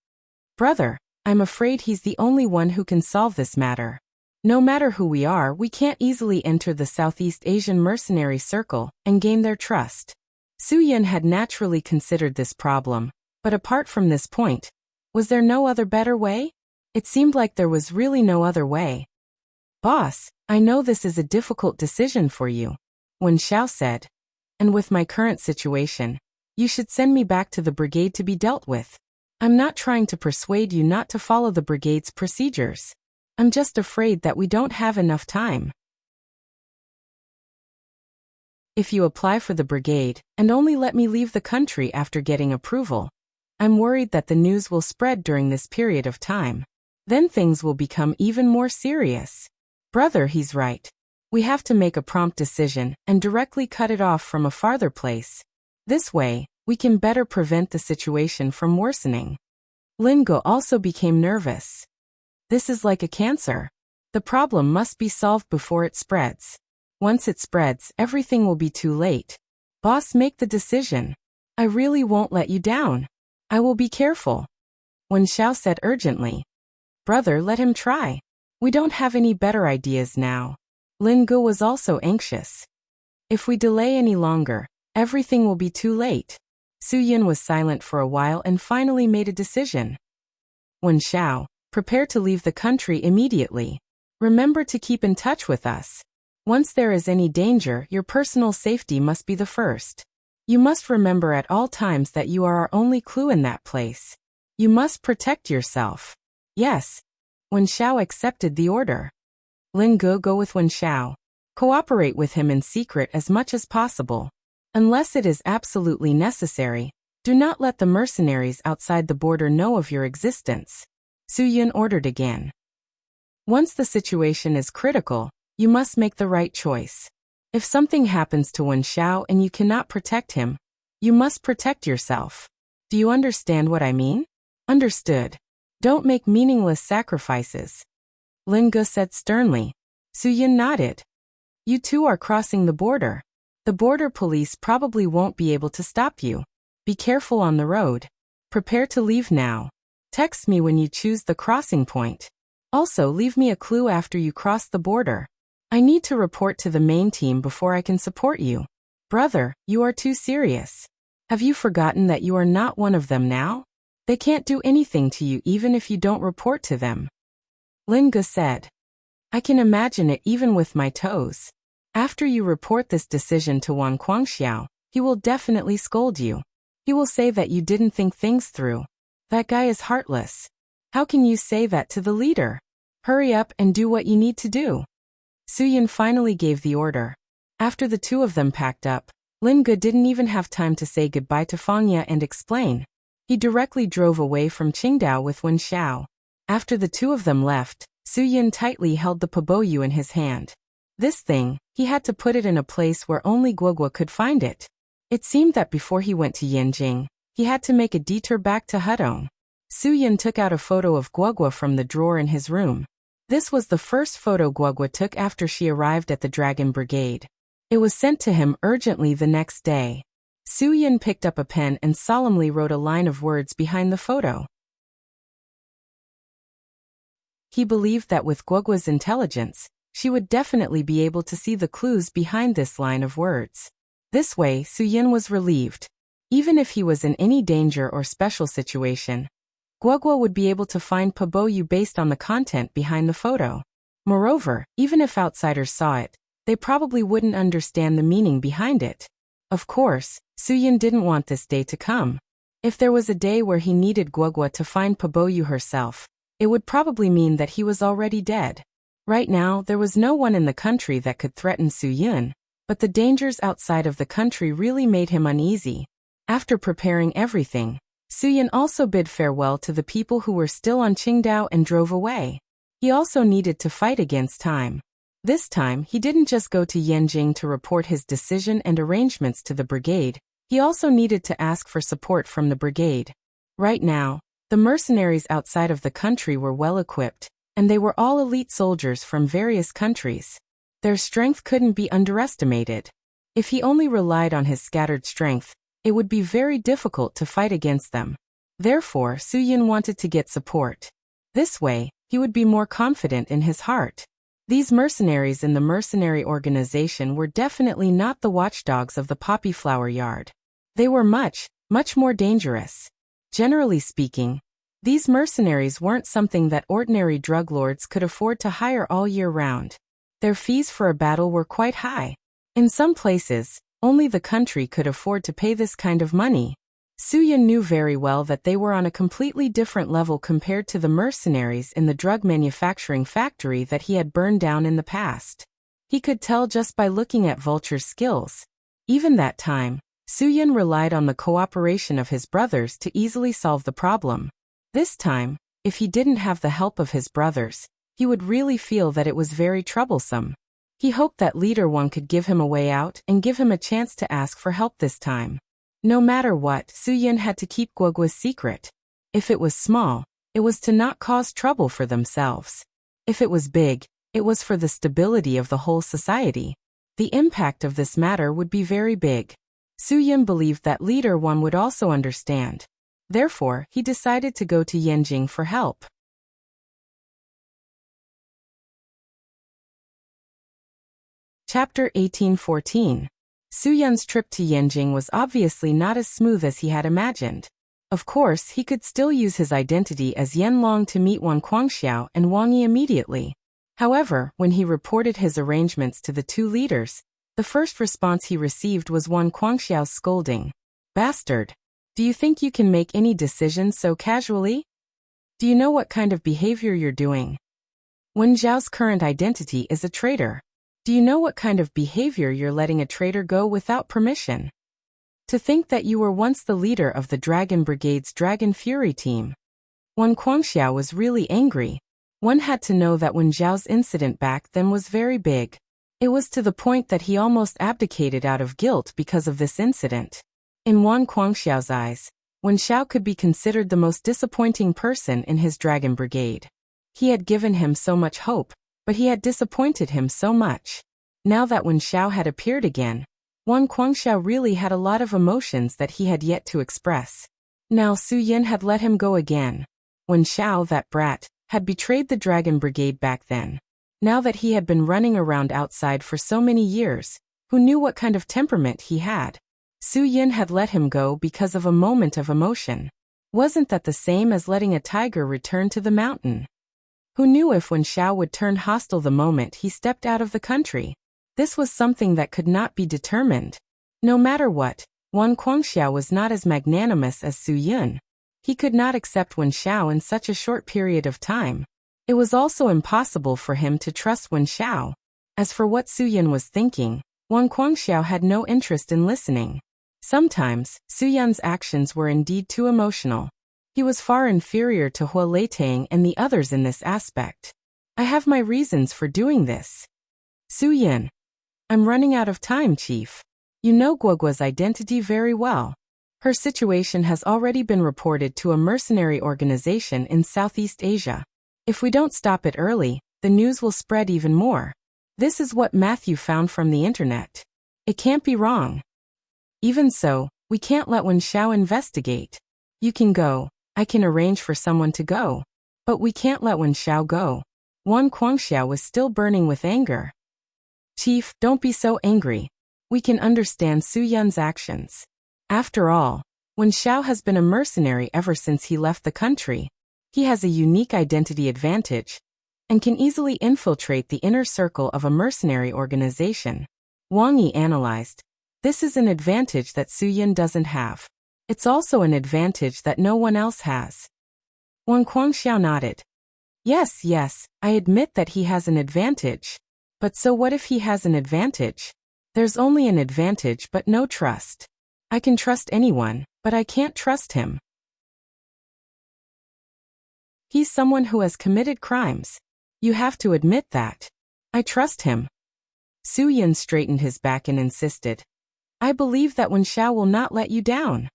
"Brother, I'm afraid he's the only one who can solve this matter. No matter who we are, we can't easily enter the Southeast Asian mercenary circle and gain their trust." Su Yun had naturally considered this problem, but apart from this point, was there no other better way? It seemed like there was really no other way. "Boss, I know this is a difficult decision for you," Wen Xiao said. "And with my current situation, you should send me back to the brigade to be dealt with. I'm not trying to persuade you not to follow the brigade's procedures. I'm just afraid that we don't have enough time." If you apply for the brigade, and only let me leave the country after getting approval, I'm worried that the news will spread during this period of time. Then things will become even more serious. Brother, he's right. We have to make a prompt decision and directly cut it off from a farther place. This way, we can better prevent the situation from worsening. Lingo also became nervous. This is like a cancer. The problem must be solved before it spreads. Once it spreads, everything will be too late. Boss, make the decision. I really won't let you down. I will be careful. Wen Xiao said urgently. Brother, let him try. We don't have any better ideas now. Lin Ge was also anxious. If we delay any longer, everything will be too late. Su Yin was silent for a while and finally made a decision. Wen Xiao, prepare to leave the country immediately. Remember to keep in touch with us. Once there is any danger, your personal safety must be the first. You must remember at all times that you are our only clue in that place. You must protect yourself. Yes. Wen Xiao accepted the order. Lin Ge, go with Wen Xiao. Cooperate with him in secret as much as possible. Unless it is absolutely necessary, do not let the mercenaries outside the border know of your existence. Su Yin ordered again. Once the situation is critical, you must make the right choice. If something happens to Wen Xiao and you cannot protect him, you must protect yourself. Do you understand what I mean? Understood. Don't make meaningless sacrifices. Lin Ge said sternly. Su Yin nodded. You two are crossing the border. The border police probably won't be able to stop you. Be careful on the road. Prepare to leave now. Text me when you choose the crossing point. Also, leave me a clue after you cross the border. I need to report to the main team before I can support you. Brother, you are too serious. Have you forgotten that you are not one of them now? They can't do anything to you even if you don't report to them. Lin Ge said. I can imagine it even with my toes. After you report this decision to Wan Guangxiao, he will definitely scold you. He will say that you didn't think things through. That guy is heartless. How can you say that to the leader? Hurry up and do what you need to do. Su Yin finally gave the order. After the two of them packed up, Lin Ge didn't even have time to say goodbye to Fang Ye and explain. He directly drove away from Qingdao with Wen Xiao. After the two of them left, Su Yin tightly held the paboyu in his hand. This thing, he had to put it in a place where only Guogua could find it. It seemed that before he went to Yanjing, he had to make a detour back to Hudong. Su Yin took out a photo of Guogua from the drawer in his room. This was the first photo Guogua took after she arrived at the Dragon Brigade. It was sent to him urgently the next day. Su Yin picked up a pen and solemnly wrote a line of words behind the photo. He believed that with Guogua's intelligence, she would definitely be able to see the clues behind this line of words. This way, Su Yin was relieved. Even if he was in any danger or special situation, Guogua would be able to find paboyu based on the content behind the photo. Moreover, even if outsiders saw it, they probably wouldn't understand the meaning behind it. Of course, Su Yin didn't want this day to come. If there was a day where he needed Guogua to find paboyu herself, it would probably mean that he was already dead. Right now, there was no one in the country that could threaten Su Yin, but the dangers outside of the country really made him uneasy. After preparing everything, Su Yin also bid farewell to the people who were still on Qingdao and drove away. He also needed to fight against time. This time, he didn't just go to Yanjing to report his decision and arrangements to the brigade, he also needed to ask for support from the brigade. Right now, the mercenaries outside of the country were well equipped, and they were all elite soldiers from various countries. Their strength couldn't be underestimated. If he only relied on his scattered strength, it would be very difficult to fight against them. Therefore, Su Yin wanted to get support. This way, he would be more confident in his heart. These mercenaries in the mercenary organization were definitely not the watchdogs of the poppy flower yard. They were much, much more dangerous. Generally speaking, these mercenaries weren't something that ordinary drug lords could afford to hire all year round. Their fees for a battle were quite high. In some places, only the country could afford to pay this kind of money. Su Yin knew very well that they were on a completely different level compared to the mercenaries in the drug manufacturing factory that he had burned down in the past. He could tell just by looking at Vulture's skills. Even that time, Su Yun relied on the cooperation of his brothers to easily solve the problem. This time, if he didn't have the help of his brothers, he would really feel that it was very troublesome. He hoped that Leader One could give him a way out and give him a chance to ask for help this time. No matter what, Su Yun had to keep Guoguo's secret. If it was small, it was to not cause trouble for themselves. If it was big, it was for the stability of the whole society. The impact of this matter would be very big. Su Yun believed that Leader One would also understand. Therefore, he decided to go to Yanjing for help. Chapter 1814. Su Yun's trip to Yanjing was obviously not as smooth as he had imagined. Of course, he could still use his identity as Yan Long to meet Wang Guangxiao and Wang Yi immediately. However, when he reported his arrangements to the two leaders, the first response he received was Wang Guangxiao's scolding. "Bastard! Do you think you can make any decisions so casually? Do you know what kind of behavior you're doing? Wen Zhao's current identity is a traitor. Do you know what kind of behavior you're letting a traitor go without permission? To think that you were once the leader of the Dragon Brigade's Dragon Fury team." Wang Guangxiao was really angry. One had to know that Wen Zhao's incident back then was very big. It was to the point that he almost abdicated out of guilt because of this incident. In Wang Guangxiao's eyes, Wen Zhao could be considered the most disappointing person in his Dragon Brigade. He had given him so much hope, but he had disappointed him so much. Now that Wen Zhao had appeared again, Wang Guangxiao really had a lot of emotions that he had yet to express. Now Su Yun had let him go again. Wen Zhao, that brat, had betrayed the Dragon Brigade back then. Now that he had been running around outside for so many years, who knew what kind of temperament he had? Su Yun had let him go because of a moment of emotion. Wasn't that the same as letting a tiger return to the mountain? Who knew if Wen Zhao would turn hostile the moment he stepped out of the country? This was something that could not be determined. No matter what, Wang Guangxiao was not as magnanimous as Su Yun. He could not accept Wen Zhao in such a short period of time. It was also impossible for him to trust Wen Zhao. As for what Su Yun was thinking, Wang Guangxiao had no interest in listening. Sometimes, Su Yun's actions were indeed too emotional. He was far inferior to Hua Leitang and the others in this aspect. I have my reasons for doing this. Su Yun. I'm running out of time, Chief. You know Guoguo's identity very well. Her situation has already been reported to a mercenary organization in Southeast Asia. If we don't stop it early, the news will spread even more. This is what Matthew found from the internet. It can't be wrong. Even so, we can't let Wen Zhao investigate. You can go. I can arrange for someone to go. But we can't let Wen Zhao go. Wang Guangxiao was still burning with anger. Chief, don't be so angry. We can understand Su Yun's actions. After all, Wen Zhao has been a mercenary ever since he left the country. He has a unique identity advantage and can easily infiltrate the inner circle of a mercenary organization. Wang Yi analyzed. This is an advantage that Su Yun doesn't have. It's also an advantage that no one else has. Wang Guangxiao nodded. Yes, I admit that he has an advantage. But so what if he has an advantage? There's only an advantage but no trust. I can trust anyone, but I can't trust him. He's someone who has committed crimes. You have to admit that. I trust him. Su Yun straightened his back and insisted. I believe that Wen Zhao will not let you down.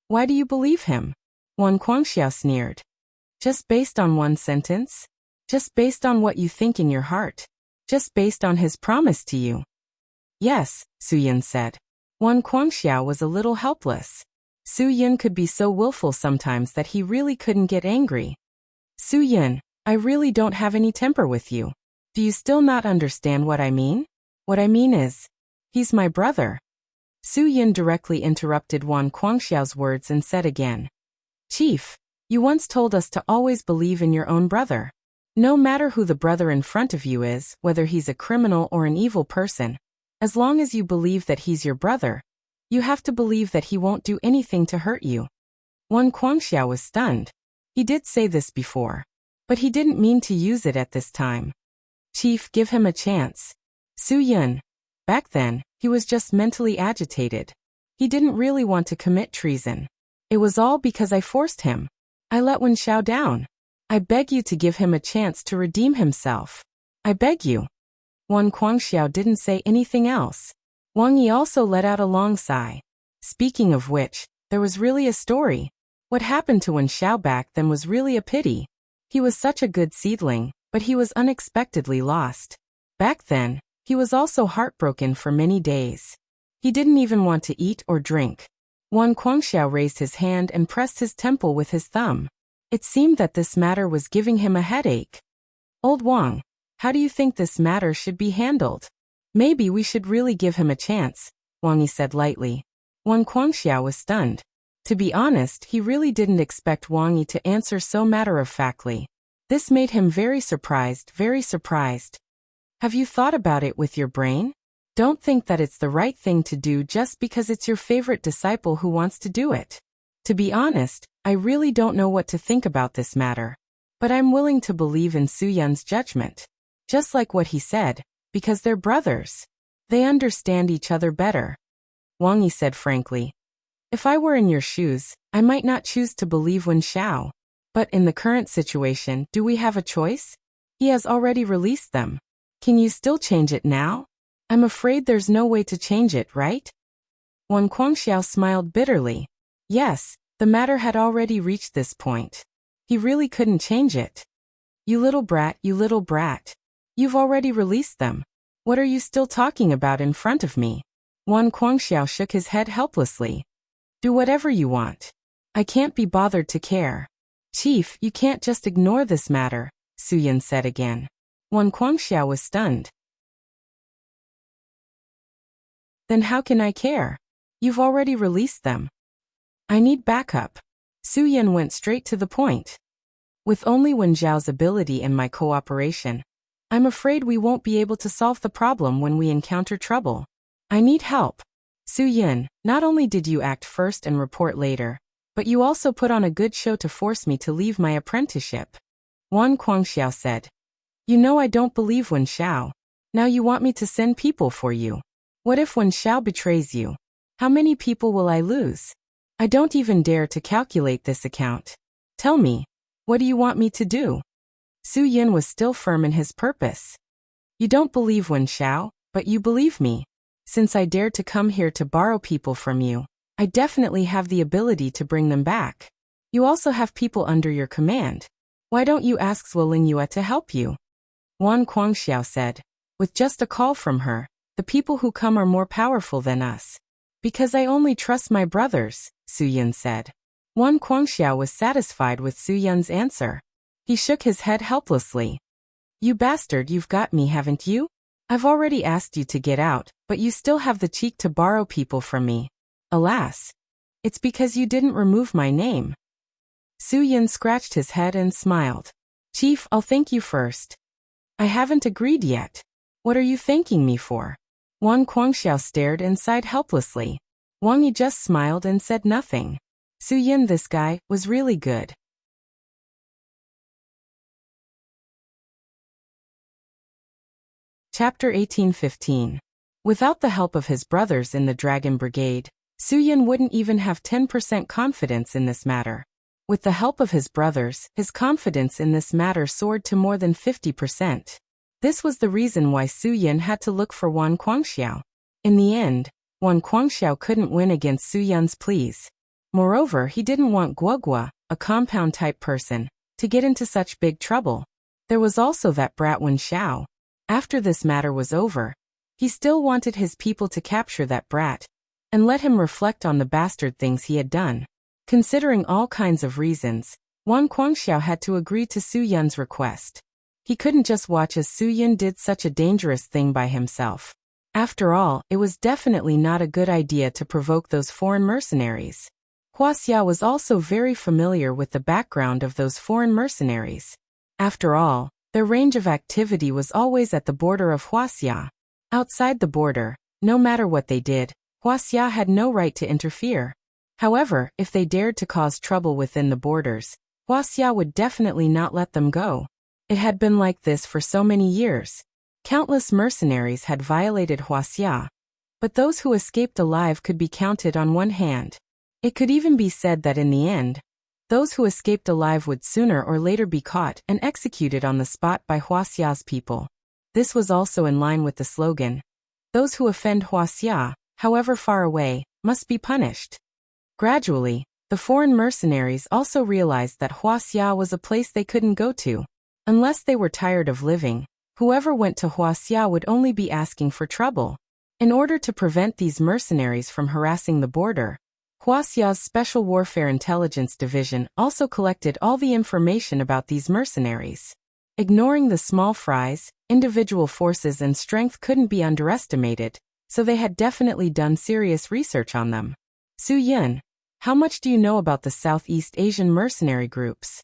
Why do you believe him? Wang Guangxiao sneered. Just based on one sentence? Just based on what you think in your heart? Just based on his promise to you? Yes, Su Yun said. Wang Guangxiao was a little helpless. Su Yun could be so willful sometimes that he really couldn't get angry. Su Yun, I really don't have any temper with you. Do you still not understand what I mean? What I mean is, he's my brother. Su Yun directly interrupted Wang Guangxiao's words and said again. Chief, you once told us to always believe in your own brother. No matter who the brother in front of you is, whether he's a criminal or an evil person, as long as you believe that he's your brother, you have to believe that he won't do anything to hurt you. Wang Guangxiao was stunned. He did say this before, but he didn't mean to use it at this time. Chief, give him a chance. Su Yun. Back then, he was just mentally agitated. He didn't really want to commit treason. It was all because I forced him. I let Wen Xiao down. I beg you to give him a chance to redeem himself. I beg you. Wan Guangxiao didn't say anything else. Wang Yi also let out a long sigh. Speaking of which, there was really a story. What happened to Wen Xiao back then was really a pity. He was such a good seedling, but he was unexpectedly lost. Back then, he was also heartbroken for many days. He didn't even want to eat or drink. Wan Guangxiao raised his hand and pressed his temple with his thumb. It seemed that this matter was giving him a headache. Old Wang, how do you think this matter should be handled? Maybe we should really give him a chance, Wang Yi said lightly. Wan Guangxiao was stunned. To be honest, he really didn't expect Wang Yi to answer so matter-of-factly. This made him very surprised, very surprised. Have you thought about it with your brain? Don't think that it's the right thing to do just because it's your favorite disciple who wants to do it. To be honest, I really don't know what to think about this matter. But I'm willing to believe in Su Yun's judgment. Just like what he said, because they're brothers. They understand each other better. Wang Yi said frankly. If I were in your shoes, I might not choose to believe Wen Xiao. But in the current situation, do we have a choice? He has already released them. Can you still change it now? I'm afraid there's no way to change it, right? Wan Guangxiao smiled bitterly. Yes, the matter had already reached this point. He really couldn't change it. You little brat, you little brat. You've already released them. What are you still talking about in front of me? Wan Guangxiao shook his head helplessly. Do whatever you want. I can't be bothered to care. Chief, you can't just ignore this matter, Su Yun said again. Wan Guangxiao was stunned. Then how can I care? You've already released them. I need backup. Su Yun went straight to the point. With only Wen Zhao's ability and my cooperation, I'm afraid we won't be able to solve the problem when we encounter trouble. I need help. Su Yun, not only did you act first and report later, but you also put on a good show to force me to leave my apprenticeship. Wan Guangxiao said. You know I don't believe Wen Xiao. Now you want me to send people for you. What if Wen Xiao betrays you? How many people will I lose? I don't even dare to calculate this account. Tell me, what do you want me to do? Su Yun was still firm in his purpose. You don't believe Wen Xiao, but you believe me. Since I dared to come here to borrow people from you, I definitely have the ability to bring them back. You also have people under your command. Why don't you ask Zhuo Lingyue to help you? Wan Guangxiao said. With just a call from her, the people who come are more powerful than us. Because I only trust my brothers, Su Yun said. Wan Guangxiao was satisfied with Su Yun's answer. He shook his head helplessly. You bastard, you've got me, haven't you? I've already asked you to get out, but you still have the cheek to borrow people from me. Alas. It's because you didn't remove my name. Su Yun scratched his head and smiled. Chief, I'll thank you first. I haven't agreed yet. What are you thanking me for? Wan Guangxiao stared and sighed helplessly. Wang Yi just smiled and said nothing. Su Yun, this guy, was really good. Chapter 1815. Without the help of his brothers in the Dragon Brigade, Su Yun wouldn't even have 10% confidence in this matter. With the help of his brothers, his confidence in this matter soared to more than 50%. This was the reason why Su Yun had to look for Wan Guangxiao. In the end, Wan Guangxiao couldn't win against Su Yun's pleas. Moreover, he didn't want Guogua, a compound-type person, to get into such big trouble. There was also that brat Wen Xiao. After this matter was over, he still wanted his people to capture that brat and let him reflect on the bastard things he had done. Considering all kinds of reasons, Wan Guangxiao had to agree to Su Yun's request. He couldn't just watch as Su Yun did such a dangerous thing by himself. After all, it was definitely not a good idea to provoke those foreign mercenaries. Huaxia was also very familiar with the background of those foreign mercenaries. After all, their range of activity was always at the border of Huaxia. Outside the border, no matter what they did, Huaxia had no right to interfere. However, if they dared to cause trouble within the borders, Huaxia would definitely not let them go. It had been like this for so many years. Countless mercenaries had violated Huaxia, but those who escaped alive could be counted on one hand. It could even be said that in the end, those who escaped alive would sooner or later be caught and executed on the spot by Huaxia's people. This was also in line with the slogan, "Those who offend Huaxia, however far away, must be punished." Gradually, the foreign mercenaries also realized that Huaxia was a place they couldn't go to. Unless they were tired of living, whoever went to Huaxia would only be asking for trouble. In order to prevent these mercenaries from harassing the border, Huaxia's Special Warfare Intelligence Division also collected all the information about these mercenaries. Ignoring the small fries, individual forces and strength couldn't be underestimated, so they had definitely done serious research on them. Su Yun, how much do you know about the Southeast Asian mercenary groups?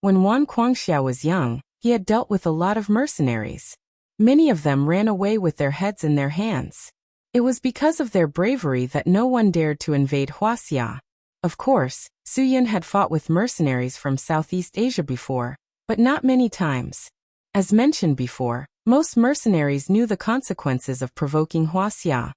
When Wan Guangxiao was young, he had dealt with a lot of mercenaries. Many of them ran away with their heads in their hands. It was because of their bravery that no one dared to invade Huaxia. Of course, Su Yun had fought with mercenaries from Southeast Asia before, but not many times. As mentioned before, most mercenaries knew the consequences of provoking Huaxia,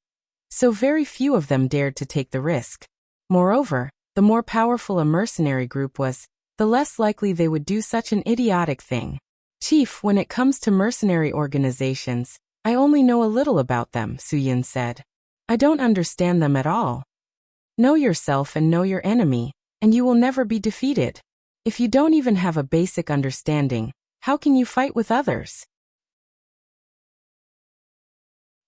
so very few of them dared to take the risk. Moreover, the more powerful a mercenary group was, the less likely they would do such an idiotic thing. "Chief, when it comes to mercenary organizations, I only know a little about them," Su Yun said. "I don't understand them at all." Know yourself and know your enemy, and you will never be defeated. If you don't even have a basic understanding, how can you fight with others?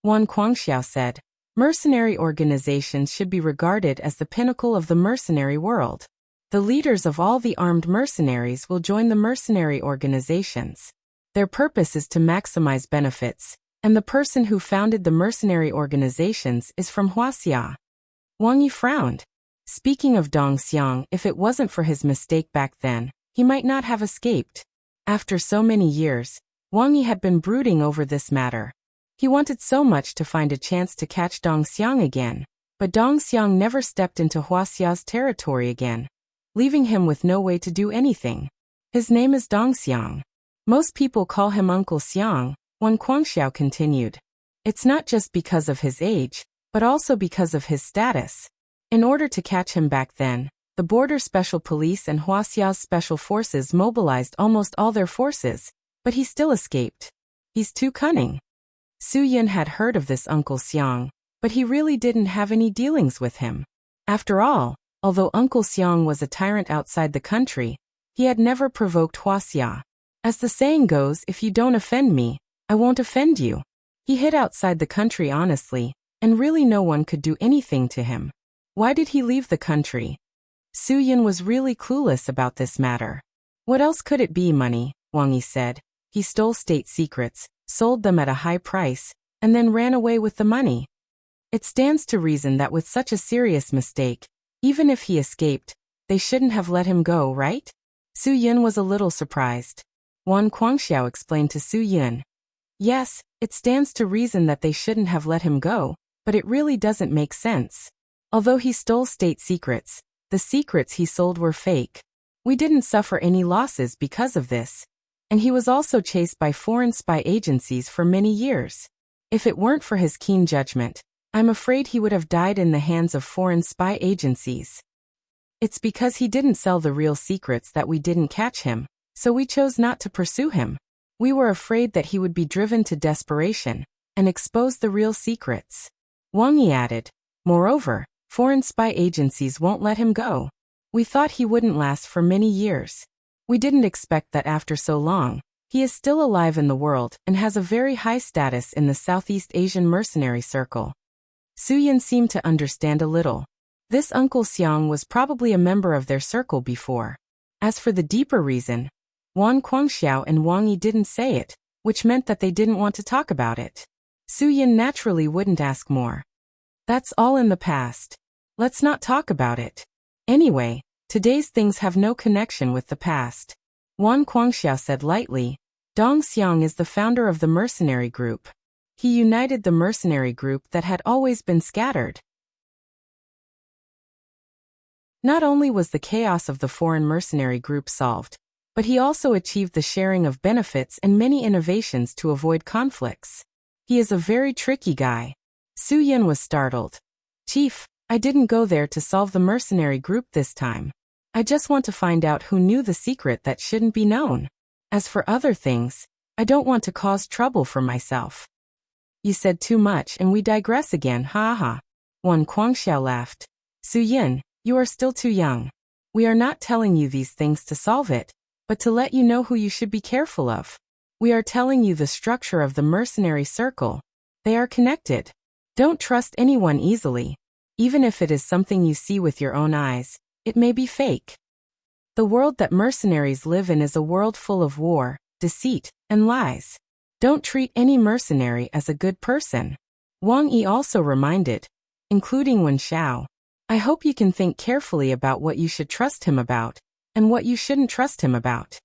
Wan Guangxiao said, "Mercenary organizations should be regarded as the pinnacle of the mercenary world. The leaders of all the armed mercenaries will join the mercenary organizations. Their purpose is to maximize benefits, and the person who founded the mercenary organizations is from Huaxia." Wang Yi frowned. Speaking of Dong Xiang, if it wasn't for his mistake back then, he might not have escaped. After so many years, Wang Yi had been brooding over this matter. He wanted so much to find a chance to catch Dong Xiang again, but Dong Xiang never stepped into Huaxia's territory again, leaving him with no way to do anything. His name is Dong Xiang. Most people call him Uncle Xiang, Wan Guangxiao continued. It's not just because of his age, but also because of his status. In order to catch him back then, the Border Special Police and Huaxia's Special Forces mobilized almost all their forces, but he still escaped. He's too cunning. Su Yun had heard of this Uncle Xiang, but he really didn't have any dealings with him. After all, although Uncle Xiang was a tyrant outside the country, he had never provoked Huaxia. As the saying goes, if you don't offend me, I won't offend you. He hid outside the country honestly, and really no one could do anything to him. Why did he leave the country? Su Yun was really clueless about this matter. What else could it be? Money, Wang Yi said. He stole state secrets, sold them at a high price, and then ran away with the money. It stands to reason that with such a serious mistake, even if he escaped, they shouldn't have let him go, right? Su Yun was a little surprised. Wan Guangxiao explained to Su Yun. Yes, it stands to reason that they shouldn't have let him go, but it really doesn't make sense. Although he stole state secrets, the secrets he sold were fake. We didn't suffer any losses because of this. And he was also chased by foreign spy agencies for many years. If it weren't for his keen judgment, I'm afraid he would have died in the hands of foreign spy agencies. It's because he didn't sell the real secrets that we didn't catch him, so we chose not to pursue him. We were afraid that he would be driven to desperation and expose the real secrets. Wang Yi added, moreover, foreign spy agencies won't let him go. We thought he wouldn't last for many years. We didn't expect that after so long, he is still alive in the world and has a very high status in the Southeast Asian mercenary circle. Su Yun seemed to understand a little. This Uncle Xiang was probably a member of their circle before. As for the deeper reason, Wan Guangxiao and Wang Yi didn't say it, which meant that they didn't want to talk about it. Su Yun naturally wouldn't ask more. That's all in the past. Let's not talk about it. Anyway, today's things have no connection with the past. Wan Guangxiao said lightly, Dong Xiang is the founder of the mercenary group. He united the mercenary group that had always been scattered. Not only was the chaos of the foreign mercenary group solved, But he also achieved the sharing of benefits and many innovations to avoid conflicts. He is a very tricky guy. Su Yin was startled. Chief, I didn't go there to solve the mercenary group this time. I just want to find out who knew the secret that shouldn't be known. As for other things, I don't want to cause trouble for myself. You said too much and we digress again, ha ha. Wan Guangxiao laughed. Su Yin, you are still too young. We are not telling you these things to solve it, but to let you know who you should be careful of. We are telling you the structure of the mercenary circle. They are connected. Don't trust anyone easily. Even if it is something you see with your own eyes, it may be fake. The world that mercenaries live in is a world full of war, deceit, and lies. Don't treat any mercenary as a good person. Wang Yi also reminded, including Wen Xiao. I hope you can think carefully about what you should trust him about, and what you shouldn't trust him about.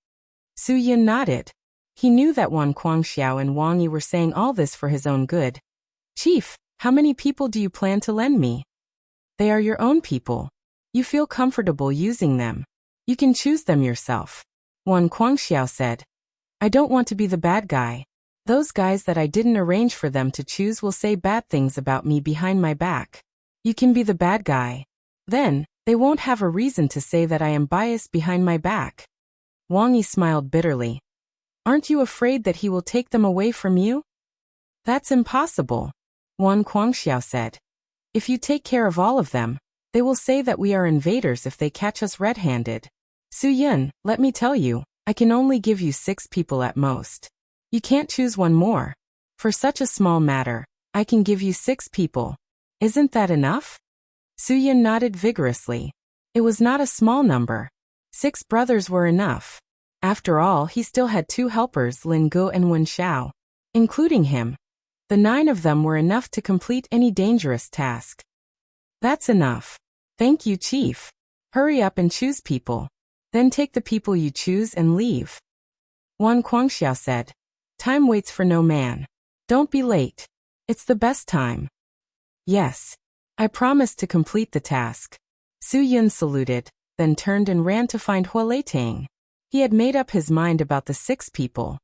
Su Yin nodded. He knew that Wan Guangxiao and Wang Yi were saying all this for his own good. Chief, how many people do you plan to lend me? They are your own people. You feel comfortable using them. You can choose them yourself. Wan Guangxiao said. I don't want to be the bad guy. Those guys that I didn't arrange for them to choose will say bad things about me behind my back. You can be the bad guy. Then, they won't have a reason to say that I am biased behind my back. Wang Yi smiled bitterly. Aren't you afraid that he will take them away from you? That's impossible. Wan Guangxiao said. If you take care of all of them, they will say that we are invaders if they catch us red-handed. Su Yin, let me tell you, I can only give you 6 people at most. You can't choose one more. For such a small matter, I can give you 6 people. Isn't that enough? Su Yin nodded vigorously. It was not a small number. 6 brothers were enough. After all, he still had 2 helpers, Lin Ge and Wen Xiao. Including him, the 9 of them were enough to complete any dangerous task. That's enough. Thank you, Chief. Hurry up and choose people. Then take the people you choose and leave. Wan Guangxiao said. Time waits for no man. Don't be late. It's the best time. Yes. I promise to complete the task. Su Yin saluted, then turned and ran to find Hua Leitang. He had made up his mind about the 6 people.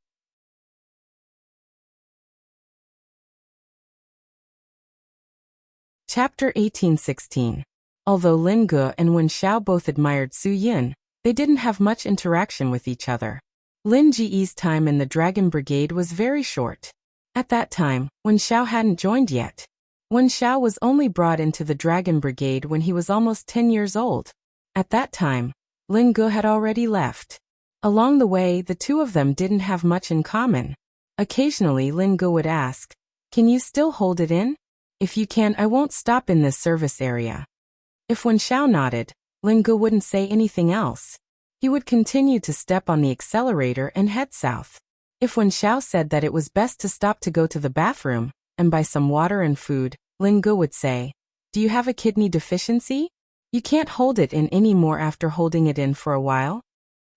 Chapter 1816. Although Lin Ge and Wen Xiao both admired Su Yin, they didn't have much interaction with each other. Lin Ji's time in the Dragon Brigade was very short. At that time, Wen Xiao hadn't joined yet. Wen Xiao was only brought into the Dragon Brigade when he was almost 10 years old. At that time, Lin Ge had already left. Along the way, the two of them didn't have much in common. Occasionally, Lin Ge would ask, "Can you still hold it in? If you can, I won't stop in this service area." If Wen Xiao nodded, Lin Ge wouldn't say anything else. He would continue to step on the accelerator and head south. If Wen Xiao said that it was best to stop to go to the bathroom and buy some water and food, Lin Ge would say, "Do you have a kidney deficiency? You can't hold it in anymore after holding it in for a while."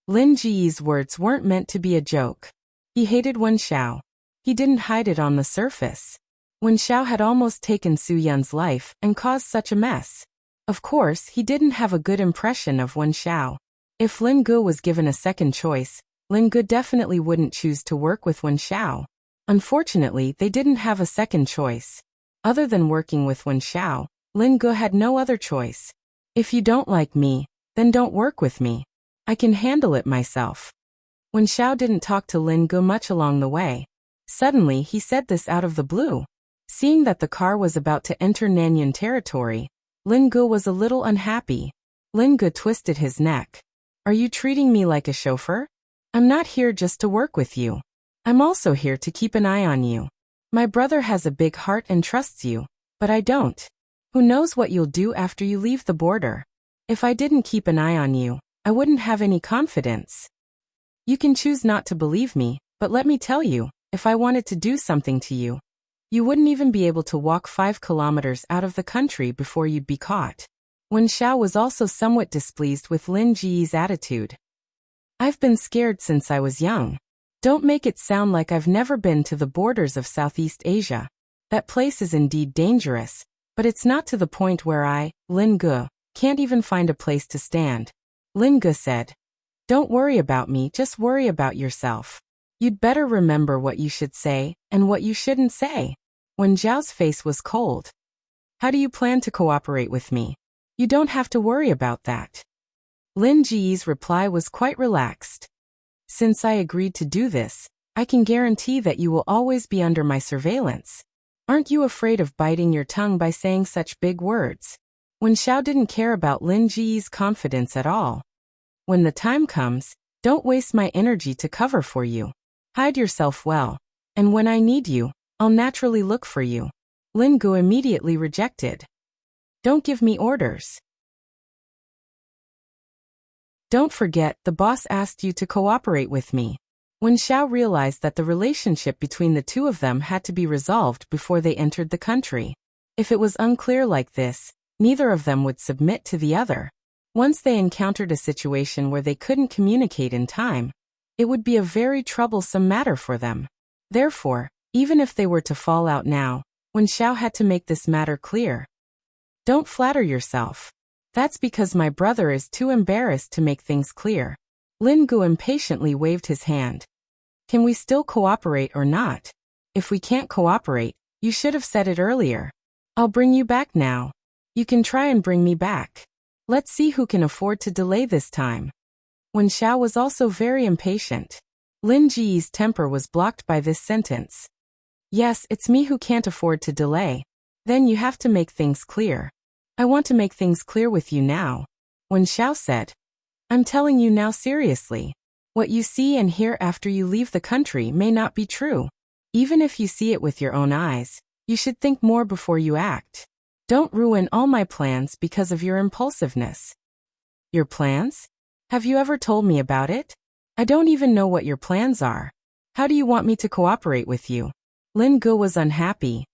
Lin Ji's words weren't meant to be a joke. He hated Wen Xiao. He didn't hide it on the surface. Wen Xiao had almost taken Su Yin's life and caused such a mess. Of course, he didn't have a good impression of Wen Xiao. If Lin Ge was given a second choice, Lin Ge definitely wouldn't choose to work with Wen Xiao. Unfortunately, they didn't have a second choice. Other than working with Wen Xiao, Lin Ge had no other choice. If you don't like me, then don't work with me. I can handle it myself. Wen Xiao didn't talk to Lin Ge much along the way. Suddenly, he said this out of the blue. Seeing that the car was about to enter Nanyun territory, Lin Ge was a little unhappy. Lin Ge twisted his neck. "Are you treating me like a chauffeur? I'm not here just to work with you. I'm also here to keep an eye on you. My brother has a big heart and trusts you, but I don't. Who knows what you'll do after you leave the border? If I didn't keep an eye on you, I wouldn't have any confidence. You can choose not to believe me, but let me tell you, if I wanted to do something to you, you wouldn't even be able to walk 5 kilometers out of the country before you'd be caught." Wen Xiao was also somewhat displeased with Lin Ji's attitude. "I've been scared since I was young. Don't make it sound like I've never been to the borders of Southeast Asia. That place is indeed dangerous, but it's not to the point where I, Lin Ge, can't even find a place to stand." Lin Ge said. Don't worry about me, just worry about yourself. You'd better remember what you should say and what you shouldn't say. Wen Zhao's face was cold. How do you plan to cooperate with me? You don't have to worry about that. Lin Ji's reply was quite relaxed. Since I agreed to do this, I can guarantee that you will always be under my surveillance. Aren't you afraid of biting your tongue by saying such big words? Wen Zhao didn't care about Lin Ji's confidence at all. When the time comes, don't waste my energy to cover for you. Hide yourself well, and when I need you, I'll naturally look for you. Lin Gu immediately rejected. Don't give me orders. Don't forget, the boss asked you to cooperate with me. Wen Zhao realized that the relationship between the two of them had to be resolved before they entered the country. If it was unclear like this, neither of them would submit to the other. Once they encountered a situation where they couldn't communicate in time, it would be a very troublesome matter for them. Therefore, even if they were to fall out now, Wen Zhao had to make this matter clear. Don't flatter yourself. That's because my brother is too embarrassed to make things clear. Lin Gu impatiently waved his hand. Can we still cooperate or not? If we can't cooperate, you should have said it earlier. I'll bring you back now. You can try and bring me back. Let's see who can afford to delay this time. Wen Zhao was also very impatient. Lin Ji's temper was blocked by this sentence. Yes, it's me who can't afford to delay. Then you have to make things clear. I want to make things clear with you now. Wen Zhao said. I'm telling you now seriously. What you see and hear after you leave the country may not be true. Even if you see it with your own eyes, you should think more before you act. Don't ruin all my plans because of your impulsiveness. Your plans? Have you ever told me about it? I don't even know what your plans are. How do you want me to cooperate with you? Lin Gu was unhappy.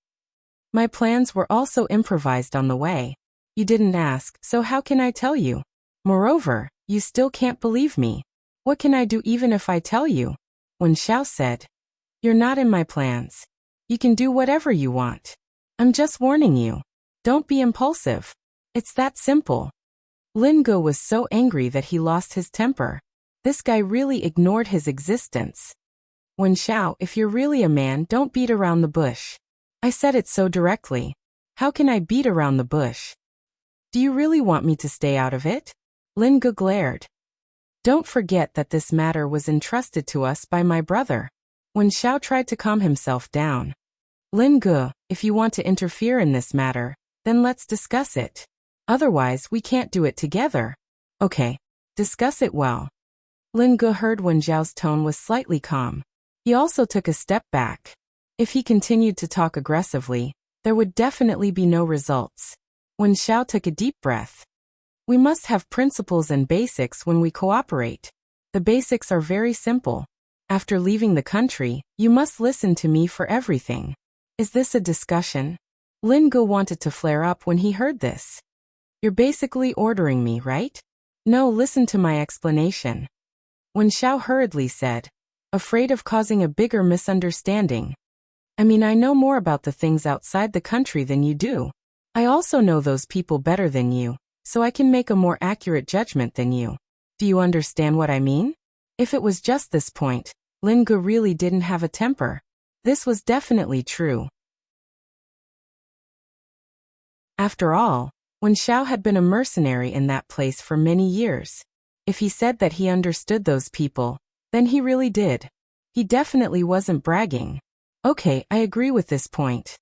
My plans were also improvised on the way. You didn't ask, so how can I tell you? Moreover, you still can't believe me. What can I do even if I tell you? Wen Zhao said. You're not in my plans. You can do whatever you want. I'm just warning you. Don't be impulsive. It's that simple. Lin Gu was so angry that he lost his temper. This guy really ignored his existence. Wen Zhao, if you're really a man, don't beat around the bush. I said it so directly. How can I beat around the bush? Do you really want me to stay out of it? Lin Gu glared. Don't forget that this matter was entrusted to us by my brother. Wen Zhao tried to calm himself down. Lin Gu, if you want to interfere in this matter, then let's discuss it. Otherwise, we can't do it together. Okay, discuss it well. Lin Gu heard Wen Zhao's tone was slightly calm. He also took a step back. If he continued to talk aggressively, there would definitely be no results. Wen Zhao took a deep breath. We must have principles and basics when we cooperate. The basics are very simple. After leaving the country, you must listen to me for everything. Is this a discussion? Lin Gu wanted to flare up when he heard this. You're basically ordering me, right? No, listen to my explanation. Wen Zhao hurriedly said, afraid of causing a bigger misunderstanding. I mean, I know more about the things outside the country than you do. I also know those people better than you, so I can make a more accurate judgment than you. Do you understand what I mean? If it was just this point, Lin Gu really didn't have a temper. This was definitely true. After all, Wen Zhao had been a mercenary in that place for many years. If he said that he understood those people, then he really did. He definitely wasn't bragging. Okay, I agree with this point.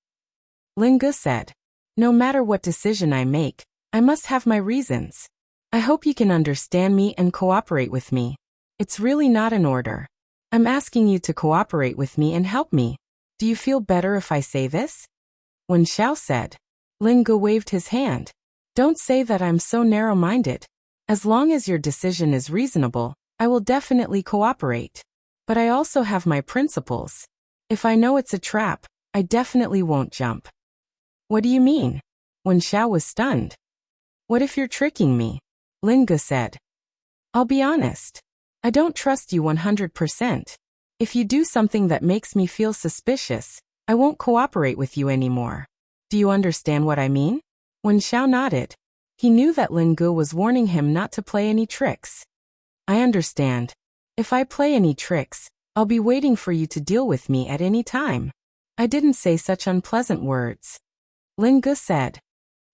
Lin Gu said. No matter what decision I make, I must have my reasons. I hope you can understand me and cooperate with me. It's really not an order. I'm asking you to cooperate with me and help me. Do you feel better if I say this? Wen Zhao said. Lin Gu waved his hand. Don't say that I'm so narrow-minded. As long as your decision is reasonable, I will definitely cooperate. But I also have my principles. If I know it's a trap, I definitely won't jump. What do you mean? Wen Zhao was stunned. What if you're tricking me? Lin Gu said. I'll be honest. I don't trust you 100%. If you do something that makes me feel suspicious, I won't cooperate with you anymore. Do you understand what I mean? Wen Zhao nodded. He knew that Lin Gu was warning him not to play any tricks. I understand. If I play any tricks, I'll be waiting for you to deal with me at any time. I didn't say such unpleasant words. Lin Ge said.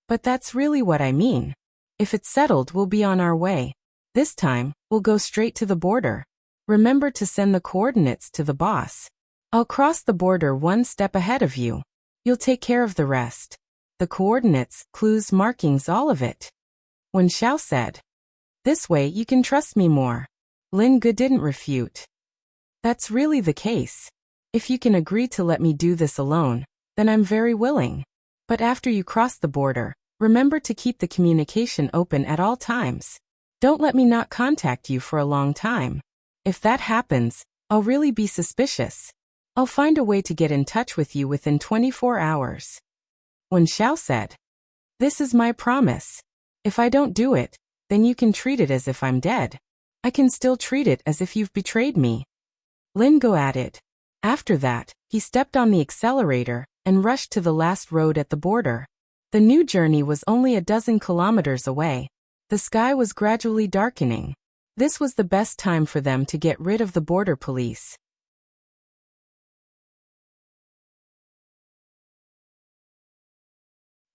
But that's really what I mean. If it's settled, we'll be on our way. This time, we'll go straight to the border. Remember to send the coordinates to the boss. I'll cross the border one step ahead of you. You'll take care of the rest. The coordinates, clues, markings, all of it. Wen Xiao said. This way you can trust me more. Lin Ge didn't refute. That's really the case. If you can agree to let me do this alone, then I'm very willing. But after you cross the border, remember to keep the communication open at all times. Don't let me not contact you for a long time. If that happens, I'll really be suspicious. I'll find a way to get in touch with you within 24 hours. Wen Xiao said. This is my promise. If I don't do it, then you can treat it as if I'm dead. I can still treat it as if you've betrayed me. Lin Ge added. After that, he stepped on the accelerator and rushed to the last road at the border. The new journey was only a dozen kilometers away. The sky was gradually darkening. This was the best time for them to get rid of the border police.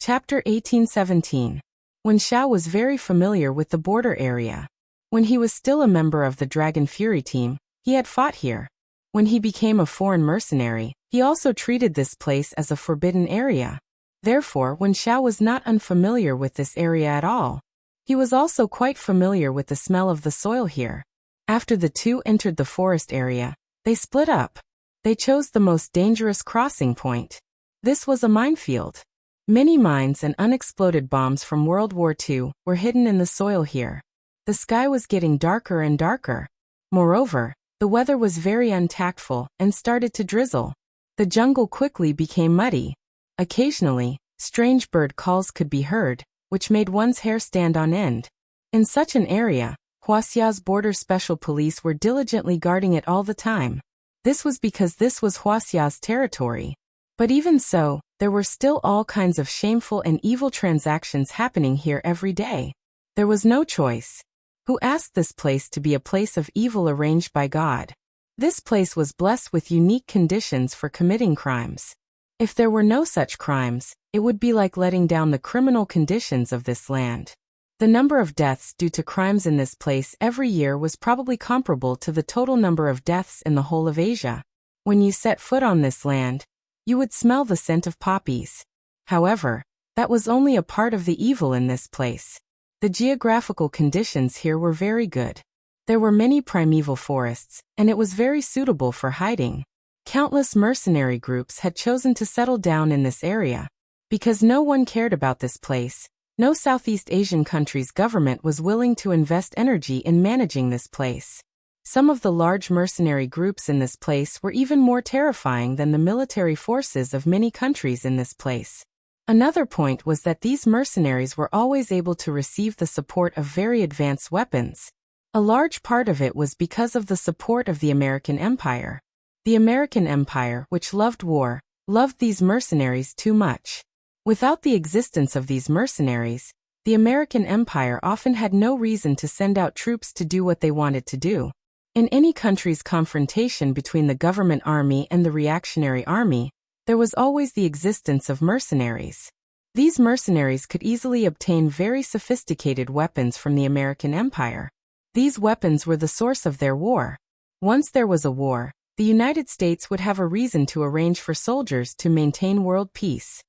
Chapter 1817. Wen Xiao was very familiar with the border area. When he was still a member of the Dragon Fury team, he had fought here. When he became a foreign mercenary, he also treated this place as a forbidden area. Therefore, Wen Xiao was not unfamiliar with this area at all. He was also quite familiar with the smell of the soil here. After the two entered the forest area, they split up. They chose the most dangerous crossing point. This was a minefield. Many mines and unexploded bombs from World War II were hidden in the soil here. The sky was getting darker and darker. Moreover, the weather was very untactful and started to drizzle. The jungle quickly became muddy. Occasionally, strange bird calls could be heard, which made one's hair stand on end. In such an area, Huaxia's border special police were diligently guarding it all the time. This was because this was Huaxia's territory. But even so, there were still all kinds of shameful and evil transactions happening here every day. There was no choice. Who asked this place to be a place of evil arranged by God? This place was blessed with unique conditions for committing crimes. If there were no such crimes, it would be like letting down the criminal conditions of this land. The number of deaths due to crimes in this place every year was probably comparable to the total number of deaths in the whole of Asia. When you set foot on this land, you would smell the scent of poppies. However, that was only a part of the evil in this place. The geographical conditions here were very good. There were many primeval forests, and it was very suitable for hiding. Countless mercenary groups had chosen to settle down in this area. Because no one cared about this place, no Southeast Asian country's government was willing to invest energy in managing this place. Some of the large mercenary groups in this place were even more terrifying than the military forces of many countries in this place. Another point was that these mercenaries were always able to receive the support of very advanced weapons. A large part of it was because of the support of the American Empire. The American Empire, which loved war, loved these mercenaries too much. Without the existence of these mercenaries, the American Empire often had no reason to send out troops to do what they wanted to do. In any country's confrontation between the government army and the reactionary army, there was always the existence of mercenaries. These mercenaries could easily obtain very sophisticated weapons from the American Empire. These weapons were the source of their war. Once there was a war, the United States would have a reason to arrange for soldiers to maintain world peace.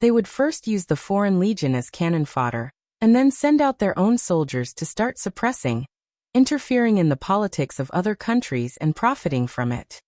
They would first use the Foreign Legion as cannon fodder, and then send out their own soldiers to start suppressing, interfering in the politics of other countries and profiting from it.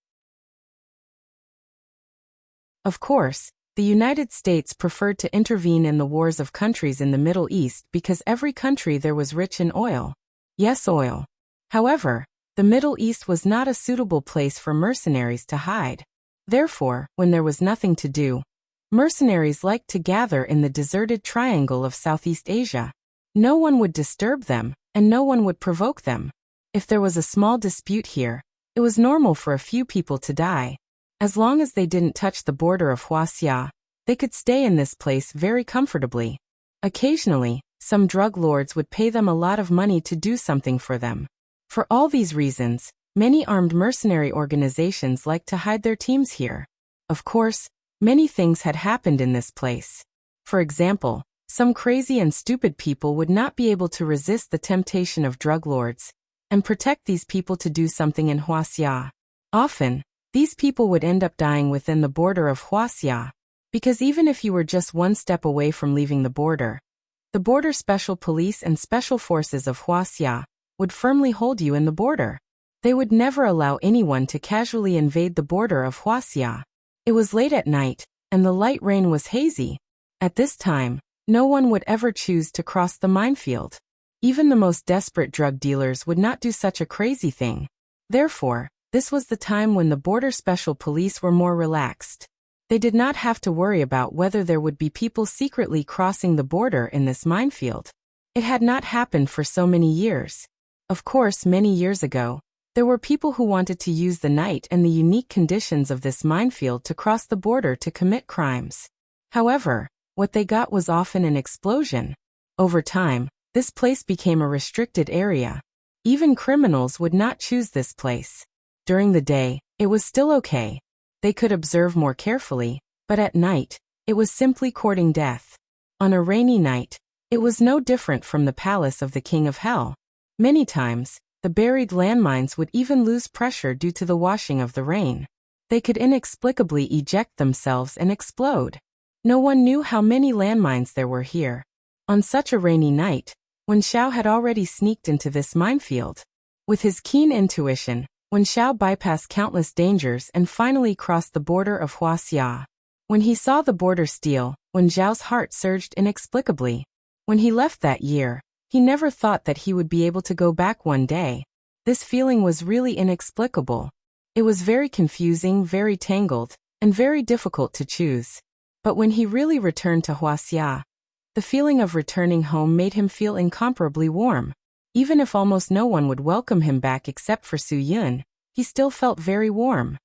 Of course, the United States preferred to intervene in the wars of countries in the Middle East because every country there was rich in oil. Yes, oil. However, the Middle East was not a suitable place for mercenaries to hide. Therefore, when there was nothing to do, mercenaries liked to gather in the deserted triangle of Southeast Asia. No one would disturb them, and no one would provoke them. If there was a small dispute here, it was normal for a few people to die. As long as they didn't touch the border of Huaxia, they could stay in this place very comfortably. Occasionally, some drug lords would pay them a lot of money to do something for them. For all these reasons, many armed mercenary organizations like to hide their teams here. Of course, many things had happened in this place. For example, some crazy and stupid people would not be able to resist the temptation of drug lords and protect these people to do something in Huaxia. Often, these people would end up dying within the border of Huaxia, because even if you were just one step away from leaving the border special police and special forces of Huaxia would firmly hold you in the border. They would never allow anyone to casually invade the border of Huaxia. It was late at night, and the light rain was hazy. At this time, no one would ever choose to cross the minefield. Even the most desperate drug dealers would not do such a crazy thing. Therefore, this was the time when the border special police were more relaxed. They did not have to worry about whether there would be people secretly crossing the border in this minefield. It had not happened for so many years. Of course, many years ago, there were people who wanted to use the night and the unique conditions of this minefield to cross the border to commit crimes. However, what they got was often an explosion. Over time, this place became a restricted area. Even criminals would not choose this place. During the day, it was still okay. They could observe more carefully, but at night, it was simply courting death. On a rainy night, it was no different from the palace of the King of Hell. Many times, the buried landmines would even lose pressure due to the washing of the rain. They could inexplicably eject themselves and explode. No one knew how many landmines there were here. On such a rainy night, Wen Xiao had already sneaked into this minefield. With his keen intuition, Wen Xiao bypassed countless dangers and finally crossed the border of Huaxia. When he saw the border steel, Wen Xiao's heart surged inexplicably. When he left that year, he never thought that he would be able to go back one day. This feeling was really inexplicable. It was very confusing, very tangled, and very difficult to choose. But when he really returned to Huaxia, the feeling of returning home made him feel incomparably warm. Even if almost no one would welcome him back except for Su Yun, he still felt very warm.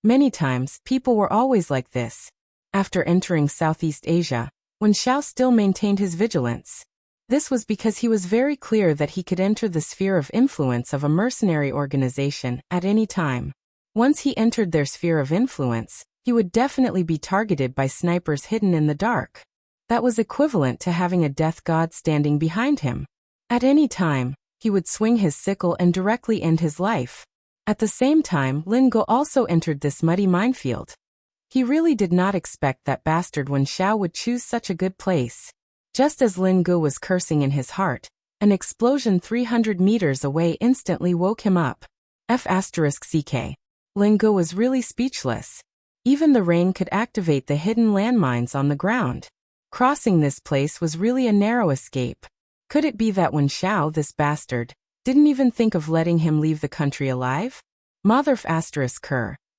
Many times, people were always like this. After entering Southeast Asia, Wen Xiao still maintained his vigilance. This was because he was very clear that he could enter the sphere of influence of a mercenary organization at any time. Once he entered their sphere of influence, he would definitely be targeted by snipers hidden in the dark. That was equivalent to having a death god standing behind him. At any time, he would swing his sickle and directly end his life. At the same time, Lin Ge also entered this muddy minefield. He really did not expect that bastard Wen Xiao would choose such a good place. Just as Lin Ge was cursing in his heart, an explosion 300 meters away instantly woke him up. F***ck. Lin Ge was really speechless. Even the rain could activate the hidden landmines on the ground. Crossing this place was really a narrow escape. Could it be that Wen Xiao, this bastard, didn't even think of letting him leave the country alive? Mother****,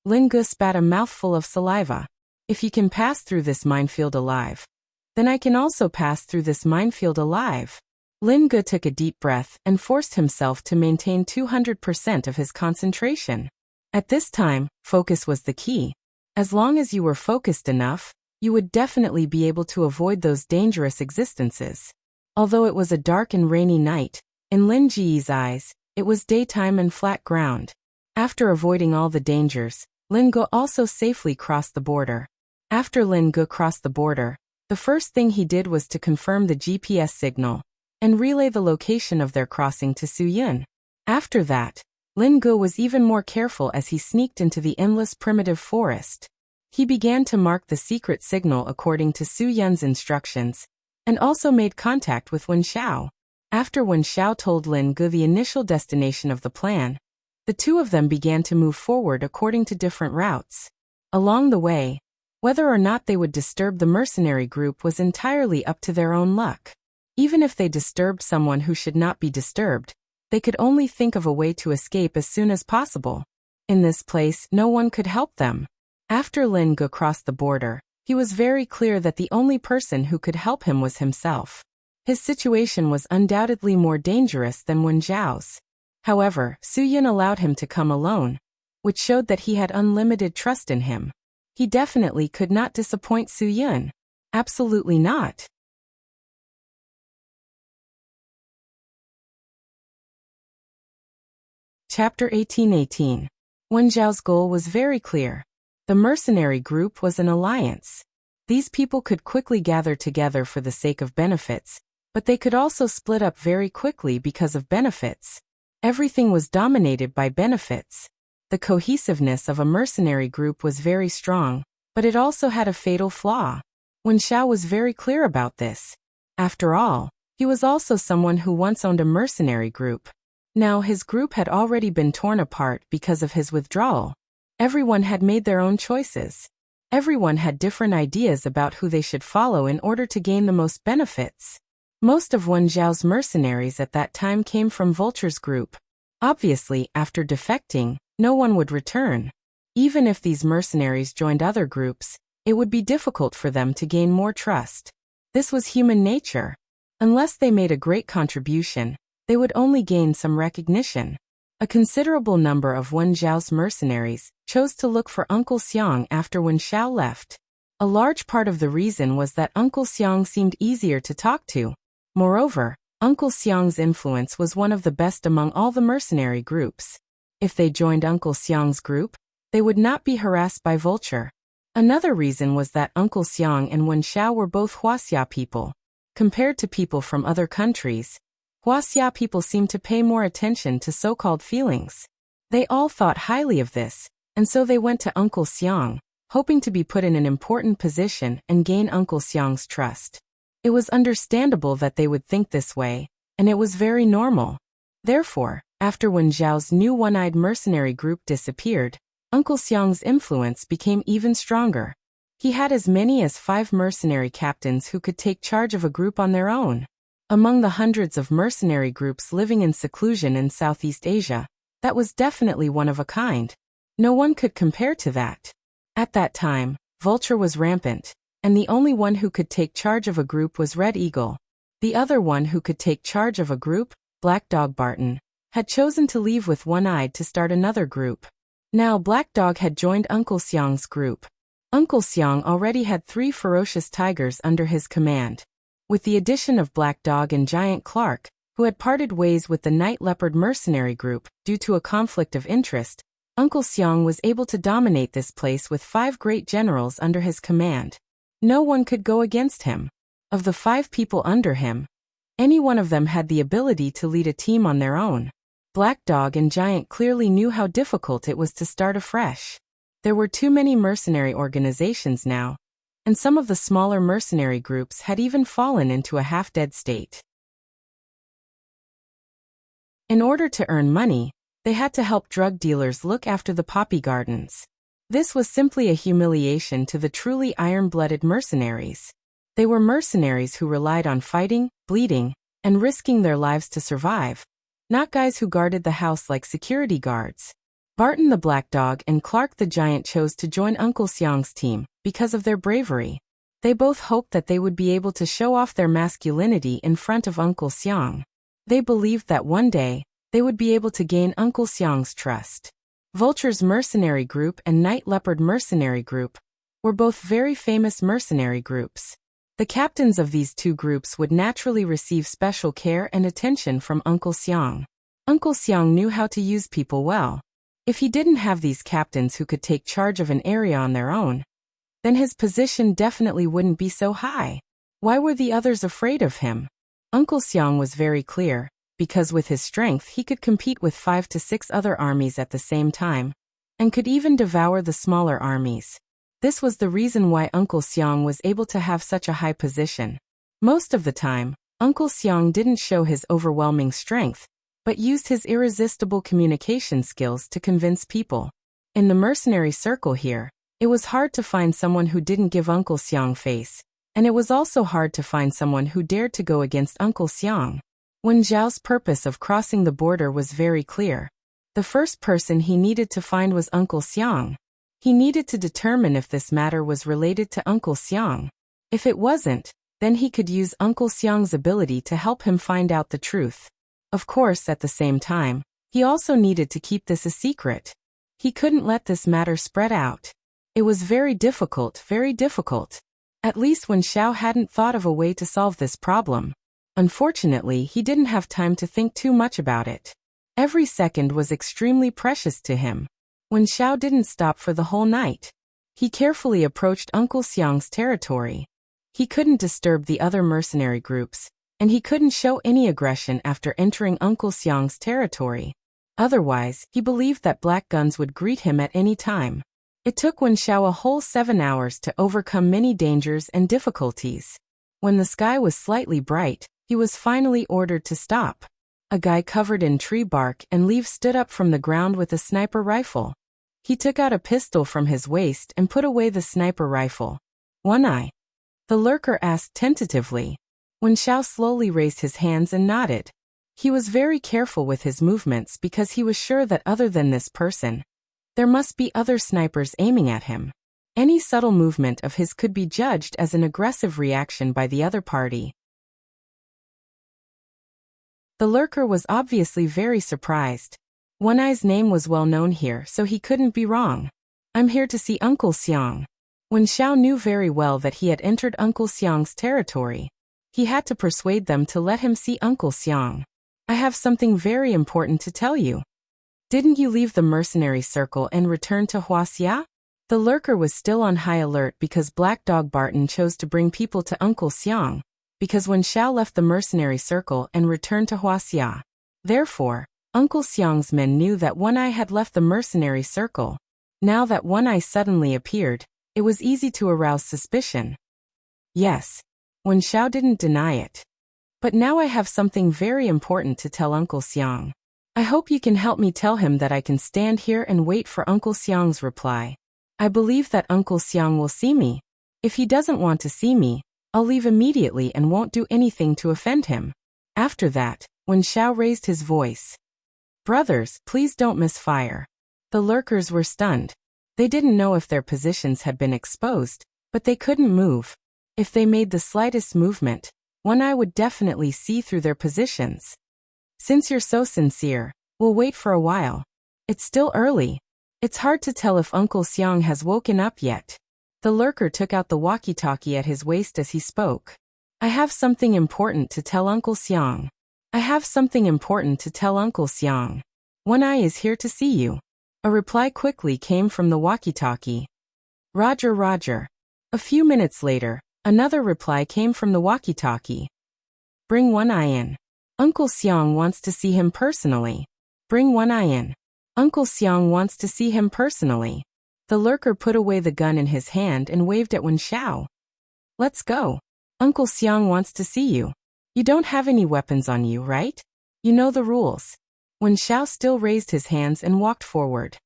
Lin Ge spat a mouthful of saliva. If you can pass through this minefield alive, then I can also pass through this minefield alive. Lin Ge took a deep breath and forced himself to maintain 200% of his concentration. At this time, focus was the key. As long as you were focused enough, you would definitely be able to avoid those dangerous existences. Although it was a dark and rainy night, in Lin Ji's eyes, it was daytime and flat ground. After avoiding all the dangers, Lin Ge also safely crossed the border. After Lin Ge crossed the border, the first thing he did was to confirm the GPS signal and relay the location of their crossing to Su Yun. After that, Lin Ge was even more careful as he sneaked into the endless primitive forest. He began to mark the secret signal according to Su Yun's instructions, and also made contact with Wen Xiao. After Wen Xiao told Lin Ge the initial destination of the plan, the two of them began to move forward according to different routes. Along the way, whether or not they would disturb the mercenary group was entirely up to their own luck. Even if they disturbed someone who should not be disturbed, they could only think of a way to escape as soon as possible. In this place, no one could help them. After Lin Ge crossed the border, he was very clear that the only person who could help him was himself. His situation was undoubtedly more dangerous than Wen Xiao's. However, Su Yun allowed him to come alone, which showed that he had unlimited trust in him. He definitely could not disappoint Su Yun. Absolutely not. Chapter 1818. Wen Zhao's goal was very clear. The mercenary group was an alliance. These people could quickly gather together for the sake of benefits, but they could also split up very quickly because of benefits. Everything was dominated by benefits. The cohesiveness of a mercenary group was very strong, but it also had a fatal flaw. Wen Zhao was very clear about this. After all, he was also someone who once owned a mercenary group. Now his group had already been torn apart because of his withdrawal. Everyone had made their own choices. Everyone had different ideas about who they should follow in order to gain the most benefits. Most of Wen Zhao's mercenaries at that time came from Vulture's group. Obviously, after defecting, no one would return. Even if these mercenaries joined other groups, it would be difficult for them to gain more trust. This was human nature. Unless they made a great contribution, they would only gain some recognition. A considerable number of Wen Zhao's mercenaries chose to look for Uncle Xiang after Wen Zhao left. A large part of the reason was that Uncle Xiang seemed easier to talk to. Moreover, Uncle Xiang's influence was one of the best among all the mercenary groups. If they joined Uncle Xiang's group, they would not be harassed by Vulture. Another reason was that Uncle Xiang and Wen Zhao were both Huaxia people. Compared to people from other countries, Huaxia people seemed to pay more attention to so-called feelings. They all thought highly of this, and so they went to Uncle Xiang, hoping to be put in an important position and gain Uncle Xiang's trust. It was understandable that they would think this way, and it was very normal. Therefore, after Wen Zhao's new one-eyed mercenary group disappeared, Uncle Xiang's influence became even stronger. He had as many as 5 mercenary captains who could take charge of a group on their own. Among the hundreds of mercenary groups living in seclusion in Southeast Asia, that was definitely one of a kind. No one could compare to that. At that time, Vulture was rampant, and the only one who could take charge of a group was Red Eagle. The other one who could take charge of a group, Black Dog Barton, had chosen to leave with One-Eyed to start another group. Now Black Dog had joined Uncle Xiang's group. Uncle Xiang already had 3 ferocious tigers under his command. With the addition of Black Dog and Giant Clark, who had parted ways with the Night Leopard mercenary group due to a conflict of interest, Uncle Xiang was able to dominate this place with 5 great generals under his command. No one could go against him. Of the 5 people under him, any one of them had the ability to lead a team on their own. Black Dog and Giant clearly knew how difficult it was to start afresh. There were too many mercenary organizations now, and some of the smaller mercenary groups had even fallen into a half-dead state. In order to earn money, they had to help drug dealers look after the poppy gardens. This was simply a humiliation to the truly iron-blooded mercenaries. They were mercenaries who relied on fighting, bleeding, and risking their lives to survive, not guys who guarded the house like security guards. Barton the Black Dog and Clark the Giant chose to join Uncle Xiang's team because of their bravery. They both hoped that they would be able to show off their masculinity in front of Uncle Xiang. They believed that one day, they would be able to gain Uncle Xiang's trust. Vulture's mercenary group and Night Leopard mercenary group were both very famous mercenary groups. The captains of these 2 groups would naturally receive special care and attention from Uncle Xiang. Uncle Xiang knew how to use people well. If he didn't have these captains who could take charge of an area on their own, then his position definitely wouldn't be so high. Why were the others afraid of him? Uncle Xiang was very clear, because with his strength he could compete with 5 to 6 other armies at the same time, and could even devour the smaller armies. This was the reason why Uncle Xiang was able to have such a high position. Most of the time, Uncle Xiang didn't show his overwhelming strength, but used his irresistible communication skills to convince people. In the mercenary circle here, it was hard to find someone who didn't give Uncle Xiang face, and it was also hard to find someone who dared to go against Uncle Xiang. Wen Zhao's purpose of crossing the border was very clear. The first person he needed to find was Uncle Xiang. He needed to determine if this matter was related to Uncle Xiang. If it wasn't, then he could use Uncle Xiang's ability to help him find out the truth. Of course, at the same time, he also needed to keep this a secret. He couldn't let this matter spread out. It was very difficult, very difficult. At least Wen Zhao hadn't thought of a way to solve this problem. Unfortunately, he didn't have time to think too much about it. Every second was extremely precious to him. Wen Xiao didn't stop for the whole night. He carefully approached Uncle Xiang's territory. He couldn't disturb the other mercenary groups, and he couldn't show any aggression after entering Uncle Xiang's territory. Otherwise, he believed that black guns would greet him at any time. It took Wen Xiao a whole 7 hours to overcome many dangers and difficulties. When the sky was slightly bright, he was finally ordered to stop. A guy covered in tree bark and leaves stood up from the ground with a sniper rifle. He took out a pistol from his waist and put away the sniper rifle. One eye? The lurker asked tentatively. Wen Xiao slowly raised his hands and nodded. He was very careful with his movements because he was sure that other than this person, there must be other snipers aiming at him. Any subtle movement of his could be judged as an aggressive reaction by the other party. The lurker was obviously very surprised. One Eye's name was well known here, so he couldn't be wrong. I'm here to see Uncle Xiang. Wen Xiao knew very well that he had entered Uncle Xiang's territory. He had to persuade them to let him see Uncle Xiang. I have something very important to tell you. Didn't you leave the mercenary circle and return to Huaxia? The lurker was still on high alert because Black Dog Barton chose to bring people to Uncle Xiang, because Wen Xiao left the mercenary circle and returned to Huaxia. Therefore, Uncle Xiang's men knew that One Eye had left the mercenary circle. Now that One Eye suddenly appeared, it was easy to arouse suspicion. Yes, Wen Xiao didn't deny it. But now I have something very important to tell Uncle Xiang. I hope you can help me tell him that I can stand here and wait for Uncle Xiang's reply. I believe that Uncle Xiang will see me. If he doesn't want to see me, I'll leave immediately and won't do anything to offend him. After that, Wen Xiao raised his voice. Brothers, please don't misfire. The lurkers were stunned. They didn't know if their positions had been exposed, but they couldn't move. If they made the slightest movement, One Eye would definitely see through their positions. Since you're so sincere, we'll wait for a while. It's still early. It's hard to tell if Uncle Xiang has woken up yet. The lurker took out the walkie-talkie at his waist as he spoke. I have something important to tell Uncle Xiang. I have something important to tell Uncle Xiang. One Eye is here to see you. A reply quickly came from the walkie-talkie. Roger, Roger. A few minutes later, another reply came from the walkie-talkie. Bring One Eye in. Uncle Xiang wants to see him personally. Bring One Eye in. Uncle Xiang wants to see him personally. The lurker put away the gun in his hand and waved at Wen Xiao. Let's go. Uncle Xiang wants to see you. You don't have any weapons on you, right? You know the rules. Wen Xiao still raised his hands and walked forward.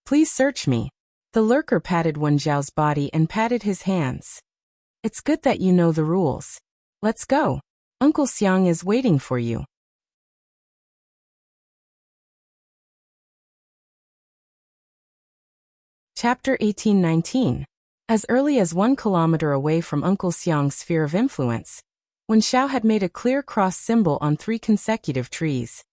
Please search me. The lurker patted Wen Xiao's body and patted his hands. It's good that you know the rules. Let's go. Uncle Xiang is waiting for you. Chapter 18-19. As early as 1 kilometer away from Uncle Xiang's sphere of influence, Wen Xiao had made a clear cross symbol on 3 consecutive trees.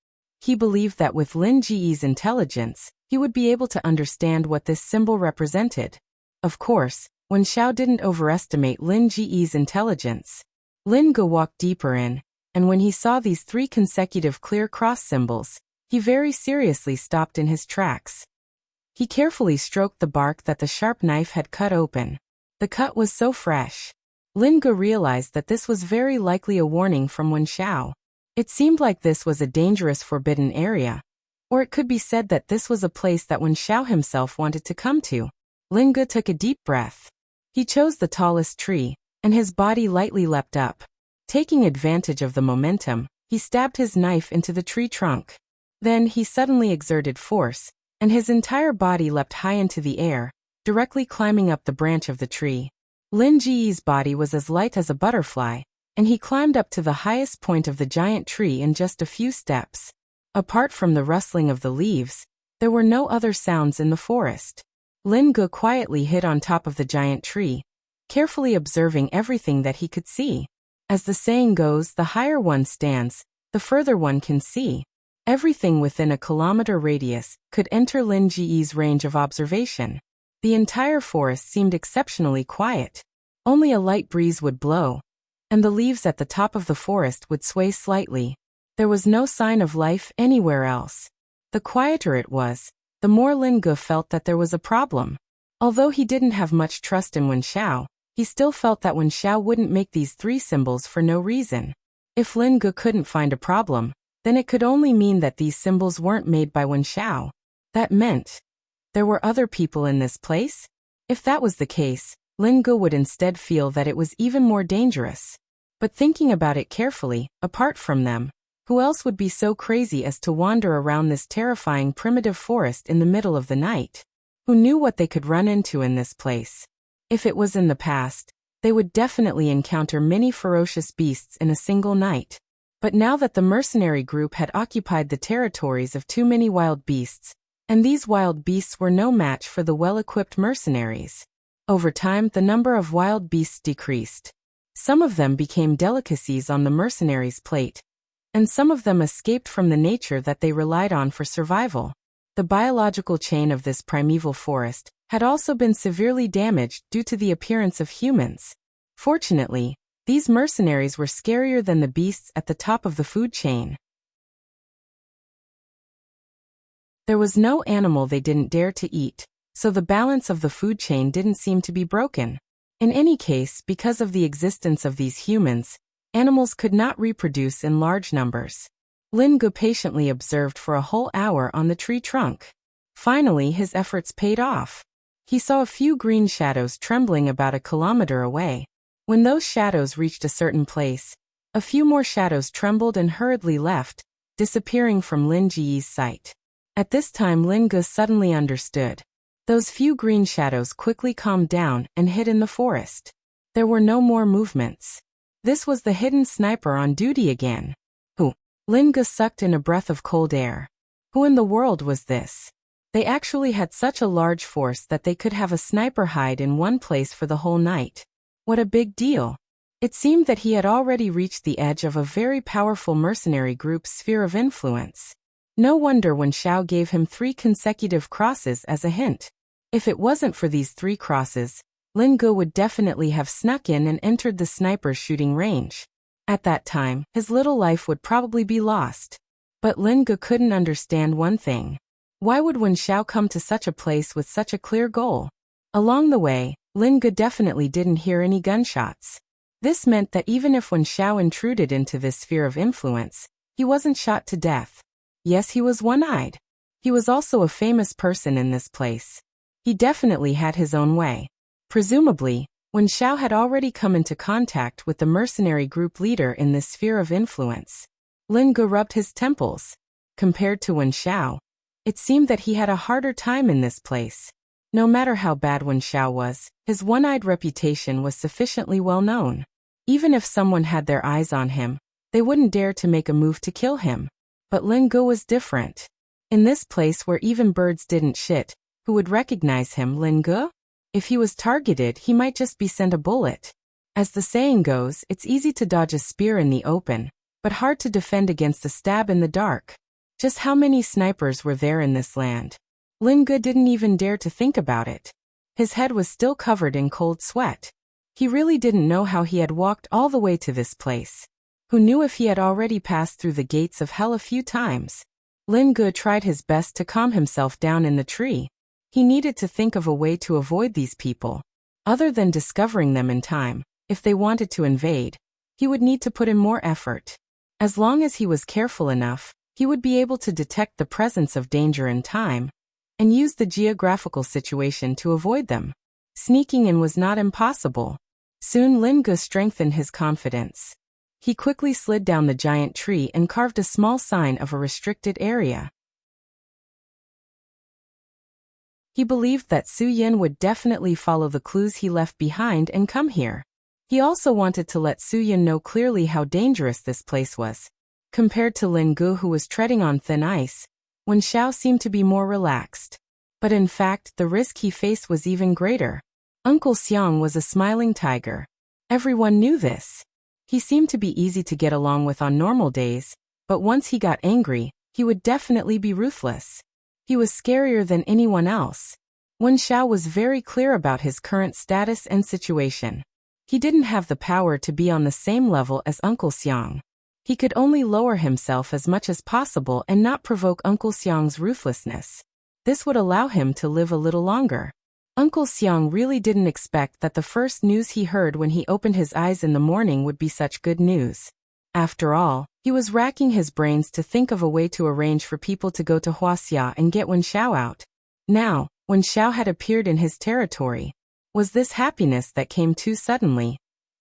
He believed that with Lin Ji's intelligence, he would be able to understand what this symbol represented. Of course, Wen Xiao didn't overestimate Lin Ji's intelligence. Lin Ge walked deeper in, and when he saw these 3 consecutive clear cross symbols, he very seriously stopped in his tracks. He carefully stroked the bark that the sharp knife had cut open. The cut was so fresh. Lin Ge realized that this was very likely a warning from Wen Xiao. It seemed like this was a dangerous forbidden area. Or it could be said that this was a place that Wen Xiao himself wanted to come to. Lin Ge took a deep breath. He chose the tallest tree, and his body lightly leapt up. Taking advantage of the momentum, he stabbed his knife into the tree trunk. Then he suddenly exerted force, and his entire body leapt high into the air, directly climbing up the branch of the tree. Lin Ji's body was as light as a butterfly, and he climbed up to the highest point of the giant tree in just a few steps. Apart from the rustling of the leaves, there were no other sounds in the forest. Lin Ge quietly hid on top of the giant tree, carefully observing everything that he could see. As the saying goes, the higher one stands, the further one can see. Everything within a kilometer radius could enter Lin Ji's range of observation. The entire forest seemed exceptionally quiet. Only a light breeze would blow, and the leaves at the top of the forest would sway slightly. There was no sign of life anywhere else. The quieter it was, the more Lin Ge felt that there was a problem. Although he didn't have much trust in Wen Xiao, he still felt that Wen Xiao wouldn't make these 3 symbols for no reason. If Lin Ge couldn't find a problem, then it could only mean that these symbols weren't made by Wen Xiao. That meant there were other people in this place? If that was the case, Lin Ge would instead feel that it was even more dangerous. But thinking about it carefully, apart from them, who else would be so crazy as to wander around this terrifying primitive forest in the middle of the night? Who knew what they could run into in this place? If it was in the past, they would definitely encounter many ferocious beasts in a single night. But now that the mercenary group had occupied the territories of too many wild beasts, and these wild beasts were no match for the well-equipped mercenaries. Over time, the number of wild beasts decreased. Some of them became delicacies on the mercenaries' plate, and some of them escaped from the nature that they relied on for survival. The biological chain of this primeval forest had also been severely damaged due to the appearance of humans. Fortunately, these mercenaries were scarier than the beasts at the top of the food chain. There was no animal they didn't dare to eat, so the balance of the food chain didn't seem to be broken. In any case, because of the existence of these humans, animals could not reproduce in large numbers. Lin Ge patiently observed for a whole hour on the tree trunk. Finally, his efforts paid off. He saw a few green shadows trembling about a kilometer away. When those shadows reached a certain place, a few more shadows trembled and hurriedly left, disappearing from Lin Ji's sight. At this time Lin Ge suddenly understood. Those few green shadows quickly calmed down and hid in the forest. There were no more movements. This was the hidden sniper on duty again. Who? Lin Ge sucked in a breath of cold air. Who in the world was this? They actually had such a large force that they could have a sniper hide in one place for the whole night. What a big deal. It seemed that he had already reached the edge of a very powerful mercenary group's sphere of influence. No wonder Wen Xiao gave him 3 consecutive crosses as a hint. If it wasn't for these 3 crosses, Lin Ge would definitely have snuck in and entered the sniper's shooting range. At that time, his little life would probably be lost. But Lin Ge couldn't understand one thing. Why would Wen Xiao come to such a place with such a clear goal? Along the way, Lin Ge definitely didn't hear any gunshots. This meant that even if Wen Xiao intruded into this sphere of influence, he wasn't shot to death. Yes, he was one-eyed. He was also a famous person in this place. He definitely had his own way. Presumably, Wen Xiao had already come into contact with the mercenary group leader in this sphere of influence. Lin Ge rubbed his temples. Compared to Wen Xiao, it seemed that he had a harder time in this place. No matter how bad Wen Xiao was, his one-eyed reputation was sufficiently well known. Even if someone had their eyes on him, they wouldn't dare to make a move to kill him. But Lin Ge was different. In this place where even birds didn't shit, who would recognize him, Lin Ge? If he was targeted, he might just be sent a bullet. As the saying goes, it's easy to dodge a spear in the open, but hard to defend against a stab in the dark. Just how many snipers were there in this land? Lin Ge didn't even dare to think about it. His head was still covered in cold sweat. He really didn't know how he had walked all the way to this place. Who knew if he had already passed through the gates of hell a few times? Lin Ge tried his best to calm himself down in the tree. He needed to think of a way to avoid these people. Other than discovering them in time, if they wanted to invade, he would need to put in more effort. As long as he was careful enough, he would be able to detect the presence of danger in time, and use the geographical situation to avoid them. Sneaking in was not impossible. Soon Lin Ge strengthened his confidence. He quickly slid down the giant tree and carved a small sign of a restricted area. He believed that Su Yin would definitely follow the clues he left behind and come here. He also wanted to let Su Yin know clearly how dangerous this place was. Compared to Lin Ge, who was treading on thin ice, Wen Xiao seemed to be more relaxed. But in fact, the risk he faced was even greater. Uncle Xiang was a smiling tiger. Everyone knew this. He seemed to be easy to get along with on normal days, but once he got angry, he would definitely be ruthless. He was scarier than anyone else. Wen Xiao was very clear about his current status and situation. He didn't have the power to be on the same level as Uncle Xiang. He could only lower himself as much as possible and not provoke Uncle Xiang's ruthlessness. This would allow him to live a little longer. Uncle Xiang really didn't expect that the first news he heard when he opened his eyes in the morning would be such good news. After all, he was racking his brains to think of a way to arrange for people to go to Huaxia and get Wen Xiao out. Now, Wen Xiao had appeared in his territory. Was this happiness that came too suddenly?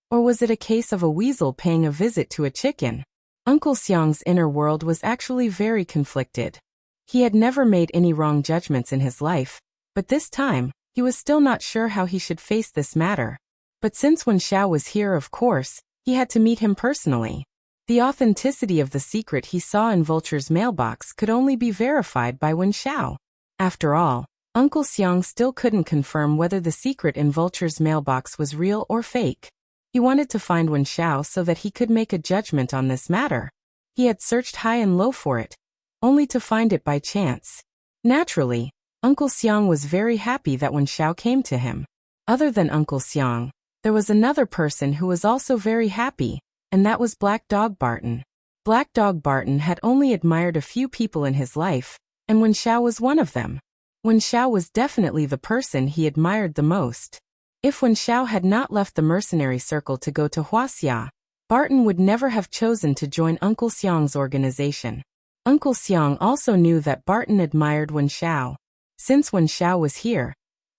Or was it a case of a weasel paying a visit to a chicken? Uncle Xiang's inner world was actually very conflicted. He had never made any wrong judgments in his life, but this time, he was still not sure how he should face this matter. But since Wen Xiao was here, of course, he had to meet him personally. The authenticity of the secret he saw in Vulture's mailbox could only be verified by Wen Xiao. After all, Uncle Xiang still couldn't confirm whether the secret in Vulture's mailbox was real or fake. He wanted to find Wen Xiao so that he could make a judgment on this matter. He had searched high and low for it, only to find it by chance. Naturally, Uncle Xiang was very happy that Wen Xiao came to him. Other than Uncle Xiang, there was another person who was also very happy, and that was Black Dog Barton. Black Dog Barton had only admired a few people in his life, and Wen Xiao was one of them. Wen Xiao was definitely the person he admired the most. If Wen Xiao had not left the mercenary circle to go to Huaxia, Barton would never have chosen to join Uncle Xiang's organization. Uncle Xiang also knew that Barton admired Wen Xiao. Since Wen Xiao was here,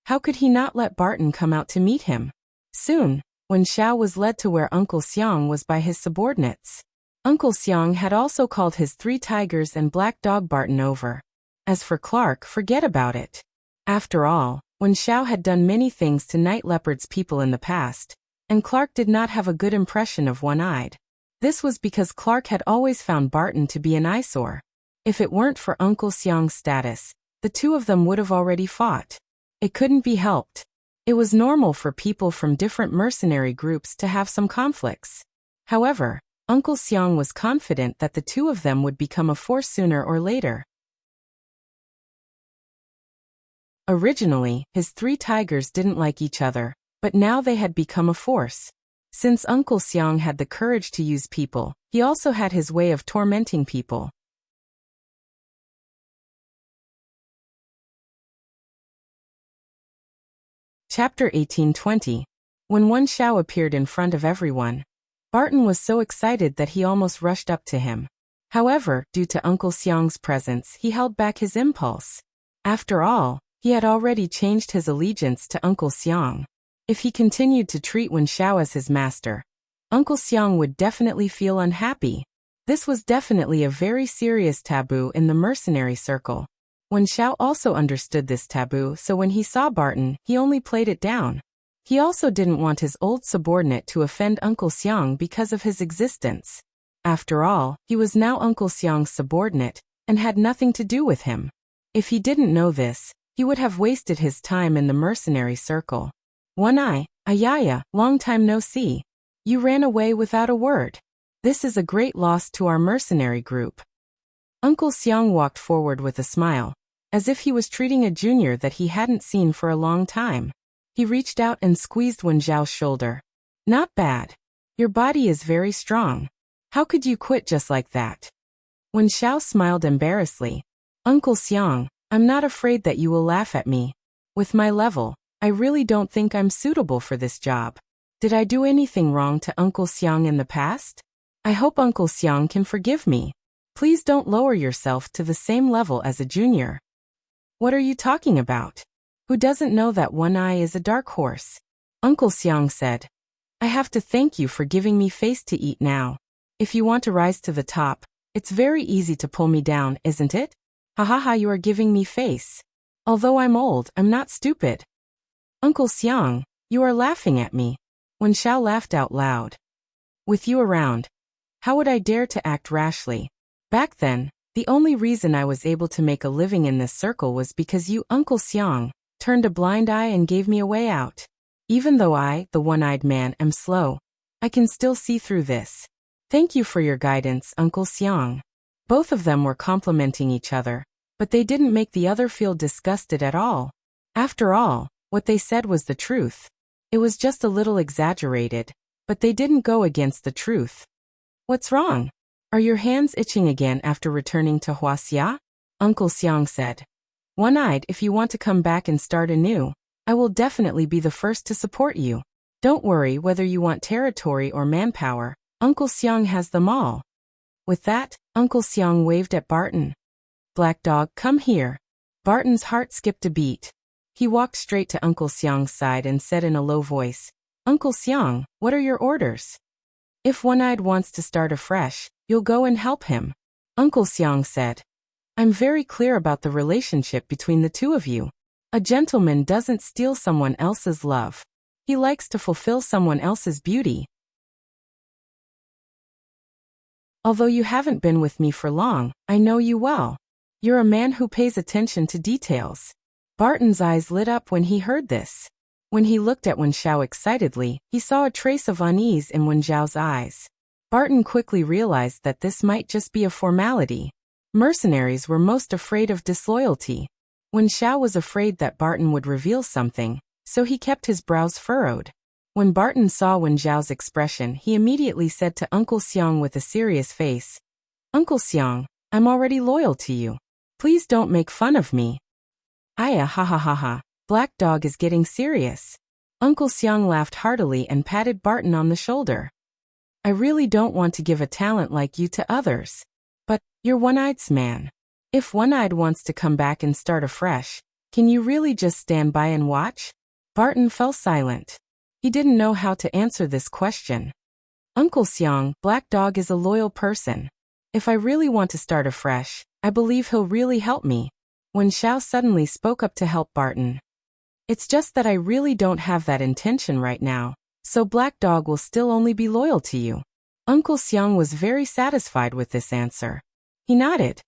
how could he not let Barton come out to meet him? Soon, Wen Xiao was led to where Uncle Xiang was by his subordinates. Uncle Xiang had also called his 3 tigers and Black Dog Barton over. As for Clark, forget about it. After all, Wen Xiao had done many things to Night Leopard's people in the past, and Clark did not have a good impression of One-Eyed. This was because Clark had always found Barton to be an eyesore. If it weren't for Uncle Xiang's status, the two of them would have already fought. It couldn't be helped. It was normal for people from different mercenary groups to have some conflicts. However, Uncle Xiang was confident that the two of them would become a force sooner or later. Originally, his 3 tigers didn't like each other, but now they had become a force. Since Uncle Xiang had the courage to use people, he also had his way of tormenting people. Chapter 1820. When Wen Xiao appeared in front of everyone, Barton was so excited that he almost rushed up to him. However, due to Uncle Xiang's presence, he held back his impulse. After all, he had already changed his allegiance to Uncle Xiang. If he continued to treat Wen Xiao as his master, Uncle Xiang would definitely feel unhappy. This was definitely a very serious taboo in the mercenary circle. Wen Xiao also understood this taboo, so when he saw Barton, he only played it down. He also didn't want his old subordinate to offend Uncle Xiang because of his existence. After all, he was now Uncle Xiang's subordinate, and had nothing to do with him. If he didn't know this, he would have wasted his time in the mercenary circle. One-Eye, Ayaya, long time no see. You ran away without a word. This is a great loss to our mercenary group. Uncle Xiang walked forward with a smile, as if he was treating a junior that he hadn't seen for a long time. He reached out and squeezed Wen Xiao's shoulder. Not bad. Your body is very strong. How could you quit just like that? Wen Xiao smiled embarrassedly. Uncle Xiang, I'm not afraid that you will laugh at me. With my level, I really don't think I'm suitable for this job. Did I do anything wrong to Uncle Xiang in the past? I hope Uncle Xiang can forgive me. Please don't lower yourself to the same level as a junior. What are you talking about? Who doesn't know that One-Eye is a dark horse? Uncle Xiang said. I have to thank you for giving me face to eat now. If you want to rise to the top, it's very easy to pull me down, isn't it? Ha ha ha, you are giving me face. Although I'm old, I'm not stupid. Uncle Xiang, you are laughing at me. Wen Xiao laughed out loud. With you around, how would I dare to act rashly? Back then, the only reason I was able to make a living in this circle was because you, Uncle Xiang, turned a blind eye and gave me a way out. Even though I, the one-eyed man, am slow, I can still see through this. Thank you for your guidance, Uncle Xiang. Both of them were complimenting each other, but they didn't make the other feel disgusted at all. After all, what they said was the truth. It was just a little exaggerated, but they didn't go against the truth. What's wrong? Are your hands itching again after returning to Huaxia? Uncle Xiang said. One-eyed, if you want to come back and start anew, I will definitely be the first to support you. Don't worry whether you want territory or manpower, Uncle Xiang has them all. With that, Uncle Xiang waved at Barton. Black Dog, come here. Barton's heart skipped a beat. He walked straight to Uncle Xiang's side and said in a low voice, Uncle Xiang, what are your orders? If One-eyed wants to start afresh, you'll go and help him. Uncle Xiang said. I'm very clear about the relationship between the two of you. A gentleman doesn't steal someone else's love. He likes to fulfill someone else's beauty. Although you haven't been with me for long, I know you well. You're a man who pays attention to details. Barton's eyes lit up when he heard this. When he looked at Wen Xiao excitedly, he saw a trace of unease in Wen Zhao's eyes. Barton quickly realized that this might just be a formality. Mercenaries were most afraid of disloyalty. Wen Xiao was afraid that Barton would reveal something, so he kept his brows furrowed. When Barton saw Wen Zhao's expression, he immediately said to Uncle Xiang with a serious face, Uncle Xiang, I'm already loyal to you. Please don't make fun of me. Aya ha ha ha ha, Black Dog is getting serious. Uncle Xiang laughed heartily and patted Barton on the shoulder. I really don't want to give a talent like you to others. But, you're One-eyed's man. If One-eyed wants to come back and start afresh, can you really just stand by and watch? Barton fell silent. He didn't know how to answer this question. Uncle Xiang, Black Dog is a loyal person. If I really want to start afresh, I believe he'll really help me. Wen Xiao suddenly spoke up to help Barton. It's just that I really don't have that intention right now, so Black Dog will still only be loyal to you. Uncle Xiang was very satisfied with this answer. He nodded.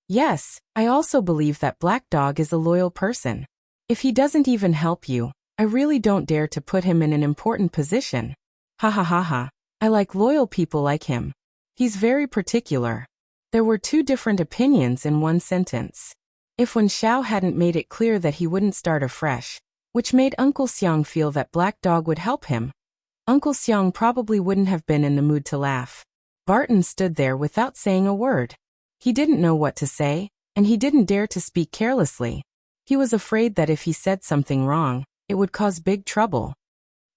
Yes, I also believe that Black Dog is a loyal person. If he doesn't even help you, I really don't dare to put him in an important position. Ha ha ha ha, I like loyal people like him. He's very particular. There were two different opinions in one sentence. If Wen Xiao hadn't made it clear that he wouldn't start afresh, which made Uncle Xiang feel that Black Dog would help him, Uncle Xiang probably wouldn't have been in the mood to laugh. Barton stood there without saying a word. He didn't know what to say, and he didn't dare to speak carelessly. He was afraid that if he said something wrong, it would cause big trouble.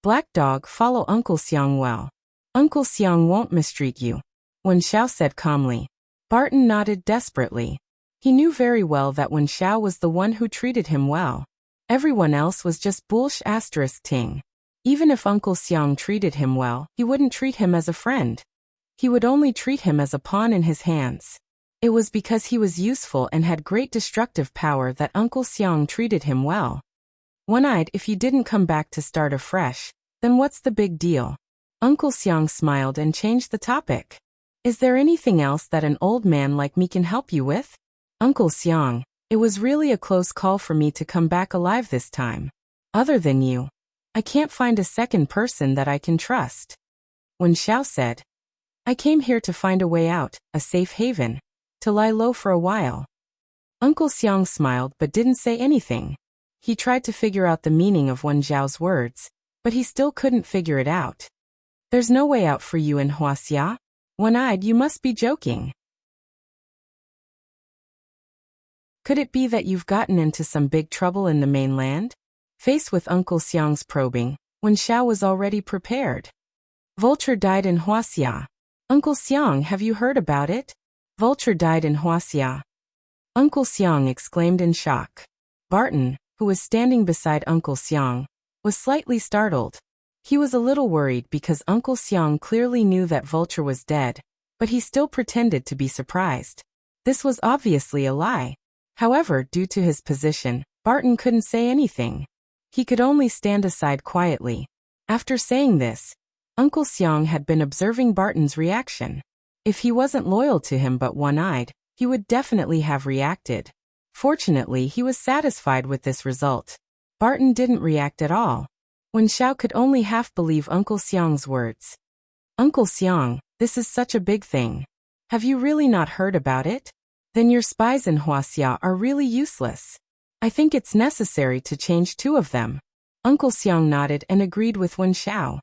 Black Dog, follow Uncle Xiang well. Uncle Xiang won't mistreat you, Wen Xiao said calmly. Barton nodded desperately. He knew very well that Wen Xiao was the one who treated him well. Everyone else was just ting. Even if Uncle Xiang treated him well, he wouldn't treat him as a friend. He would only treat him as a pawn in his hands. It was because he was useful and had great destructive power that Uncle Xiang treated him well. One-eyed, if you didn't come back to start afresh, then what's the big deal? Uncle Xiang smiled and changed the topic. Is there anything else that an old man like me can help you with? Uncle Xiang, it was really a close call for me to come back alive this time. Other than you, I can't find a second person that I can trust. Wen Xiao said, I came here to find a way out, a safe haven, to lie low for a while. Uncle Xiang smiled but didn't say anything. He tried to figure out the meaning of Wen Zhao's words, but he still couldn't figure it out. There's no way out for you in Huaxia? One-eyed, you must be joking. Could it be that you've gotten into some big trouble in the mainland? Faced with Uncle Xiang's probing, Wen Xiao was already prepared. Vulture died in Huaxia. Uncle Xiang, have you heard about it? Vulture died in Huaxia. Uncle Xiang exclaimed in shock. Barton, who was standing beside Uncle Xiang, was slightly startled. He was a little worried because Uncle Xiang clearly knew that Vulture was dead, but he still pretended to be surprised. This was obviously a lie. However, due to his position, Barton couldn't say anything. He could only stand aside quietly. After saying this, Uncle Xiang had been observing Barton's reaction. If he wasn't loyal to him but one-eyed, he would definitely have reacted. Fortunately, he was satisfied with this result. Barton didn't react at all. Wen Xiao could only half believe Uncle Xiang's words. Uncle Xiang, this is such a big thing. Have you really not heard about it? Then your spies in Huaxia are really useless. I think it's necessary to change 2 of them. Uncle Xiang nodded and agreed with Wen Xiao.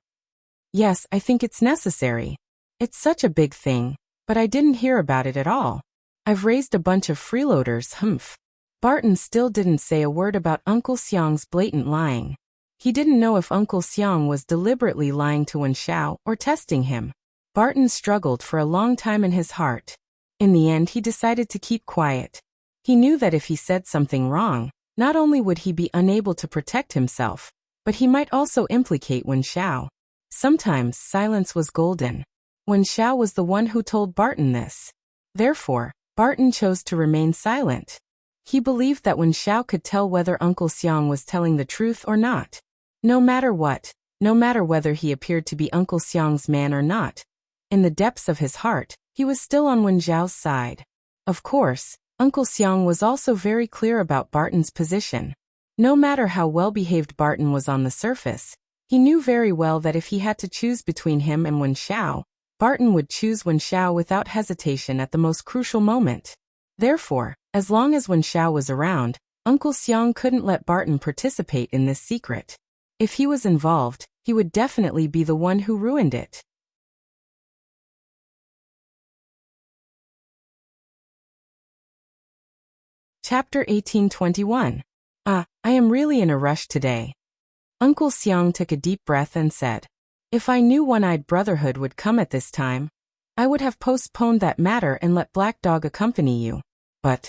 Yes, I think it's necessary. It's such a big thing. But I didn't hear about it at all. I've raised a bunch of freeloaders, humph. Barton still didn't say a word about Uncle Xiang's blatant lying. He didn't know if Uncle Xiang was deliberately lying to Wen Xiao or testing him. Barton struggled for a long time in his heart. In the end, he decided to keep quiet. He knew that if he said something wrong, not only would he be unable to protect himself, but he might also implicate Wen Xiao. Sometimes silence was golden. Wen Xiao was the one who told Barton this. Therefore, Barton chose to remain silent. He believed that Wen Xiao could tell whether Uncle Xiang was telling the truth or not. No matter what, no matter whether he appeared to be Uncle Xiang's man or not, in the depths of his heart, he was still on Wen Xiao's side. Of course, Uncle Xiang was also very clear about Barton's position. No matter how well-behaved Barton was on the surface, he knew very well that if he had to choose between him and Wen Xiao, Barton would choose Wen Xiao without hesitation at the most crucial moment. Therefore, as long as Wen Xiao was around, Uncle Xiang couldn't let Barton participate in this secret. If he was involved, he would definitely be the one who ruined it. Chapter 1821. I am really in a rush today. Uncle Xiang took a deep breath and said, "If I knew One-Eyed Brotherhood would come at this time, I would have postponed that matter and let Black Dog accompany you. But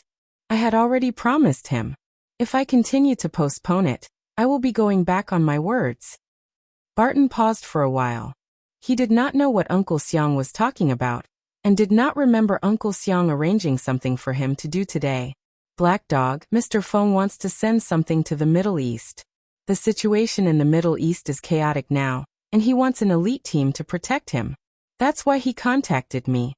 I had already promised him. If I continue to postpone it, I will be going back on my words." Barton paused for a while. He did not know what Uncle Xiang was talking about, and did not remember Uncle Xiang arranging something for him to do today. "Black Dog, Mr. Feng wants to send something to the Middle East. The situation in the Middle East is chaotic now, and he wants an elite team to protect him. That's why he contacted me,"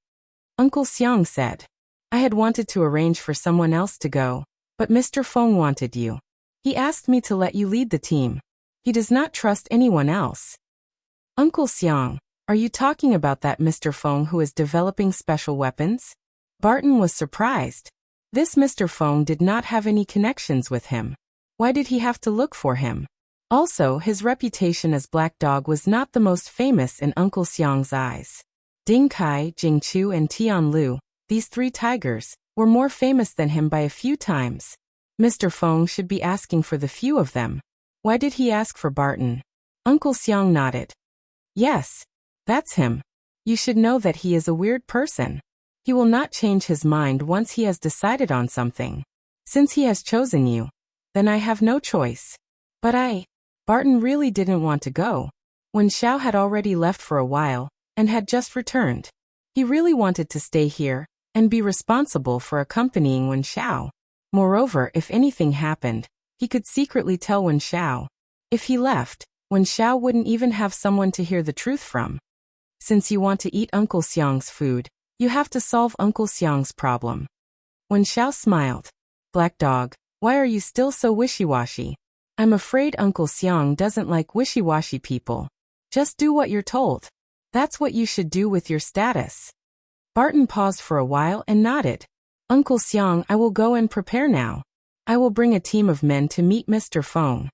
Uncle Xiang said. "I had wanted to arrange for someone else to go, but Mr. Feng wanted you. He asked me to let you lead the team. He does not trust anyone else." "Uncle Xiang, are you talking about that Mr. Feng who is developing special weapons?" Barton was surprised. This Mr. Feng did not have any connections with him. Why did he have to look for him? Also, his reputation as Black Dog was not the most famous in Uncle Xiang's eyes. Ding Kai, Jing Chu and Tian Lu, these three tigers, were more famous than him by a few times. Mr. Feng should be asking for the few of them. Why did he ask for Barton? Uncle Xiang nodded. "Yes, that's him. You should know that he is a weird person. He will not change his mind once he has decided on something. Since he has chosen you, then I have no choice." But Barton really didn't want to go. Wen Xiao had already left for a while, and had just returned. He really wanted to stay here, and be responsible for accompanying Wen Xiao. Moreover, if anything happened, he could secretly tell Wen Xiao. If he left, Wen Xiao wouldn't even have someone to hear the truth from. Since you want to eat Uncle Xiang's food, you have to solve Uncle Xiang's problem. Wen Xiao smiled. "Black Dog, why are you still so wishy-washy? I'm afraid Uncle Xiang doesn't like wishy-washy people. Just do what you're told. That's what you should do with your status." Barton paused for a while and nodded. "Uncle Xiang, I will go and prepare now. I will bring a team of men to meet Mr. Feng."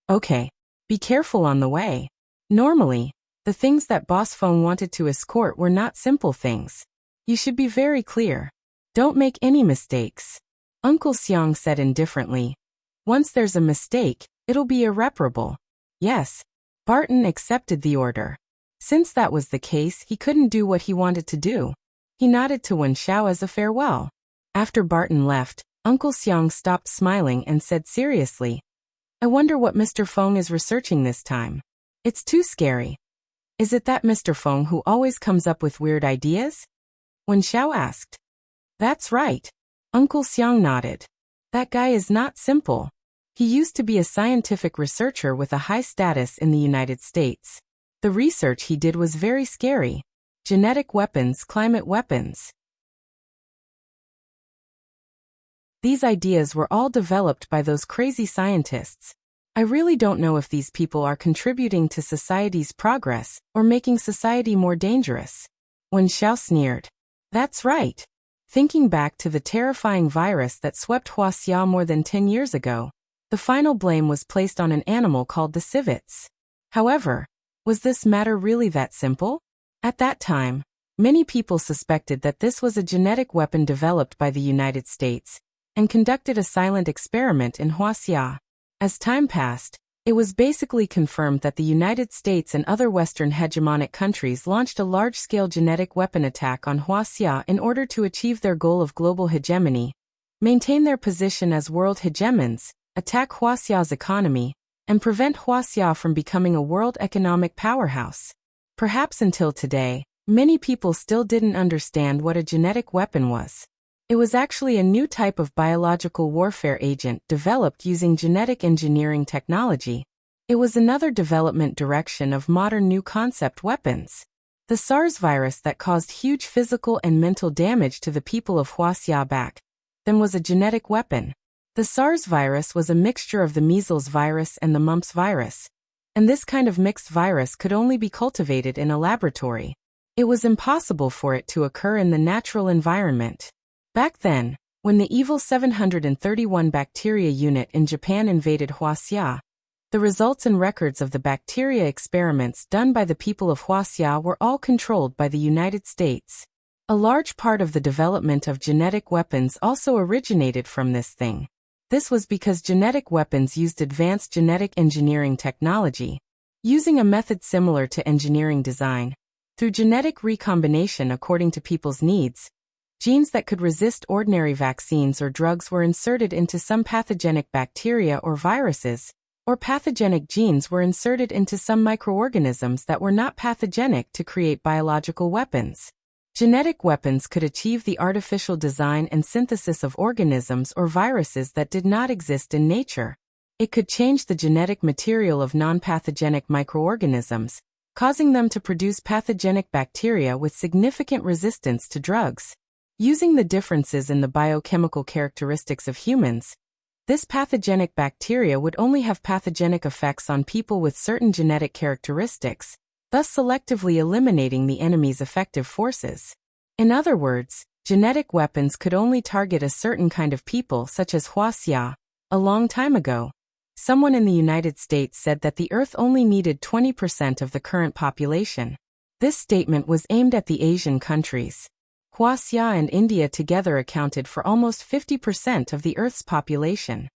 "Okay. Be careful on the way." Normally, the things that Boss Feng wanted to escort were not simple things. You should be very clear. Don't make any mistakes. Uncle Xiang said indifferently. "Once there's a mistake, it'll be irreparable." Yes. Barton accepted the order. Since that was the case, he couldn't do what he wanted to do. He nodded to Wen Xiao as a farewell. After Barton left, Uncle Xiang stopped smiling and said seriously, "I wonder what Mr. Feng is researching this time. It's too scary." "Is it that Mr. Feng who always comes up with weird ideas?" Wen Xiao asked. "That's right." Uncle Xiang nodded. "That guy is not simple. He used to be a scientific researcher with a high status in the United States. The research he did was very scary. Genetic weapons, climate weapons. These ideas were all developed by those crazy scientists. I really don't know if these people are contributing to society's progress or making society more dangerous." Wen Xiao sneered. "That's right. Thinking back to the terrifying virus that swept Huaxia more than 10 years ago, the final blame was placed on an animal called the civets. However, was this matter really that simple? At that time, Many people suspected that this was a genetic weapon developed by the United States, and conducted a silent experiment in Huaxia. As time passed, it was basically confirmed that the United States and other Western hegemonic countries launched a large-scale genetic weapon attack on Huaxia in order to achieve their goal of global hegemony, maintain their position as world hegemons, attack Huaxia's economy, and prevent Huaxia from becoming a world economic powerhouse. Perhaps until today, many people still didn't understand what a genetic weapon was. It was actually a new type of biological warfare agent developed using genetic engineering technology. It was another development direction of modern new concept weapons. The SARS virus that caused huge physical and mental damage to the people of Huaxia back then was a genetic weapon. The SARS virus was a mixture of the measles virus and the mumps virus, and this kind of mixed virus could only be cultivated in a laboratory. It was impossible for it to occur in the natural environment. Back then, when the evil 731 bacteria unit in Japan invaded Huaxia, the results and records of the bacteria experiments done by the people of Huaxia were all controlled by the United States. A large part of the development of genetic weapons also originated from this thing. This was because genetic weapons used advanced genetic engineering technology, using a method similar to engineering design. Through genetic recombination according to people's needs, genes that could resist ordinary vaccines or drugs were inserted into some pathogenic bacteria or viruses, or pathogenic genes were inserted into some microorganisms that were not pathogenic to create biological weapons. Genetic weapons could achieve the artificial design and synthesis of organisms or viruses that did not exist in nature. It could change the genetic material of non-pathogenic microorganisms, causing them to produce pathogenic bacteria with significant resistance to drugs. Using the differences in the biochemical characteristics of humans, this pathogenic bacteria would only have pathogenic effects on people with certain genetic characteristics, thus selectively eliminating the enemy's effective forces. In other words, genetic weapons could only target a certain kind of people such as Huaxia. A long time ago, someone in the United States said that the Earth only needed 20% of the current population. This statement was aimed at the Asian countries. Huaxia and India together accounted for almost 50% of the Earth's population.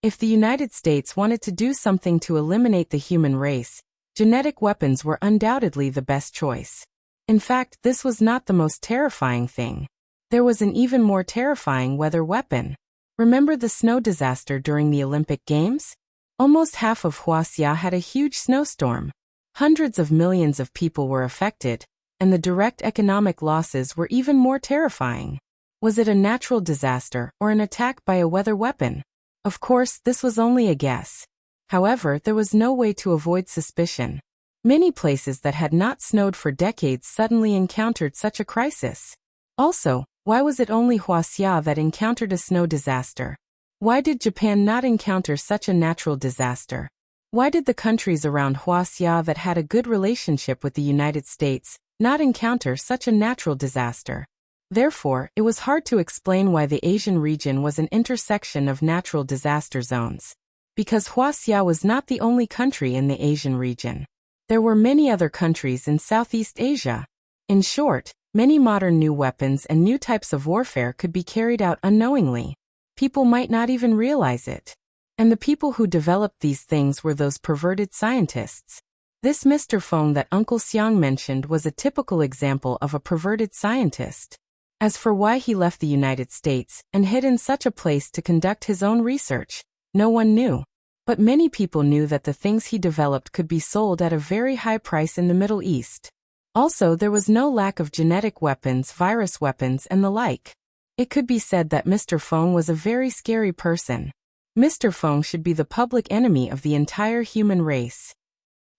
If the United States wanted to do something to eliminate the human race, genetic weapons were undoubtedly the best choice. In fact, this was not the most terrifying thing. There was an even more terrifying weather weapon. Remember the snow disaster during the Olympic Games? Almost half of Huaxia had a huge snowstorm. Hundreds of millions of people were affected, and the direct economic losses were even more terrifying. Was it a natural disaster or an attack by a weather weapon? Of course, this was only a guess. However, there was no way to avoid suspicion. Many places that had not snowed for decades suddenly encountered such a crisis. Also, why was it only Huaxia that encountered a snow disaster? Why did Japan not encounter such a natural disaster? Why did the countries around Huaxia that had a good relationship with the United States not encounter such a natural disaster? Therefore, it was hard to explain why the Asian region was an intersection of natural disaster zones. Because Huaxia was not the only country in the Asian region. There were many other countries in Southeast Asia. In short, many modern new weapons and new types of warfare could be carried out unknowingly. People might not even realize it. And the people who developed these things were those perverted scientists. This Mr. Feng that Uncle Xiang mentioned was a typical example of a perverted scientist. As for why he left the United States and hid in such a place to conduct his own research, no one knew. But many people knew that the things he developed could be sold at a very high price in the Middle East. Also, there was no lack of genetic weapons, virus weapons, and the like. It could be said that Mr. Feng was a very scary person. Mr. Feng should be the public enemy of the entire human race.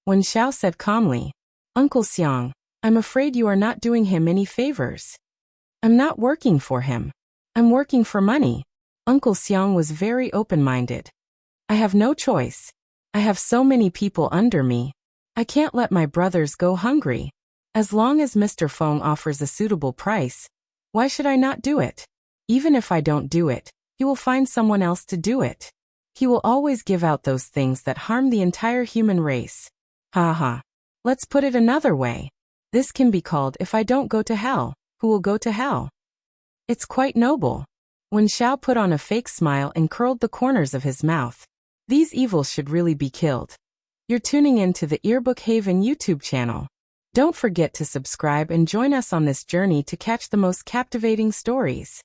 When Xiao said calmly, "Uncle Xiang, I'm afraid you are not doing him any favors." "I'm not working for him. I'm working for money." Uncle Xiang was very open-minded. "I have no choice. I have so many people under me. I can't let my brothers go hungry. As long as Mr. Feng offers a suitable price, why should I not do it? Even if I don't do it, he will find someone else to do it. He will always give out those things that harm the entire human race." Ha ha. Let's put it another way. This can be called If I Don't Go to Hell, Who Will Go to Hell? It's quite noble. When Xiao put on a fake smile and curled the corners of his mouth. These evils should really be killed. You're tuning in to the Earbook Haven YouTube channel. Don't forget to subscribe and join us on this journey to catch the most captivating stories.